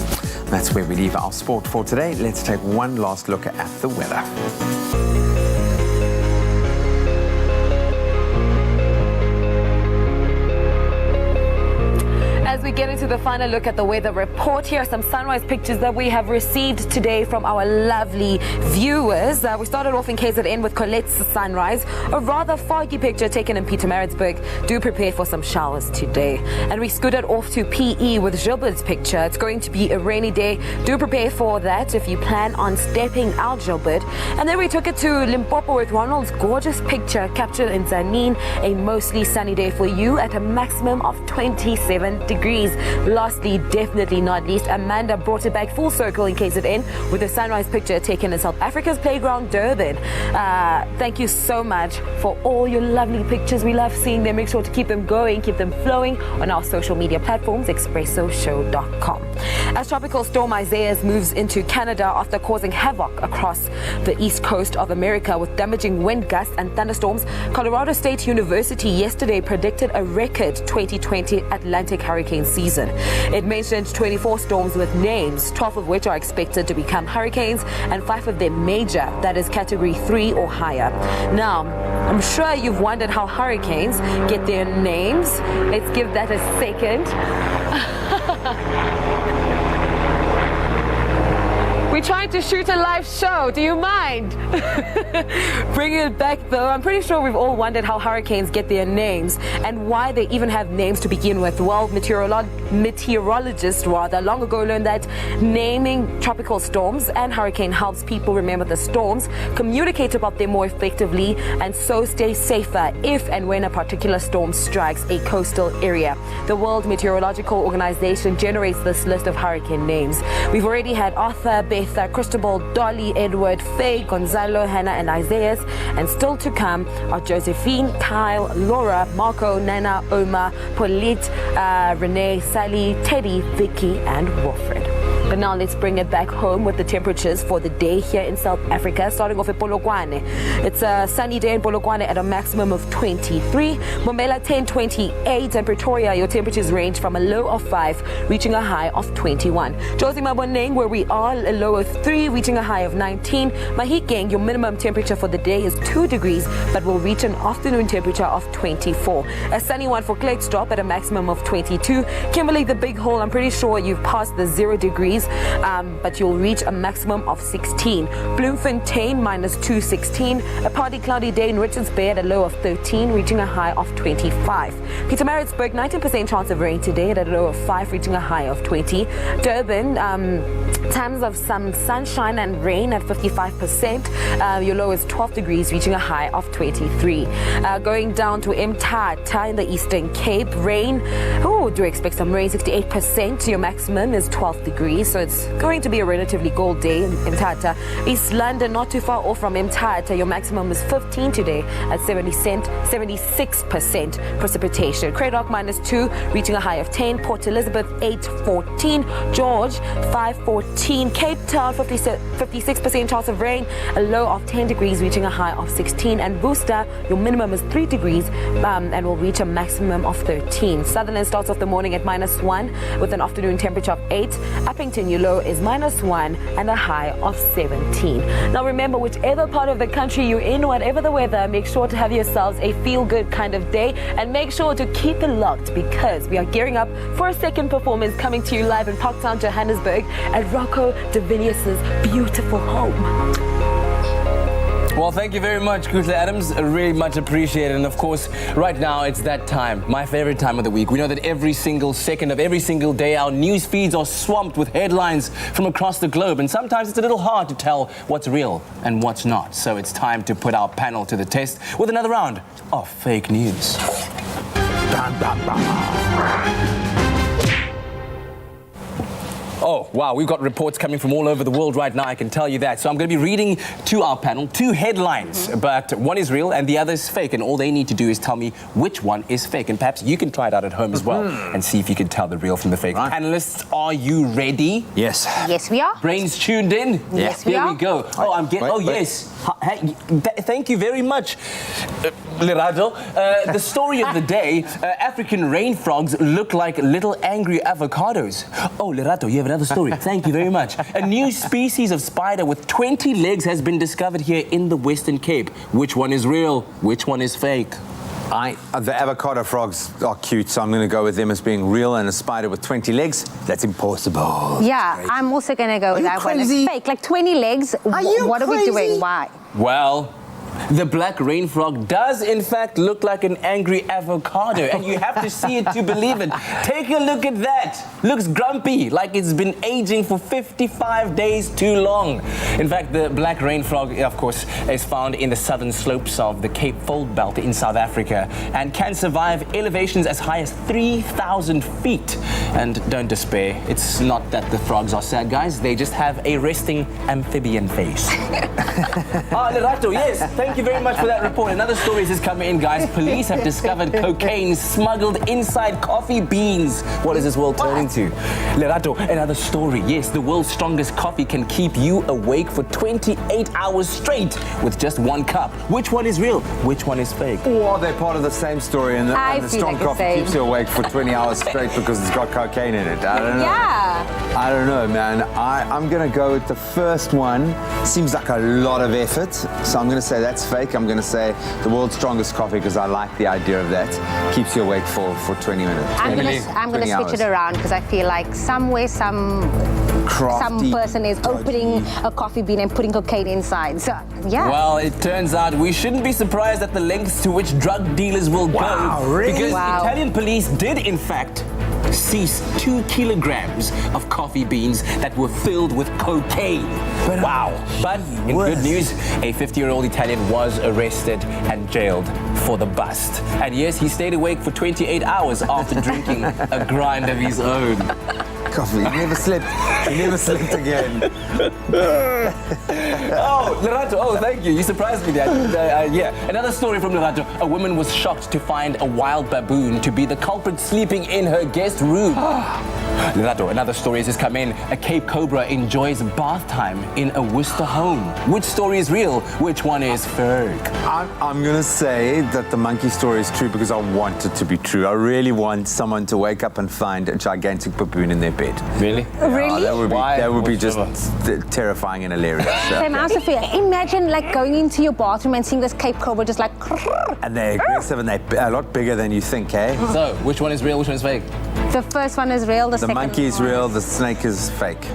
That's where we leave our sport for today. Let's take one last look at the weather. As we get into the final look at the weather report, here are some sunrise pictures that we have received today from our lovely viewers. We started off in KZN with Colette's sunrise, a rather foggy picture taken in Pietermaritzburg. Do prepare for some showers today. And we scooted off to PE with Gilbert's picture. It's going to be a rainy day. Do prepare for that if you plan on stepping out, Gilbert. And then we took it to Limpopo with Ronald's gorgeous picture captured in Zanin. A mostly sunny day for you at a maximum of 27 degrees. Lastly, definitely not least, Amanda brought it back full circle in KZN with a sunrise picture taken in South Africa's playground, Durban. Thank you so much for all your lovely pictures. We love seeing them. Make sure to keep them going, keep them flowing on our social media platforms, expressoshow.com. As Tropical Storm Isaias moves into Canada after causing havoc across the east coast of America with damaging wind gusts and thunderstorms, Colorado State University yesterday predicted a record 2020 Atlantic hurricane season. It mentioned 24 storms with names, 12 of which are expected to become hurricanes and 5 of them major, that is category 3 or higher. Now, I'm sure you've wondered how hurricanes get their names. Let's give that a second. We're trying to shoot a live show. Do you mind? Bringing it back though, I'm pretty sure we've all wondered how hurricanes get their names and why they even have names to begin with. Well, meteorologists long ago learned that naming tropical storms and hurricane helps people remember the storms, communicate about them more effectively, and so stay safer if and when a particular storm strikes a coastal area. The World Meteorological Organization generates this list of hurricane names. We've already had Arthur, Beth, Cristobal, Dolly, Edward, Faye, Gonzalo, Hannah, and Isaias. And still to come are Josephine, Kyle, Laura, Marco, Nana, Oma, Paulette, Renee, Sally, Teddy, Vicky, and Wilfred. But now let's bring it back home with the temperatures for the day here in South Africa. Starting off at Polokwane. It's a sunny day in Polokwane at a maximum of 23. Mbombela 10, 28. And Pretoria, your temperatures range from a low of 5, reaching a high of 21. Jozi Maboneng, where we are, a low of 3, reaching a high of 19. Mahikeng, your minimum temperature for the day is 2 degrees, but will reach an afternoon temperature of 24. A sunny one for Klerksdorp at a maximum of 22. Kimberley, the big hole, I'm pretty sure you've passed the 0 degrees, but you'll reach a maximum of 16. Bloemfontein, minus 2, 16. A partly cloudy day in Richards Bay at a low of 13, reaching a high of 25. Pietermaritzburg, 19% chance of rain today at a low of 5, reaching a high of 20. Durban, times of some sunshine and rain at 55%. Your low is 12 degrees, reaching a high of 23. Going down to Mthatha in the Eastern Cape, rain. Oh, do expect some rain, 68%. Your maximum is 12 degrees, so it's going to be a relatively cold day in Mthatha. East London, not too far off from Mthatha. Your maximum is 15 today at 76% precipitation. Cradock, minus 2, reaching a high of 10. Port Elizabeth, 8-14. George, 5-14. Cape Town, 56% chance of rain, a low of 10 degrees, reaching a high of 16. And Worcester, your minimum is 3 degrees and will reach a maximum of 13. Sutherland starts off the morning at minus 1 with an afternoon temperature of 8. Uppington, your low is minus 1 and a high of 17. Now remember, whichever part of the country you're in, whatever the weather, make sure to have yourselves a feel-good kind of day and make sure to keep it locked because we are gearing up for a second performance coming to you live in Parktown, Johannesburg at Rocco de Villiers' beautiful home. Well, thank you very much, Kuhle Adams. Really much appreciated. And of course, right now, it's that time, my favorite time of the week. We know that every single second of every single day, our news feeds are swamped with headlines from across the globe. And sometimes it's a little hard to tell what's real and what's not. So it's time to put our panel to the test with another round of fake news. Oh, wow, we've got reports coming from all over the world right now, I can tell you that. So I'm going to be reading to our panel 2 headlines, but one is real and the other is fake, and all they need to do is tell me which one is fake. And perhaps you can try it out at home as well and see if you can tell the real from the fake. Right. Panelists, are you ready? Yes. Yes, we are. Brains tuned in? Yes, we are. Here we go. Oh, I'm getting... Oh, yes. Hey, thank you very much, Lerato. The story of the day, African rain frogs look like little angry avocados. Oh, Lerato, you have another story. Thank you very much. A new species of spider with 20 legs has been discovered here in the Western Cape. Which one is real? Which one is fake? The avocado frogs are cute, so I'm going to go with them as being real, and a spider with 20 legs, that's impossible. Yeah, I'm also going to go with that one. It's fake. Like 20 legs. What are we doing? Why? Well, the black rain frog does in fact look like an angry avocado, and you have to see it to believe it. Take a look at that. Looks grumpy, like it's been aging for 55 days too long. In fact, the black rain frog, of course, is found in the southern slopes of the Cape Fold Belt in South Africa and can survive elevations as high as 3,000 feet. And don't despair, it's not that the frogs are sad, guys. They just have a resting amphibian face. Lerato, yes. Thank you very much for that report. Another story is coming in, guys. Police have discovered cocaine smuggled inside coffee beans. What is this world turning to? Lerato, another story. Yes, the world's strongest coffee can keep you awake for 28 hours straight with just 1 cup. Which one is real? Which one is fake? Or they're part of the same story, and the strong coffee keeps you awake for 20 hours straight because it's got cocaine in it. I don't know. Yeah. I don't know, man. I'm going to go with the first one. Seems like a lot of effort, so I'm going to say that's fake. I'm going to say the world's strongest coffee because I like the idea of that. Keeps you awake for 20 minutes. I'm going to switch it around because I feel like somewhere some person is opening a coffee bean and putting cocaine inside. So, yeah. Well, it turns out we shouldn't be surprised at the lengths to which drug dealers will go. Really? Because Italian police did, in fact, seize 2 kilograms of coffee beans that were filled with cocaine. But in good news, a 50-year-old Italian was arrested and jailed for the bust. And yes, he stayed awake for 28 hours after drinking a grind of his own. coffee. He never slept. He never slept again. Oh, Lerato, oh, thank you. You surprised me there. Yeah, another story from Lerato. A woman was shocked to find a wild baboon to be the culprit sleeping in her guest room. Lerato, another story has just come in. A Cape Cobra enjoys bath time in a Worcester home. Which story is real? Which one is fake? I'm going to say that the monkey story is true because I want it to be true. I really want someone to wake up and find a gigantic baboon in their bed. Really? Really? That would be just terrifying and hilarious. So now, Sophia, imagine like going into your bathroom and seeing this Cape Cobra just like... And they're aggressive and they're a lot bigger than you think, eh? So, which one is real, which one is fake? The first one is real, the second monkey is real, the snake is fake.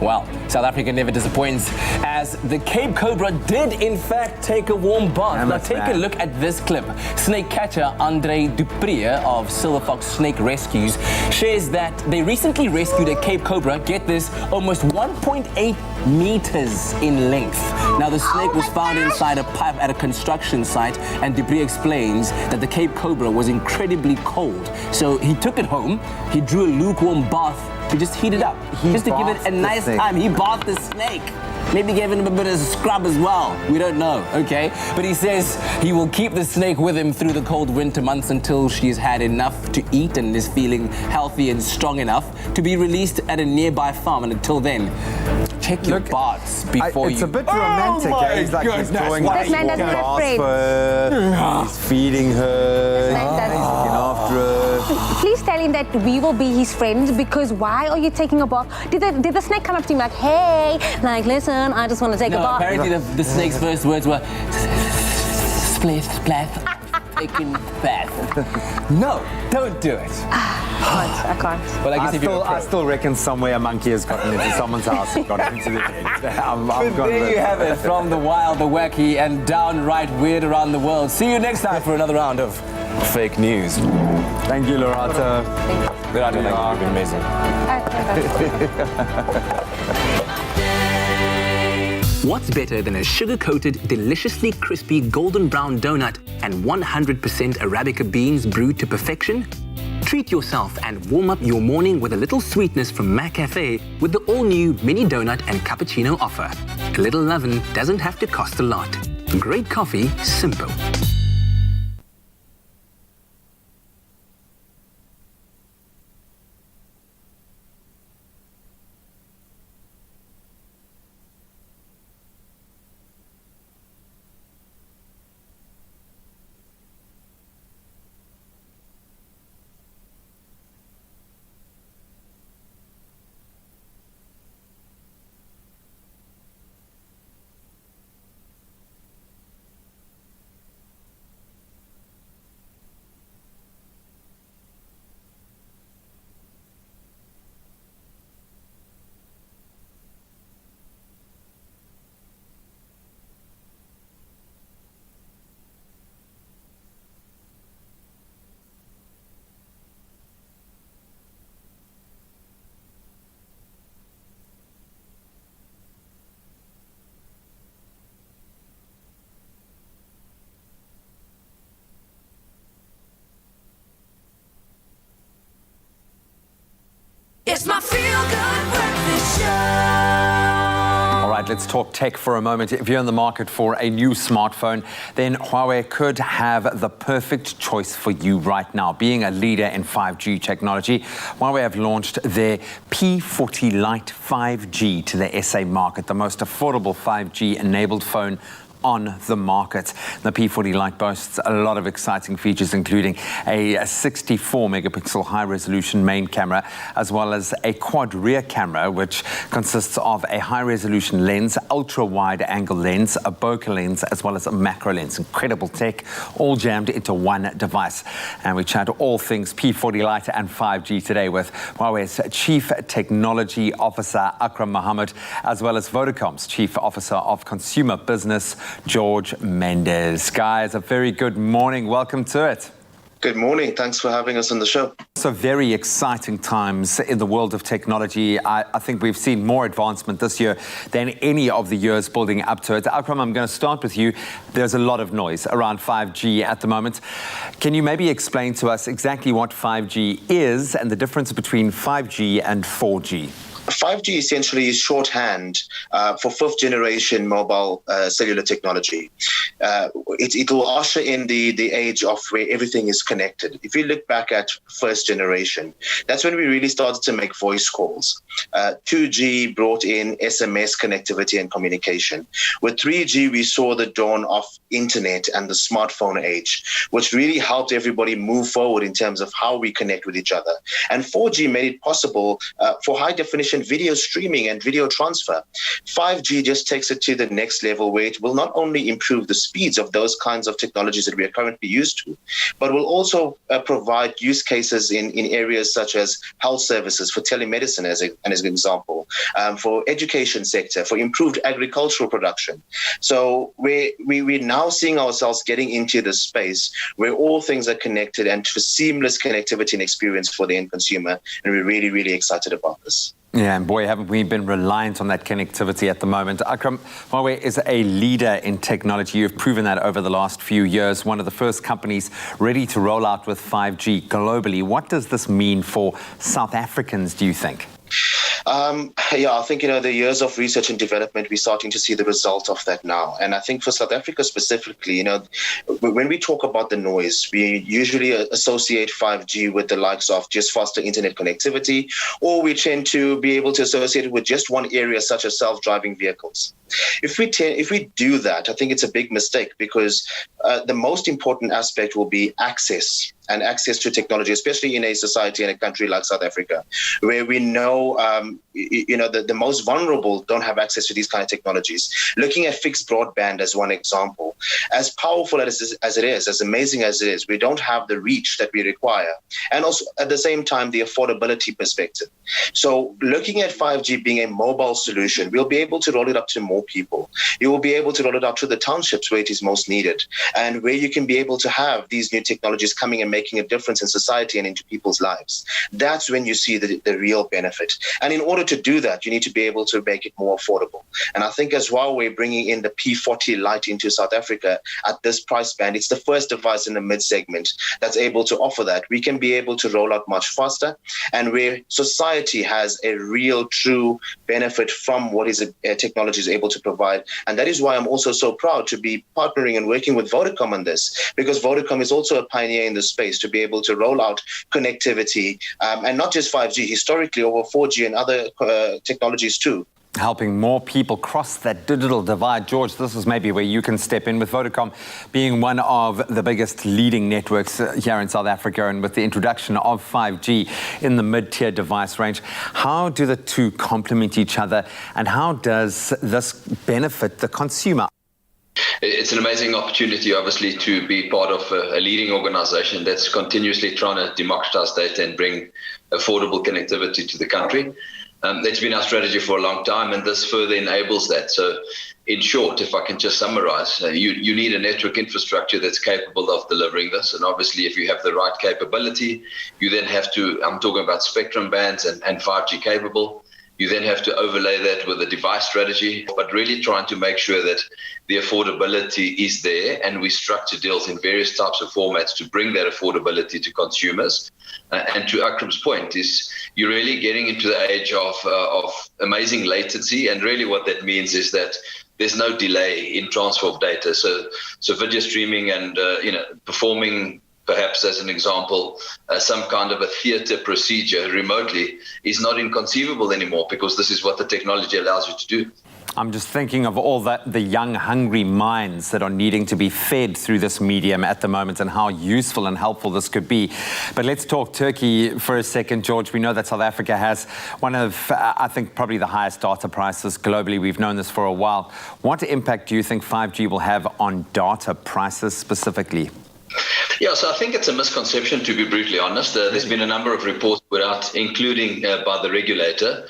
Well, South Africa never disappoints, as the Cape Cobra did in fact take a warm bath. Now take a look at this clip. Snake catcher Andre Dupree of Silver Fox Snake Rescues shares that they recently rescued a Cape Cobra, get this, almost 1.8 meters in length. Now the snake was found inside a pipe at a construction site, and Dupree explains that the Cape Cobra was incredibly cold. So he took it home, he drew a lukewarm bath to just heat it up, just to give it a nice time. He bathed the snake. Maybe gave him a bit of scrub as well. We don't know, okay? But he says he will keep the snake with him through the cold winter months until she has had enough to eat and is feeling healthy and strong enough to be released at a nearby farm. And until then, check your baths before it's a bit romantic. He's like he's going this man doesn't get afraid. He's feeding her. He's looking after her. Please tell him that we will be his friends, because why are you taking a bath? Did the snake come up to him like, hey, like, listen, I just want to take a bath? Apparently the snake's first words were, splash, taking bath. No, don't do it. I can't. Well, I guess I still reckon somewhere a monkey has gotten into someone's house and gotten into the bed. There you have it, from the wild, the wacky, and downright weird around the world. See you next time for another round of fake news. Thank you, Lerato. Lerato, thank you. You've been amazing. What's better than a sugar-coated, deliciously crispy golden brown donut and 100% Arabica beans brewed to perfection? Treat yourself and warm up your morning with a little sweetness from McCafe with the all-new mini donut and cappuccino offer. A little lovin' doesn't have to cost a lot. Great coffee, simple. It's my feel-good breakfast show. All right, let's talk tech for a moment. If you're in the market for a new smartphone, then Huawei could have the perfect choice for you right now. Being a leader in 5G technology, Huawei have launched their P40 Lite 5G to the SA market, the most affordable 5G-enabled phone on the market. The P40 Lite boasts a lot of exciting features, including a 64-megapixel high-resolution main camera, as well as a quad rear camera, which consists of a high-resolution lens, ultra-wide-angle lens, a bokeh lens, as well as a macro lens. Incredible tech, all jammed into one device. And we chat all things P40 Lite and 5G today with Huawei's Chief Technology Officer, Akram Mohammed, as well as Vodacom's Chief Officer of Consumer Business, George Mendes. Guys, a very good morning. Welcome to it. Good morning. Thanks for having us on the show. So very exciting times in the world of technology. I think we've seen more advancement this year than any of the years building up to it. Akram, I'm going to start with you. There's a lot of noise around 5G at the moment. Can you maybe explain to us exactly what 5G is and the difference between 5G and 4G? 5G essentially is shorthand for fifth generation mobile cellular technology. It will usher in the age of where everything is connected. If you look back at first generation, that's when we really started to make voice calls. 2G brought in SMS connectivity and communication. With 3G, we saw the dawn of internet and the smartphone age, which really helped everybody move forward in terms of how we connect with each other. And 4G made it possible for high definition video streaming and video transfer. 5G just takes it to the next level, where it will not only improve the speeds of those kinds of technologies that we are currently used to, but will also provide use cases in areas such as health services, for telemedicine as an example, for education sector, for improved agricultural production. So we're now seeing ourselves getting into the space where all things are connected and for seamless connectivity and experience for the end consumer. And we're really, really excited about this. Yeah, and boy, haven't we been reliant on that connectivity at the moment. Akram, Huawei is a leader in technology. You've proven that over the last few years, one of the first companies ready to roll out with 5G globally. What does this mean for South Africans, do you think? I think, the years of research and development, we're starting to see the result of that now. And I think for South Africa specifically, when we talk about the noise, we usually associate 5G with the likes of just faster internet connectivity, or we tend to be able to associate it with just one area, such as self-driving vehicles. If we do that, I think it's a big mistake, because the most important aspect will be access to technology, especially in a society and a country like South Africa, where we know, the most vulnerable don't have access to these kind of technologies. Looking at fixed broadband as one example, as powerful as it is, as amazing as it is, we don't have the reach that we require. And also at the same time, the affordability perspective. So looking at 5G being a mobile solution, we'll be able to roll it up to more people. You will be able to roll it out to the townships where it is most needed, and where you can be able to have these new technologies coming and making a difference in society and into people's lives. That's when you see the real benefit. And in order to do that, you need to be able to make it more affordable. And I think as well, we're bringing in the P40 Lite into South Africa at this price band. It's the first device in the mid-segment that's able to offer that. We can be able to roll out much faster, and where society has a real, true benefit from what technology is able to provide. And that is why I'm also so proud to be partnering and working with Vodacom on this, because Vodacom is also a pioneer in the space to be able to roll out connectivity, and not just 5G, historically over 4G and other technologies too. Helping more people cross that digital divide. George, this is maybe where you can step in, with Vodacom being one of the biggest leading networks here in South Africa, and with the introduction of 5G in the mid-tier device range. How do the two complement each other, and how does this benefit the consumer? It's an amazing opportunity, obviously, to be part of a leading organization that's continuously trying to democratize data and bring affordable connectivity to the country. That's been our strategy for a long time, and this further enables that. So in short, if I can just summarize, you need a network infrastructure that's capable of delivering this. And obviously, if you have the right capability, you then have to, I'm talking about spectrum bands and 5G capable. You then have to overlay that with a device strategy, but really trying to make sure that the affordability is there, and we structure deals in various types of formats to bring that affordability to consumers. And to Akram's point, is you're really getting into the age of amazing latency, and really what that means is that there's no delay in transfer of data. So video streaming and performing, perhaps as an example, some kind of a theater procedure remotely is not inconceivable anymore, because this is what the technology allows you to do. I'm just thinking of all the young, hungry minds that are needing to be fed through this medium at the moment, and how useful and helpful this could be. But let's talk Turkey for a second, George. We know that South Africa has one of, I think, probably the highest data prices globally. We've known this for a while. What impact do you think 5G will have on data prices specifically? Yeah, so I think it's a misconception, to be brutally honest. There's been a number of reports put out, including by the regulator.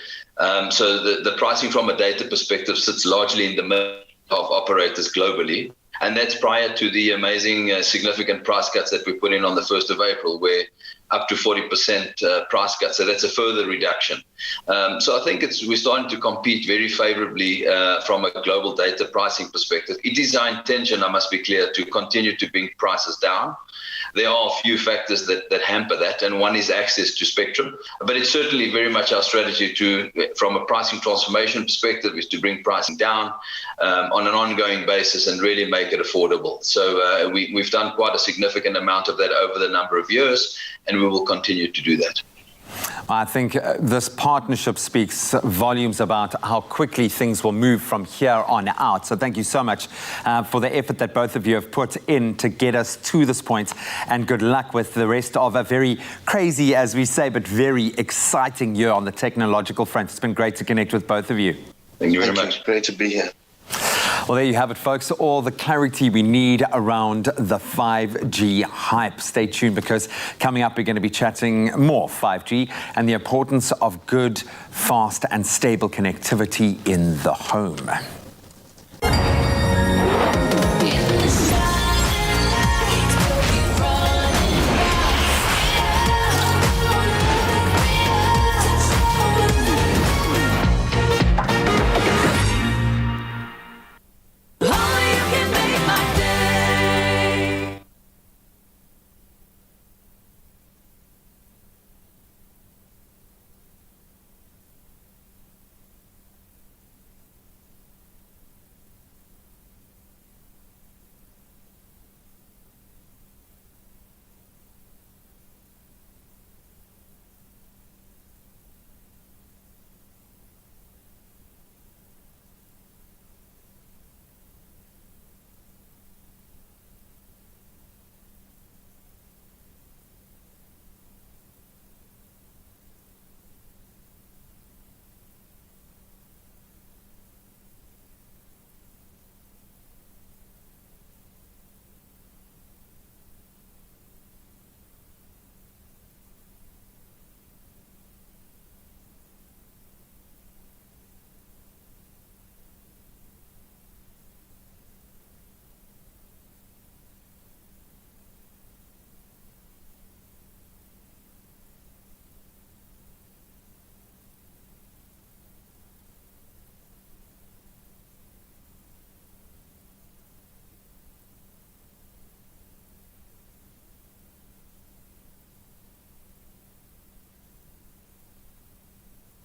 So the pricing from a data perspective sits largely in the middle of operators globally. And that's prior to the amazing, significant price cuts that we put in on the 1st of April, where up to 40% price cut. So that's a further reduction. So I think we're starting to compete very favorably from a global data pricing perspective. It is our intention, I must be clear, to continue to bring prices down. There are a few factors that hamper that, and one is access to spectrum. But it's certainly very much our strategy from a pricing transformation perspective, is to bring pricing down on an ongoing basis and really make it affordable. So we've done quite a significant amount of that over the number of years, and we will continue to do that. I think this partnership speaks volumes about how quickly things will move from here on out. So thank you so much for the effort that both of you have put in to get us to this point, and good luck with the rest of a very crazy, as we say, but very exciting year on the technological front. It's been great to connect with both of you. Thank you very much. Great to be here. Well, there you have it, folks. All the clarity we need around the 5G hype. Stay tuned, because coming up, we're going to be chatting more 5G and the importance of good, fast and stable connectivity in the home.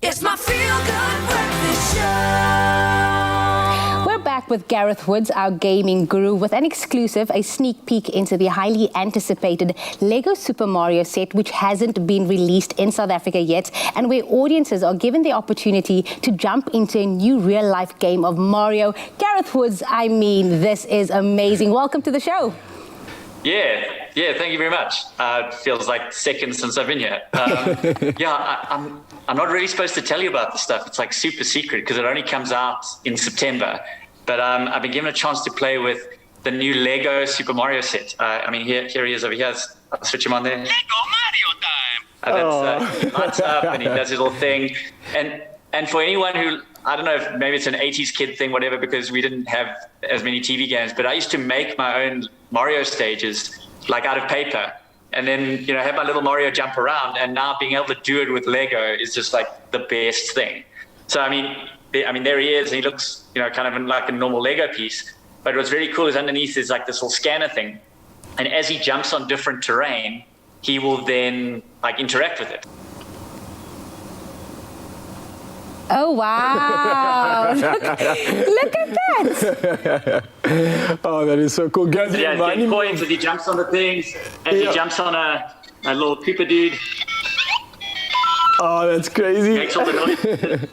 It's my feel-good breakfast show. We're back with Gareth Woods, our gaming guru, with an exclusive, a sneak peek into the highly anticipated Lego Super Mario set, which hasn't been released in South Africa yet, and where audiences are given the opportunity to jump into a new real-life game of Mario. Gareth Woods, I mean, this is amazing. Welcome to the show. Yeah, thank you very much. It feels like seconds since I've been here. I'm not really supposed to tell you about this stuff. It's like super secret because it only comes out in September. But I've been given a chance to play with the new Lego Super Mario set. Here he is over here. I'll switch him on there. Lego Mario time! He lights up and he does his little thing. And for anyone who, I don't know if maybe it's an 80s kid thing, whatever, because we didn't have as many TV games, but I used to make my own Mario stages, like out of paper, and then, have my little Mario jump around, and now being able to do it with Lego is just like the best thing. So, there he is, and he looks, kind of like a normal Lego piece, but what's really cool is underneath is like this little scanner thing, and as he jumps on different terrain, he will then interact with it. Oh, wow. Look at that. Oh, that is so cool. Guys, he's getting coins as he jumps on the things, and he jumps on a little Koopa dude. Oh, that's crazy. Makes all the noise.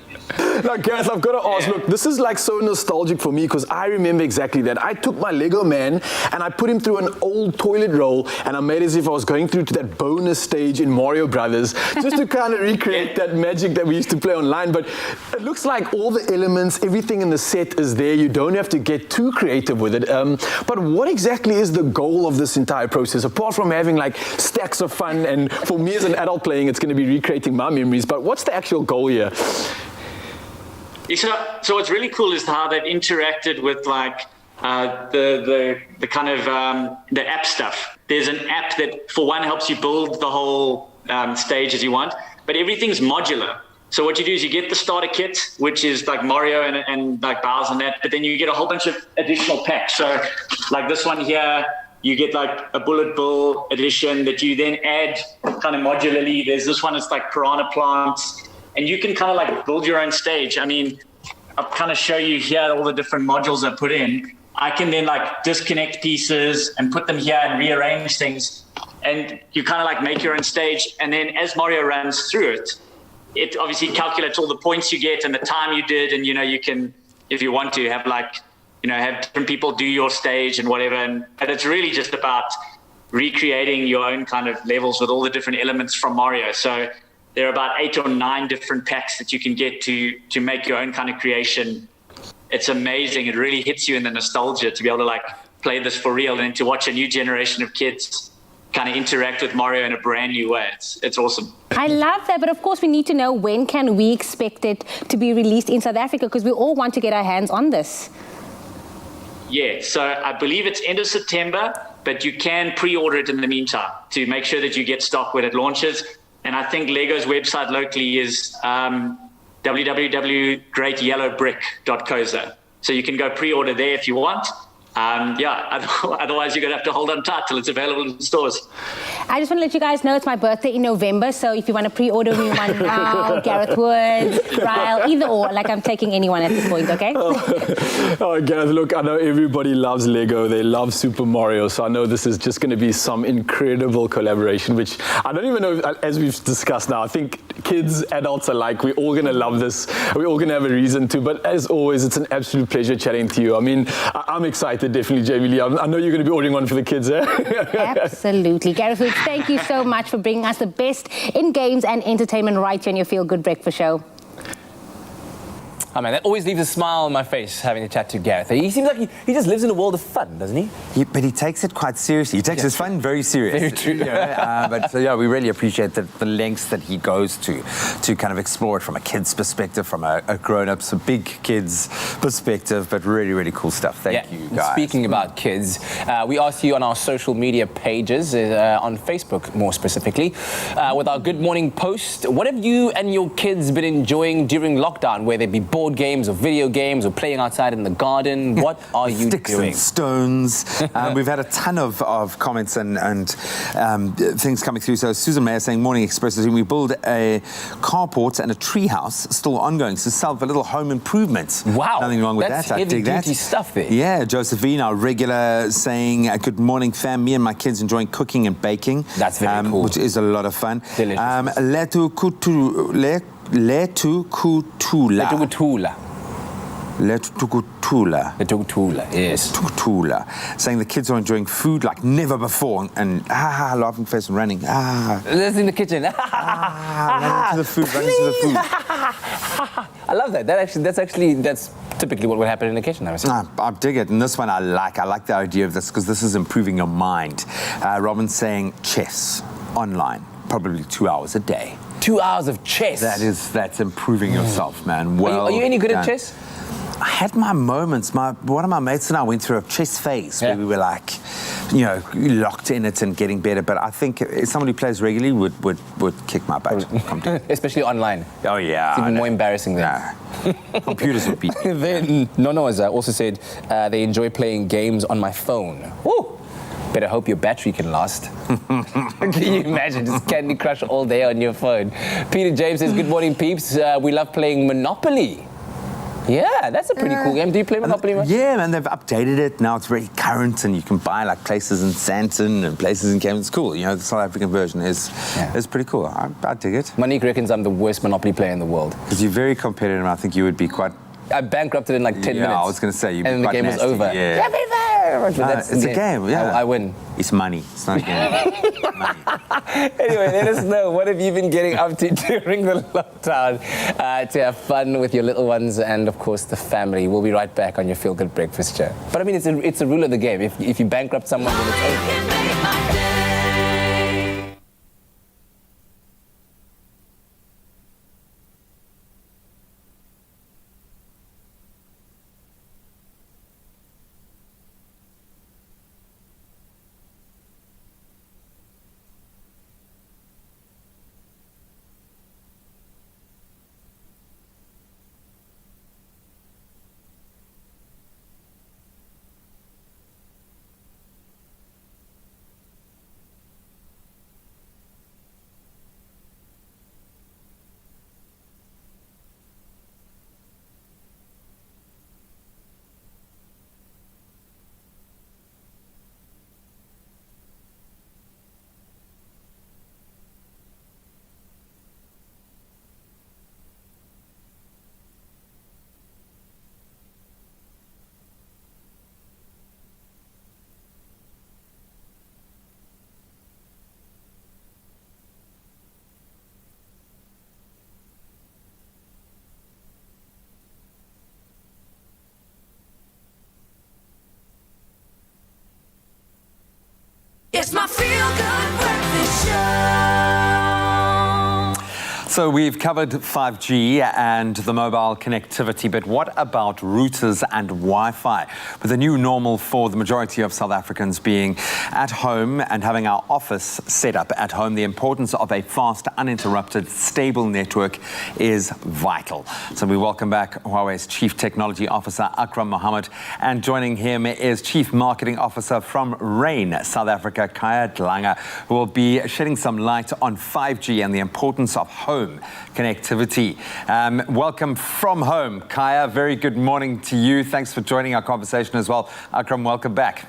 Now, Gareth, I've got to ask, look, this is like so nostalgic for me because I remember exactly that. I took my Lego man and I put him through an old toilet roll and I made as if I was going through to that bonus stage in Mario Brothers just to kind of recreate that magic that we used to play online. But it looks like all the elements, everything in the set is there. You don't have to get too creative with it. But what exactly is the goal of this entire process? Apart from having like stacks of fun, and for me as an adult playing, it's going to be recreating my memories. But what's the actual goal here? So what's really cool is how they've interacted with the kind of the app stuff. There's an app that, for one, helps you build the whole stage as you want, but everything's modular. So what you do is you get the starter kit, which is like Mario and like Bowser and that, but then you get a whole bunch of additional packs. So like this one here, you get like a Bullet Bill edition that you then add kind of modularly. There's this one that's like piranha plants, and you can kind of like build your own stage. I mean, I'll kind of show you here all the different modules I put in. I can then like disconnect pieces and put them here and rearrange things. And you kind of like make your own stage. And then as Mario runs through it, it obviously calculates all the points you get and the time you did. And, you can, if you want to, have like, have different people do your stage and whatever. But it's really just about recreating your own kind of levels with all the different elements from Mario. So there are about 8 or 9 different packs that you can get to make your own kind of creation. It's amazing. It really hits you in the nostalgia to be able to like play this for real and to watch a new generation of kids kind of interact with Mario in a brand new way. It's awesome. I love that, but of course we need to know, when can we expect it to be released in South Africa, because we all want to get our hands on this. Yeah, so I believe it's end of September, but you can pre-order it in the meantime to make sure that you get stock when it launches. And I think Lego's website locally is www.greatyellowbrick.co.za. So you can go pre-order there if you want. Otherwise you're going to have to hold on tight till it's available in stores. I just want to let you guys know it's my birthday in November, so if you want to pre-order me one now, Gareth Woods, Ryle, either or, like I'm taking anyone at this point, okay? Oh, Gareth, look, I know everybody loves Lego, they love Super Mario, so I know this is just going to be some incredible collaboration, which I don't even know, as we've discussed now, I think kids, adults alike, we're all going to love this, we're all going to have a reason to, but as always, it's an absolute pleasure chatting to you. I mean, I'm excited, definitely, Jamie Lee. I know you're going to be ordering one for the kids, eh? Absolutely. Gareth Woods, thank you so much for bringing us the best in games and entertainment right here on your Feel Good Breakfast Show. Oh man, that always leaves a smile on my face having a chat to Gareth. He seems like he just lives in a world of fun, doesn't he? But he takes it quite seriously. He takes his fun very serious. Very true. We really appreciate the lengths that he goes to kind of explore it from a kid's perspective, from a grown-up's, a big kid's perspective, but really, really cool stuff. Thank you, guys. Speaking about kids, we asked you on our social media pages, on Facebook more specifically, with our Good Morning post, what have you and your kids been enjoying during lockdown, whether it be board games or video games or playing outside in the garden? What are you Sticks doing? And stones. We've had a ton of comments and things coming through. So Susan Mayer saying, morning Expresso, we build a carport and a tree house, still ongoing, so sell for little home improvements. Wow. Nothing wrong with That's that. I dig that. heavy-duty stuff there. Yeah, Josephine, our regular, saying, good morning fam, me and my kids enjoying cooking and baking. That's very cool. Which is a lot of fun. Delicious. Letukutula, yes. Tukutula, saying the kids are enjoying food like never before, and laughing face and running. That's in the kitchen. Running to the food, running to the food. I love that. That's typically what would happen in the kitchen, I would say. I dig it, and this one I like the idea of this because this is improving your mind. Robin's saying chess online, probably 2 hours a day. 2 hours of chess? That's improving yourself, man. Well, are you any good at chess? I had my moments. One of my mates and I went through a chess phase where we were like, locked in it and getting better. But I think someone who plays regularly would kick my butt. Especially online. Oh, yeah. It's even more embarrassing than computers would beat me. Then Nonoza also said they enjoy playing games on my phone. Woo! Better hope your battery can last. Can you imagine just Candy Crush all day on your phone? Peter James says, good morning, peeps. We love playing Monopoly. Yeah, that's a pretty cool game. Do you play Monopoly much? Yeah, man, they've updated it. Now it's very current and you can buy like places in Sandton and places in Cape. It's cool. The South African version is pretty cool. I dig it. Monique reckons I'm the worst Monopoly player in the world. Because you're very competitive and I think you would be quite... I bankrupted in like 10 minutes. Yeah, I was going to say, you'd be and quite the game nasty. was over. Yeah. It's a game, yeah. I win. It's money. It's not a game. Anyway, let us know, what have you been getting up to during the lockdown to have fun with your little ones and, of course, the family. We'll be right back on your Feel Good Breakfast Show. But I mean, it's a rule of the game. If you bankrupt someone, then it's over. So we've covered 5G and the mobile connectivity, but what about routers and Wi-Fi? With the new normal for the majority of South Africans being at home and having our office set up at home, the importance of a fast, uninterrupted, stable network is vital. So we welcome back Huawei's Chief Technology Officer, Akram Mohammed, and joining him is Chief Marketing Officer from Reiner, South Africa, Kaya Dlanga, who will be shedding some light on 5G and the importance of home connectivity. Welcome from home, Kaya. Very good morning to you. Thanks for joining our conversation as well. Akram, welcome back.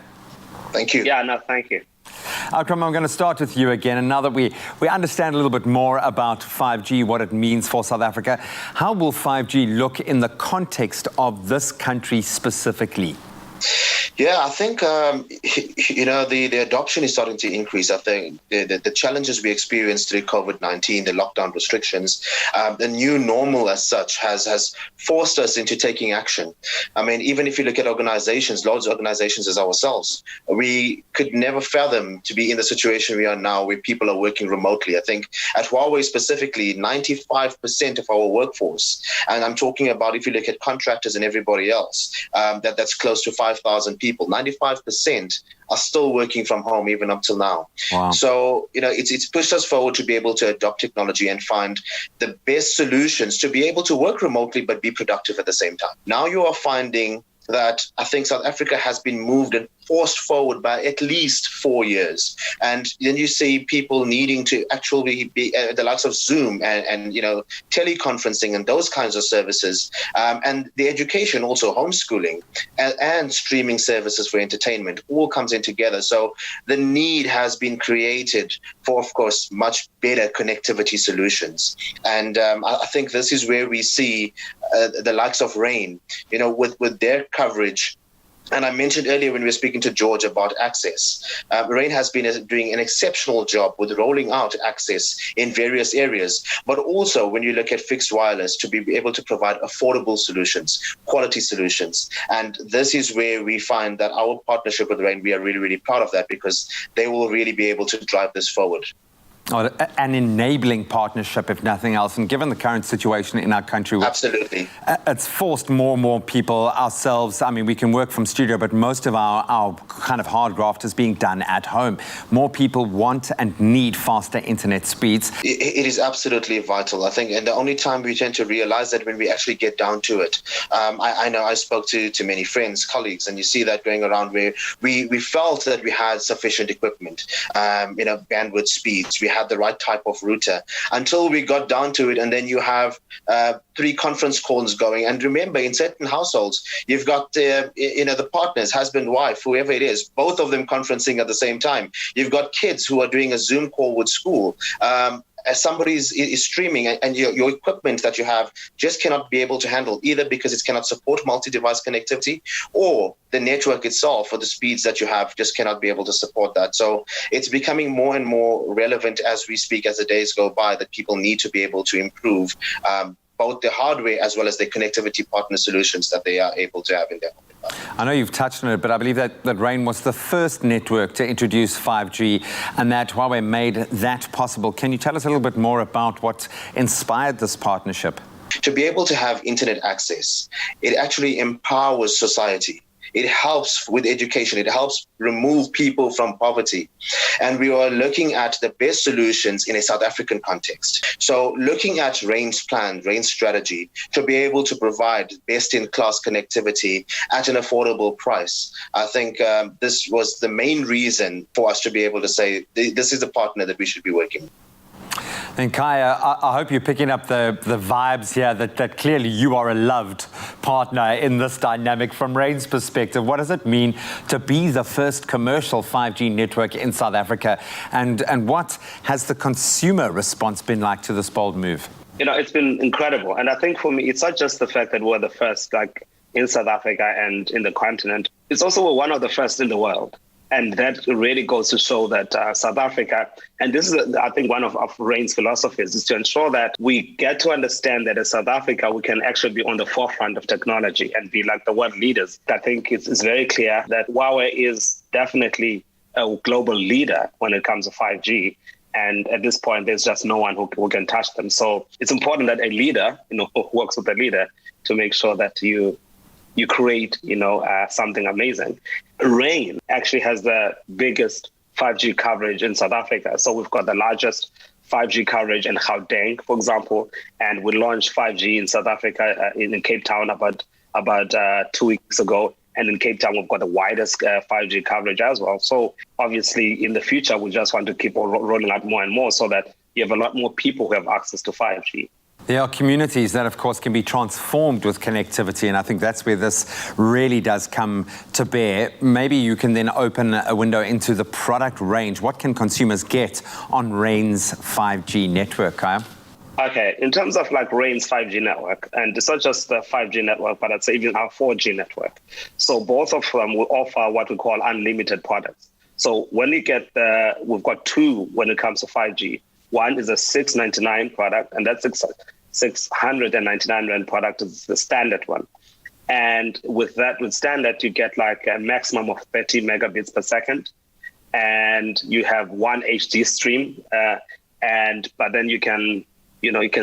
Thank you. Yeah, no, thank you. Akram, I'm going to start with you again. And now that we understand a little bit more about 5G, what it means for South Africa, how will 5G look in the context of this country specifically? Yeah, I think, the adoption is starting to increase. I think the challenges we experienced through COVID-19, the lockdown restrictions, the new normal as such has forced us into taking action. I mean, even if you look at organizations, large organizations as ourselves, we could never fathom to be in the situation we are now where people are working remotely. I think at Huawei specifically, 95% of our workforce, and I'm talking about if you look at contractors and everybody else, that's close to 5,000 people. 95% are still working from home even up till now. Wow. So, it's pushed us forward to be able to adopt technology and find the best solutions to be able to work remotely but be productive at the same time. Now you are finding that I think South Africa has been moved and forced forward by at least 4 years. And then you see people needing to actually be the likes of Zoom and teleconferencing and those kinds of services. And the education, also homeschooling and streaming services for entertainment all comes in together. So the need has been created for, of course, much better connectivity solutions. And I think this is where we see the likes of Rein, with their coverage. And I mentioned earlier when we were speaking to George about access. Rein has been doing an exceptional job with rolling out access in various areas, but also when you look at fixed wireless to be able to provide affordable solutions, quality solutions. And this is where we find that our partnership with Rein, we are really, really proud of that because they will really be able to drive this forward. An enabling partnership, if nothing else. And given the current situation in our country, absolutely, it's forced more and more people ourselves. I mean, we can work from studio, but most of our kind of hard graft is being done at home. More people want and need faster internet speeds. It is absolutely vital, I think. And the only time we tend to realize that when we actually get down to it. I know I spoke to many friends, colleagues, and you see that going around where we felt that we had sufficient equipment, bandwidth speeds. We had the right type of router until we got down to it, and then you have 3 conference calls going. And remember, in certain households, you've got the partners, husband, wife, whoever it is, both of them conferencing at the same time. You've got kids who are doing a Zoom call with school. As somebody is streaming and your equipment that you have just cannot be able to handle, either because it cannot support multi-device connectivity or the network itself or the speeds that you have just cannot be able to support that. So it's becoming more and more relevant as we speak, as the days go by, that people need to be able to improve both the hardware as well as the connectivity partner solutions that they are able to have in their home. I know you've touched on it, but I believe that Rein was the first network to introduce 5G and that Huawei made that possible. Can you tell us a little bit more about what inspired this partnership? To be able to have internet access, it actually empowers society. It helps with education. It helps remove people from poverty. And we are looking at the best solutions in a South African context. So looking at Rein's plan, Rein's strategy to be able to provide best-in-class connectivity at an affordable price, I think this was the main reason for us to be able to say this is the partner that we should be working with. And Kaya, I hope you're picking up the vibes here that clearly you are a loved partner in this dynamic from Rein's perspective. What does it mean to be the first commercial 5G network in South Africa? And what has the consumer response been like to this bold move? It's been incredible. And I think for me, it's not just the fact that we're the first in South Africa and in the continent. It's also we're one of the first in the world. And that really goes to show that South Africa, and this is, I think, one of Rein's philosophies, is to ensure that we get to understand that as South Africa, we can actually be on the forefront of technology and be like the world leaders. I think it's very clear that Huawei is definitely a global leader when it comes to 5G. And at this point, there's just no one who can touch them. So it's important that a leader, who works with a leader to make sure that you create, something amazing. Rain actually has the biggest 5G coverage in South Africa. So we've got the largest 5G coverage in Gauteng, for example, and we launched 5G in South Africa in Cape Town about 2 weeks ago. And in Cape Town, we've got the widest 5G coverage as well. So obviously, in the future, we just want to keep on rolling out more and more so that you have a lot more people who have access to 5G. There are communities that, of course, can be transformed with connectivity, and I think that's where this really does come to bear. Maybe you can then open a window into the product range. What can consumers get on Rain's 5G network, Kaya? Okay, in terms of like Rain's 5G network, and it's not just the 5G network, but it's even our 4G network. So both of them will offer what we call unlimited products. So when you get we've got two when it comes to 5G. One is a 699 product, and that's 699 Rand product is the standard one. And with standard, you get like a maximum of 30 megabits per second. And you have one HD stream. But then you can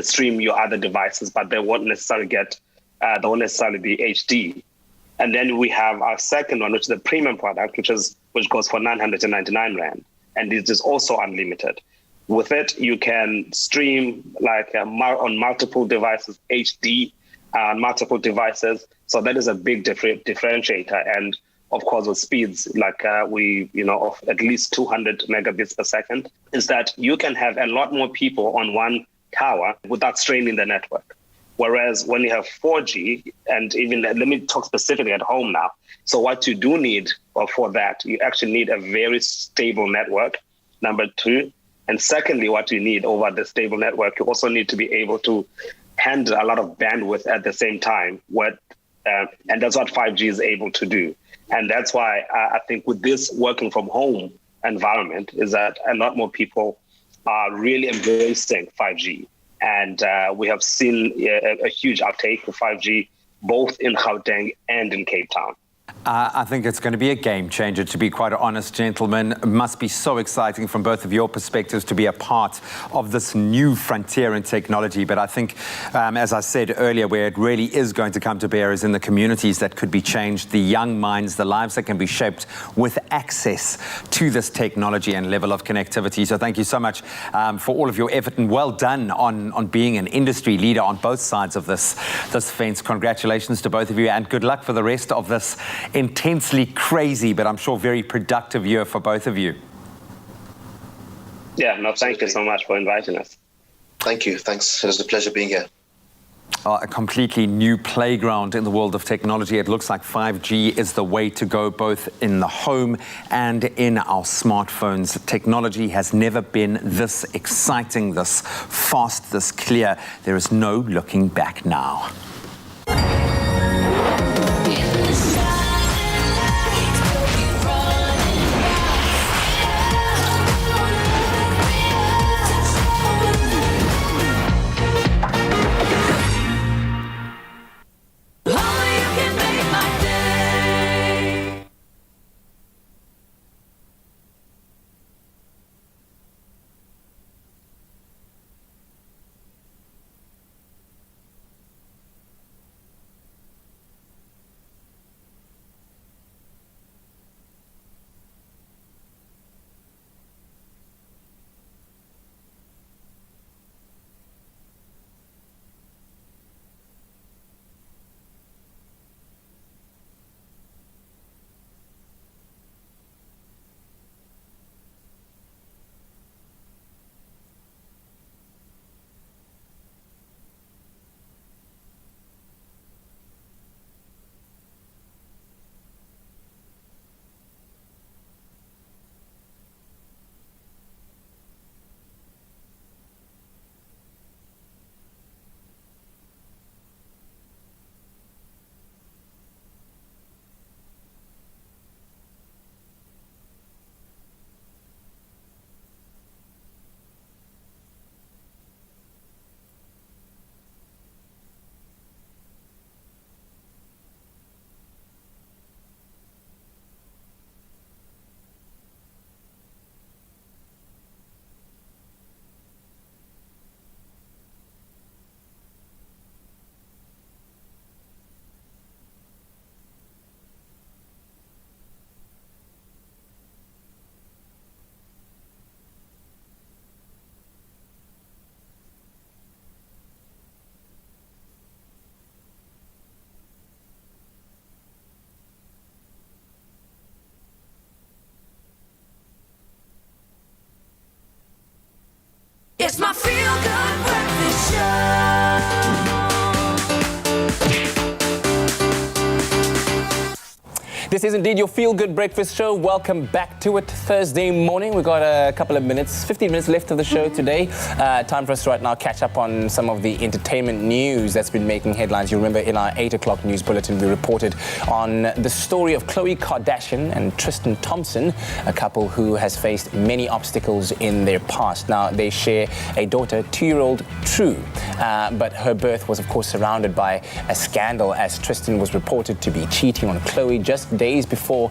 stream your other devices, but they won't necessarily be HD. And then we have our second one, which is the premium product, which goes for 999 Rand. And this is also unlimited. With it, you can stream on multiple devices, HD on multiple devices. So that is a big differentiator. And of course, with speeds of at least 200 megabits per second, is that you can have a lot more people on one tower without straining the network. Whereas when you have 4G, and even let me talk specifically at home now. So what you do need for that, you actually need a very stable network, number two. And secondly, what you need over the stable network, you also need to be able to handle a lot of bandwidth at the same time. And that's what 5G is able to do. And that's why I think with this working from home environment is that a lot more people are really embracing 5G. And we have seen a huge uptake of 5G, both in Gauteng and in Cape Town. I think it's going to be a game changer, to be quite honest, gentlemen. It must be so exciting from both of your perspectives to be a part of this new frontier in technology. But I think, as I said earlier, where it really is going to come to bear is in the communities that could be changed, the young minds, the lives that can be shaped with access to this technology and level of connectivity. So thank you so much for all of your effort, and well done on being an industry leader on both sides of this fence. Congratulations to both of you, and good luck for the rest of this intensely crazy, but I'm sure very productive year for both of you. Yeah, no, thank you so much for inviting us. Thank you. Thanks. It was a pleasure being here. A completely new playground in the world of technology. It looks like 5G is the way to go, both in the home and in our smartphones. Technology has never been this exciting, this fast, this clear. There is no looking back now. This is indeed your feel-good breakfast show. Welcome back to it Thursday morning. We've got a couple of minutes, 15 minutes left of the show today. Time for us to right now catch up on some of the entertainment news that's been making headlines. You remember in our 8 o'clock news bulletin, we reported on the story of Khloe Kardashian and Tristan Thompson, a couple who has faced many obstacles in their past. Now, they share a daughter, 2-year-old True, but her birth was, of course, surrounded by a scandal as Tristan was reported to be cheating on Khloe just days before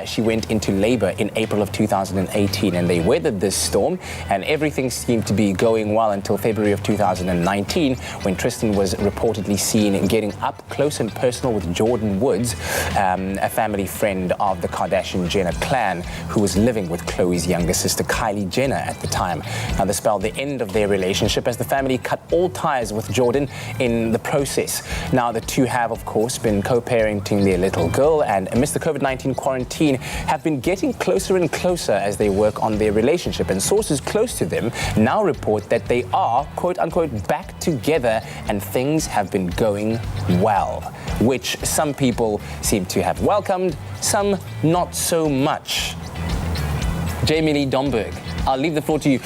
she went into labor in April of 2018, and they weathered this storm and everything seemed to be going well until February of 2019 when Tristan was reportedly seen getting up close and personal with Jordyn Woods, a family friend of the Kardashian-Jenner clan who was living with Khloe's younger sister Kylie Jenner at the time. Now, this spelled the end of their relationship as the family cut all ties with Jordyn in the process. Now, the two have, of course, been co-parenting their little girl, and amidst the COVID-19 quarantine have been getting closer and closer as they work on their relationship. And sources close to them now report that they are, quote-unquote, back together and things have been going well, which some people seem to have welcomed, some not so much. Jamie Lee Domberg, I'll leave the floor to you,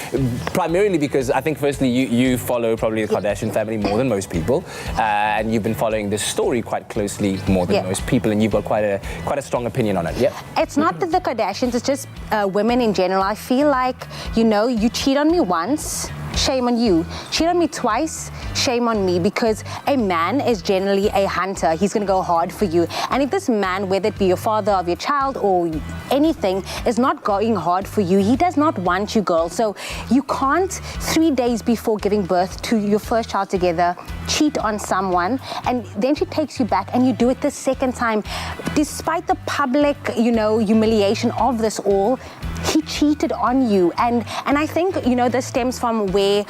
primarily because I think firstly you follow probably the Kardashian family more than most people, and you've been following this story quite closely more than most people, and you've got quite a strong opinion on it. Yeah. It's not that the Kardashians, it's just women in general. I feel like, you know, you cheat on me once, shame on you. Cheat on me twice, shame on me, because a man is generally a hunter. He's going to go hard for you. And if this man, whether it be your father of your child or anything, is not going hard for you, he does not want you, girl. So you can't, 3 days before giving birth to your first child together, cheat on someone, and then she takes you back and you do it the second time. Despite the public, you know, humiliation of this all, he cheated on you. And I think, you know, this stems from where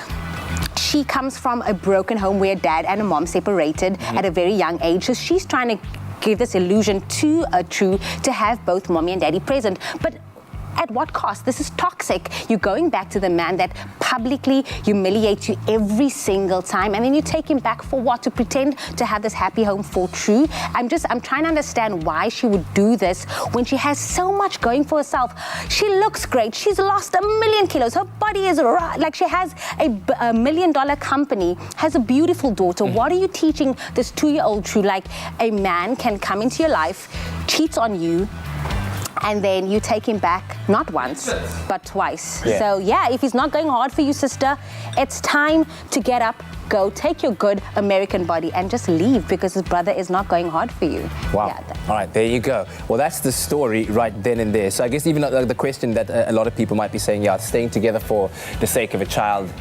she comes from, a broken home where a dad and a mom separated at a very young age. So she's trying to give this illusion to True to have both mommy and daddy present. But at what cost? This is toxic. You're going back to the man that publicly humiliates you every single time, and then you take him back for what? To pretend to have this happy home for True? I'm trying to understand why she would do this when she has so much going for herself. She looks great. She's lost 1 million kilos. Her body is like she has a $1 million company, has a beautiful daughter. What are you teaching this 2-year-old True? Like, a man can come into your life, cheats on you, and then you take him back, not once, but twice. Yeah. So yeah, if he's not going hard for you, sister, it's time to get up, go, take your good American body and just leave, because his brother is not going hard for you. Wow. Yeah. All right, there you go. Well, that's the story right then and there. So I guess even the question that a lot of people might be saying, yeah, staying together for the sake of a child,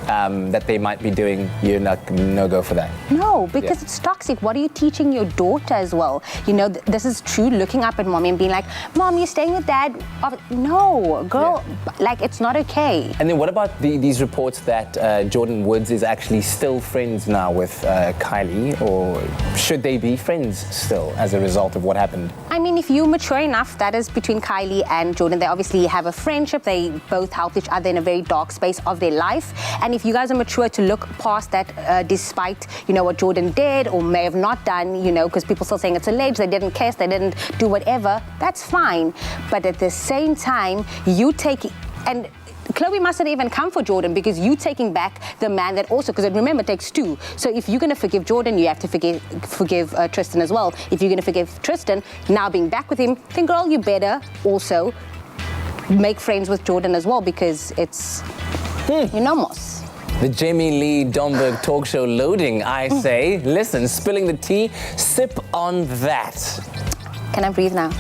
that they might be doing, you're not no-go for that. No, because it's toxic. What are you teaching your daughter as well? You know, this is True looking up at mommy and being like, Mom, you're staying with dad. No, girl, like, it's not okay. And then what about these reports that Jordyn Woods is actually still friends now with Kylie, or should they be friends still as a result of what happened? I mean, if you're mature enough, that is between Kylie and Jordyn. They obviously have a friendship. They both help each other in a very dark space of their life. And if you guys are mature to look past that, despite, you know, what Jordyn did or may have not done, you know, because people still saying it's alleged, they didn't kiss, they didn't do whatever, that's fine. But at the same time, you take, and Khloe mustn't even come for Jordyn, because you taking back the man that also, because remember, it takes two. So if you're going to forgive Jordyn, you have to forgive Tristan as well. If you're going to forgive Tristan, now being back with him, then girl, you better also make friends with Jordyn as well, because it's, you know, most. The Jamie Lee Domberg talk show loading, I say. Listen, spilling the tea, sip on that. Can I breathe now?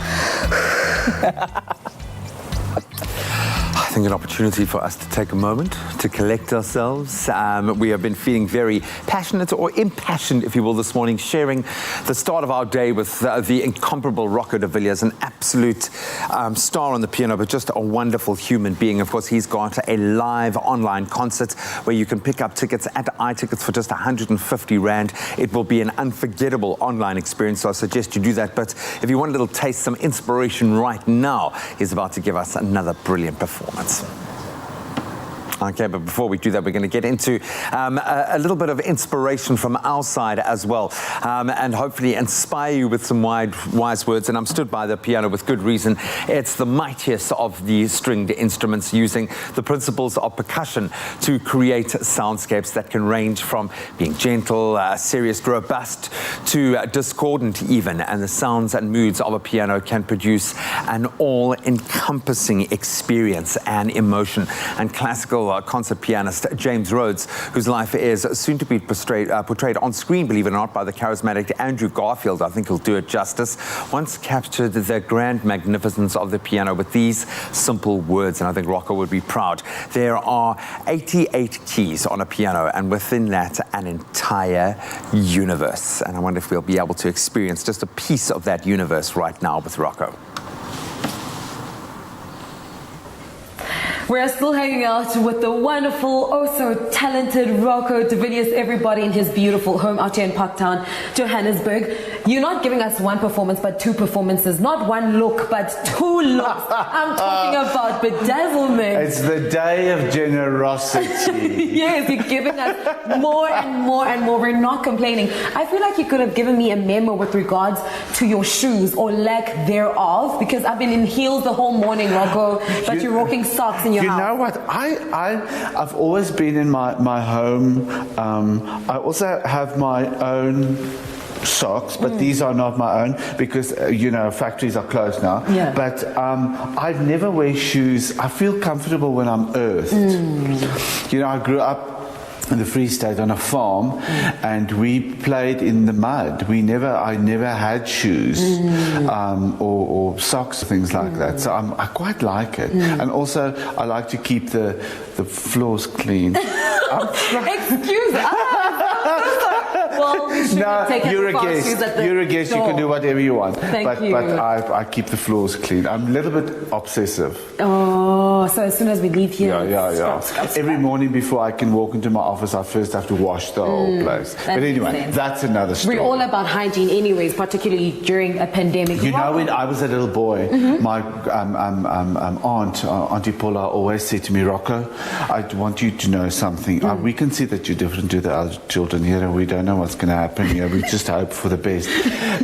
I think an opportunity for us to take a moment to collect ourselves. We have been feeling very passionate, or impassioned, if you will, this morning, sharing the start of our day with the incomparable Rocco de Villiers, an absolute star on the piano, but just a wonderful human being. Of course, he's got a live online concert where you can pick up tickets at iTickets for just 150 Rand. It will be an unforgettable online experience, so I suggest you do that. But if you want a little taste, some inspiration right now, he's about to give us another brilliant performance. Okay, but before we do that, we're going to get into a little bit of inspiration from our side as well, and hopefully inspire you with some wise words. And I'm stood by the piano with good reason. It's the mightiest of the stringed instruments, using the principles of percussion to create soundscapes that can range from being gentle, serious, robust, to discordant even. And the sounds and moods of a piano can produce an all-encompassing experience and emotion. And classical concert pianist James Rhodes, whose life is soon to be portrayed on screen, believe it or not, by the charismatic Andrew Garfield, I think he'll do it justice, once captured the grand magnificence of the piano with these simple words, and I think Rocco would be proud. There are 88 keys on a piano, and within that, an entire universe. And I wonder if we'll be able to experience just a piece of that universe right now with Rocco. We're still hanging out with the wonderful, oh so talented Rocco de Villiers, everybody in his beautiful home out here in Parktown, Johannesburg. You're not giving us one performance, but two performances. Not one look, but two looks. I'm talking about bedazzlement. It's the day of generosity. Yes, you're giving us more and more and more. We're not complaining. I feel like you could have given me a memo with regards to your shoes or lack thereof, because I've been in heels the whole morning, Rocco, but you're rocking socks in your house. You know what? I've always been in my home. I also have my own socks, but these are not my own because factories are closed now. Yeah. But I've never wear shoes. I feel comfortable when I'm earthed. I grew up in the Free State on a farm, and we played in the mud. I never had shoes or socks, things like that. So I quite like it, and also I like to keep the floors clean. Excuse us. Well, we should take you're a guest. You're a guest. You can do whatever you want. Thank you. But I keep the floors clean. I'm a little bit obsessive. Oh, so as soon as we leave here. Yeah. Every morning before I can walk into my office, I first have to wash the whole place. But anyway, that's another story. We're all about hygiene anyways, particularly during a pandemic. You know, when I was a little boy, my aunt, Auntie Paula, always said to me, Rocco, I want you to know something. We can see that you're different to the other children here, and we don't know what's going to happen here. We just hope for the best.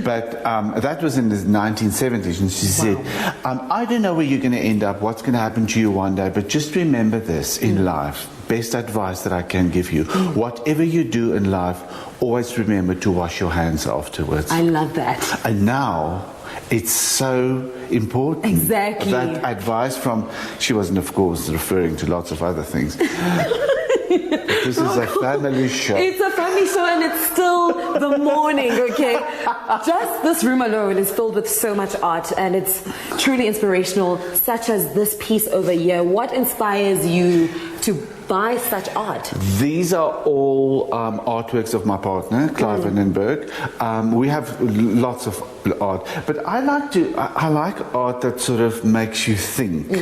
But that was in the 1970s, and she said, I don't know where you're going to end up, what's going to happen to you one day, but just remember this in life. Best advice that I can give you. Whatever you do in life, always remember to wash your hands afterwards. I love that. And now, it's so important. Exactly. That advice from, she wasn't, of course, referring to lots of other things. This is a family show. It's a family show, and it's still the morning, okay? Just this room alone is filled with so much art, and it's truly inspirational, such as this piece over here. What inspires you to buy such art? These are all artworks of my partner, Clover. We have lots of art, but I like art that sort of makes you think.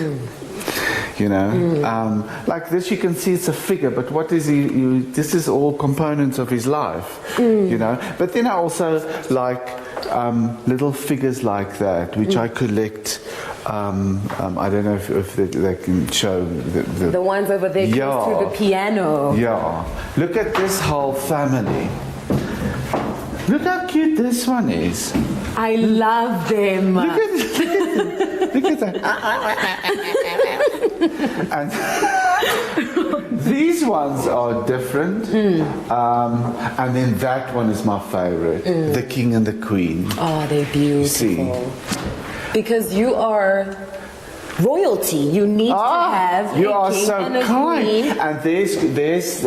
Like this, you can see it's a figure, but what is he? This is all components of his life, But then I also like little figures like that, which I collect. I don't know if they can show the ones over there close to the piano. Yeah, look at this whole family. Look how cute this one is. I love them. Look at that. And these ones are different. And then that one is my favorite. The King and the Queen. Oh, they're beautiful. See? Because you are royalty. You need to have you a are king so and a kind. queen. And there's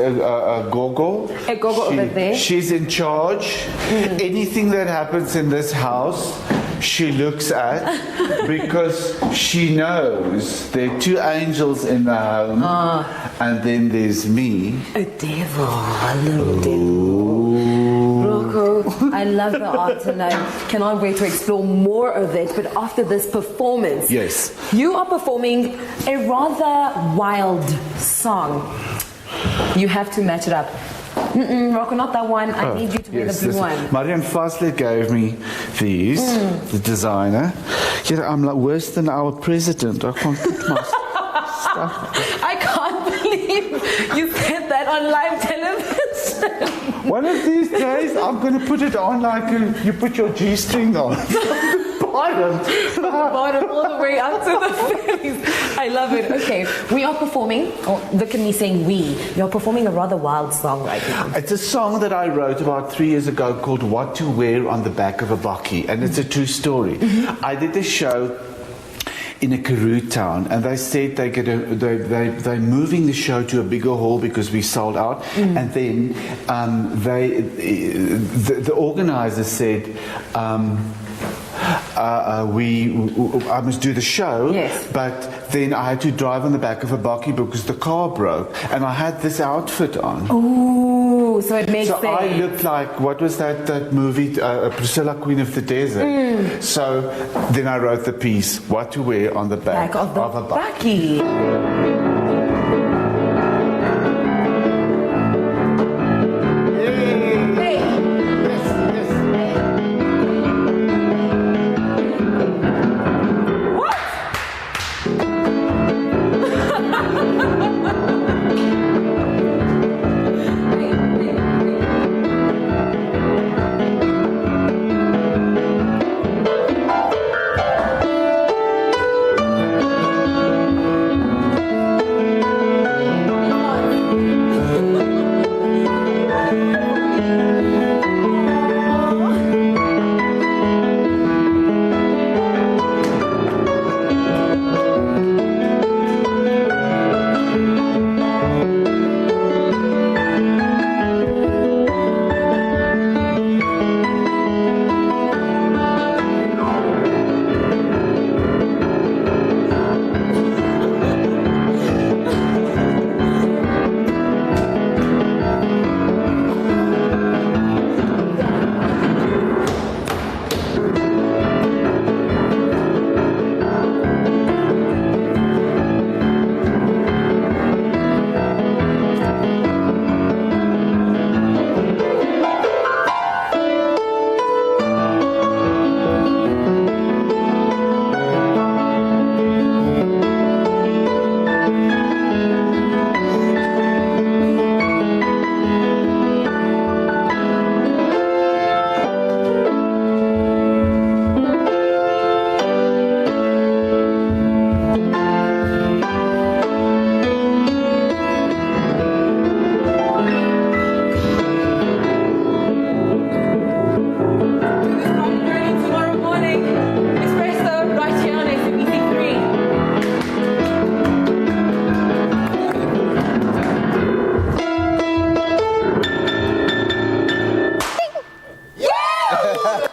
Gogo. A Gogo over there. She's in charge. Anything that happens in this house, she looks at because she knows there are two angels in the home, and then there's me. A devil, a little devil. Rocco, I love the art tonight. Cannot wait to explore more of it. But after this performance, yes, you are performing a rather wild song. You have to match it up. Rocco, not that one. I need you to wear the blue one. Marianne Fasler gave me these, the designer. I'm like worse than our president. I can't get my stuff. I can't believe you said that on live television. One of these days, I'm going to put it on like you put your G-string on. Bottom. Bottom all the way up to the face. I love it. Okay, we are performing, look at me saying we are performing a rather wild song right now. It's a song that I wrote about 3 years ago called What to Wear on the Back of a Bakkie, and it's a true story. I did a show in a Karoo town, and they said they're moving the show to a bigger hall because we sold out. And then the organizer said, I must do the show, but then I had to drive on the back of a bakkie because the car broke, and I had this outfit on. Ooh, so it makes sense. So I looked like, what was that movie, Priscilla, Queen of the Desert? So then I wrote the piece, What to Wear on the Back of a Bakkie.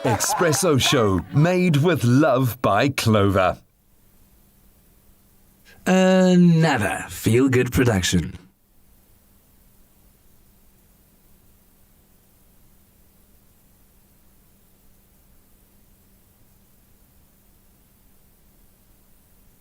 Expresso Show, made with love by Clover. Another feel-good production.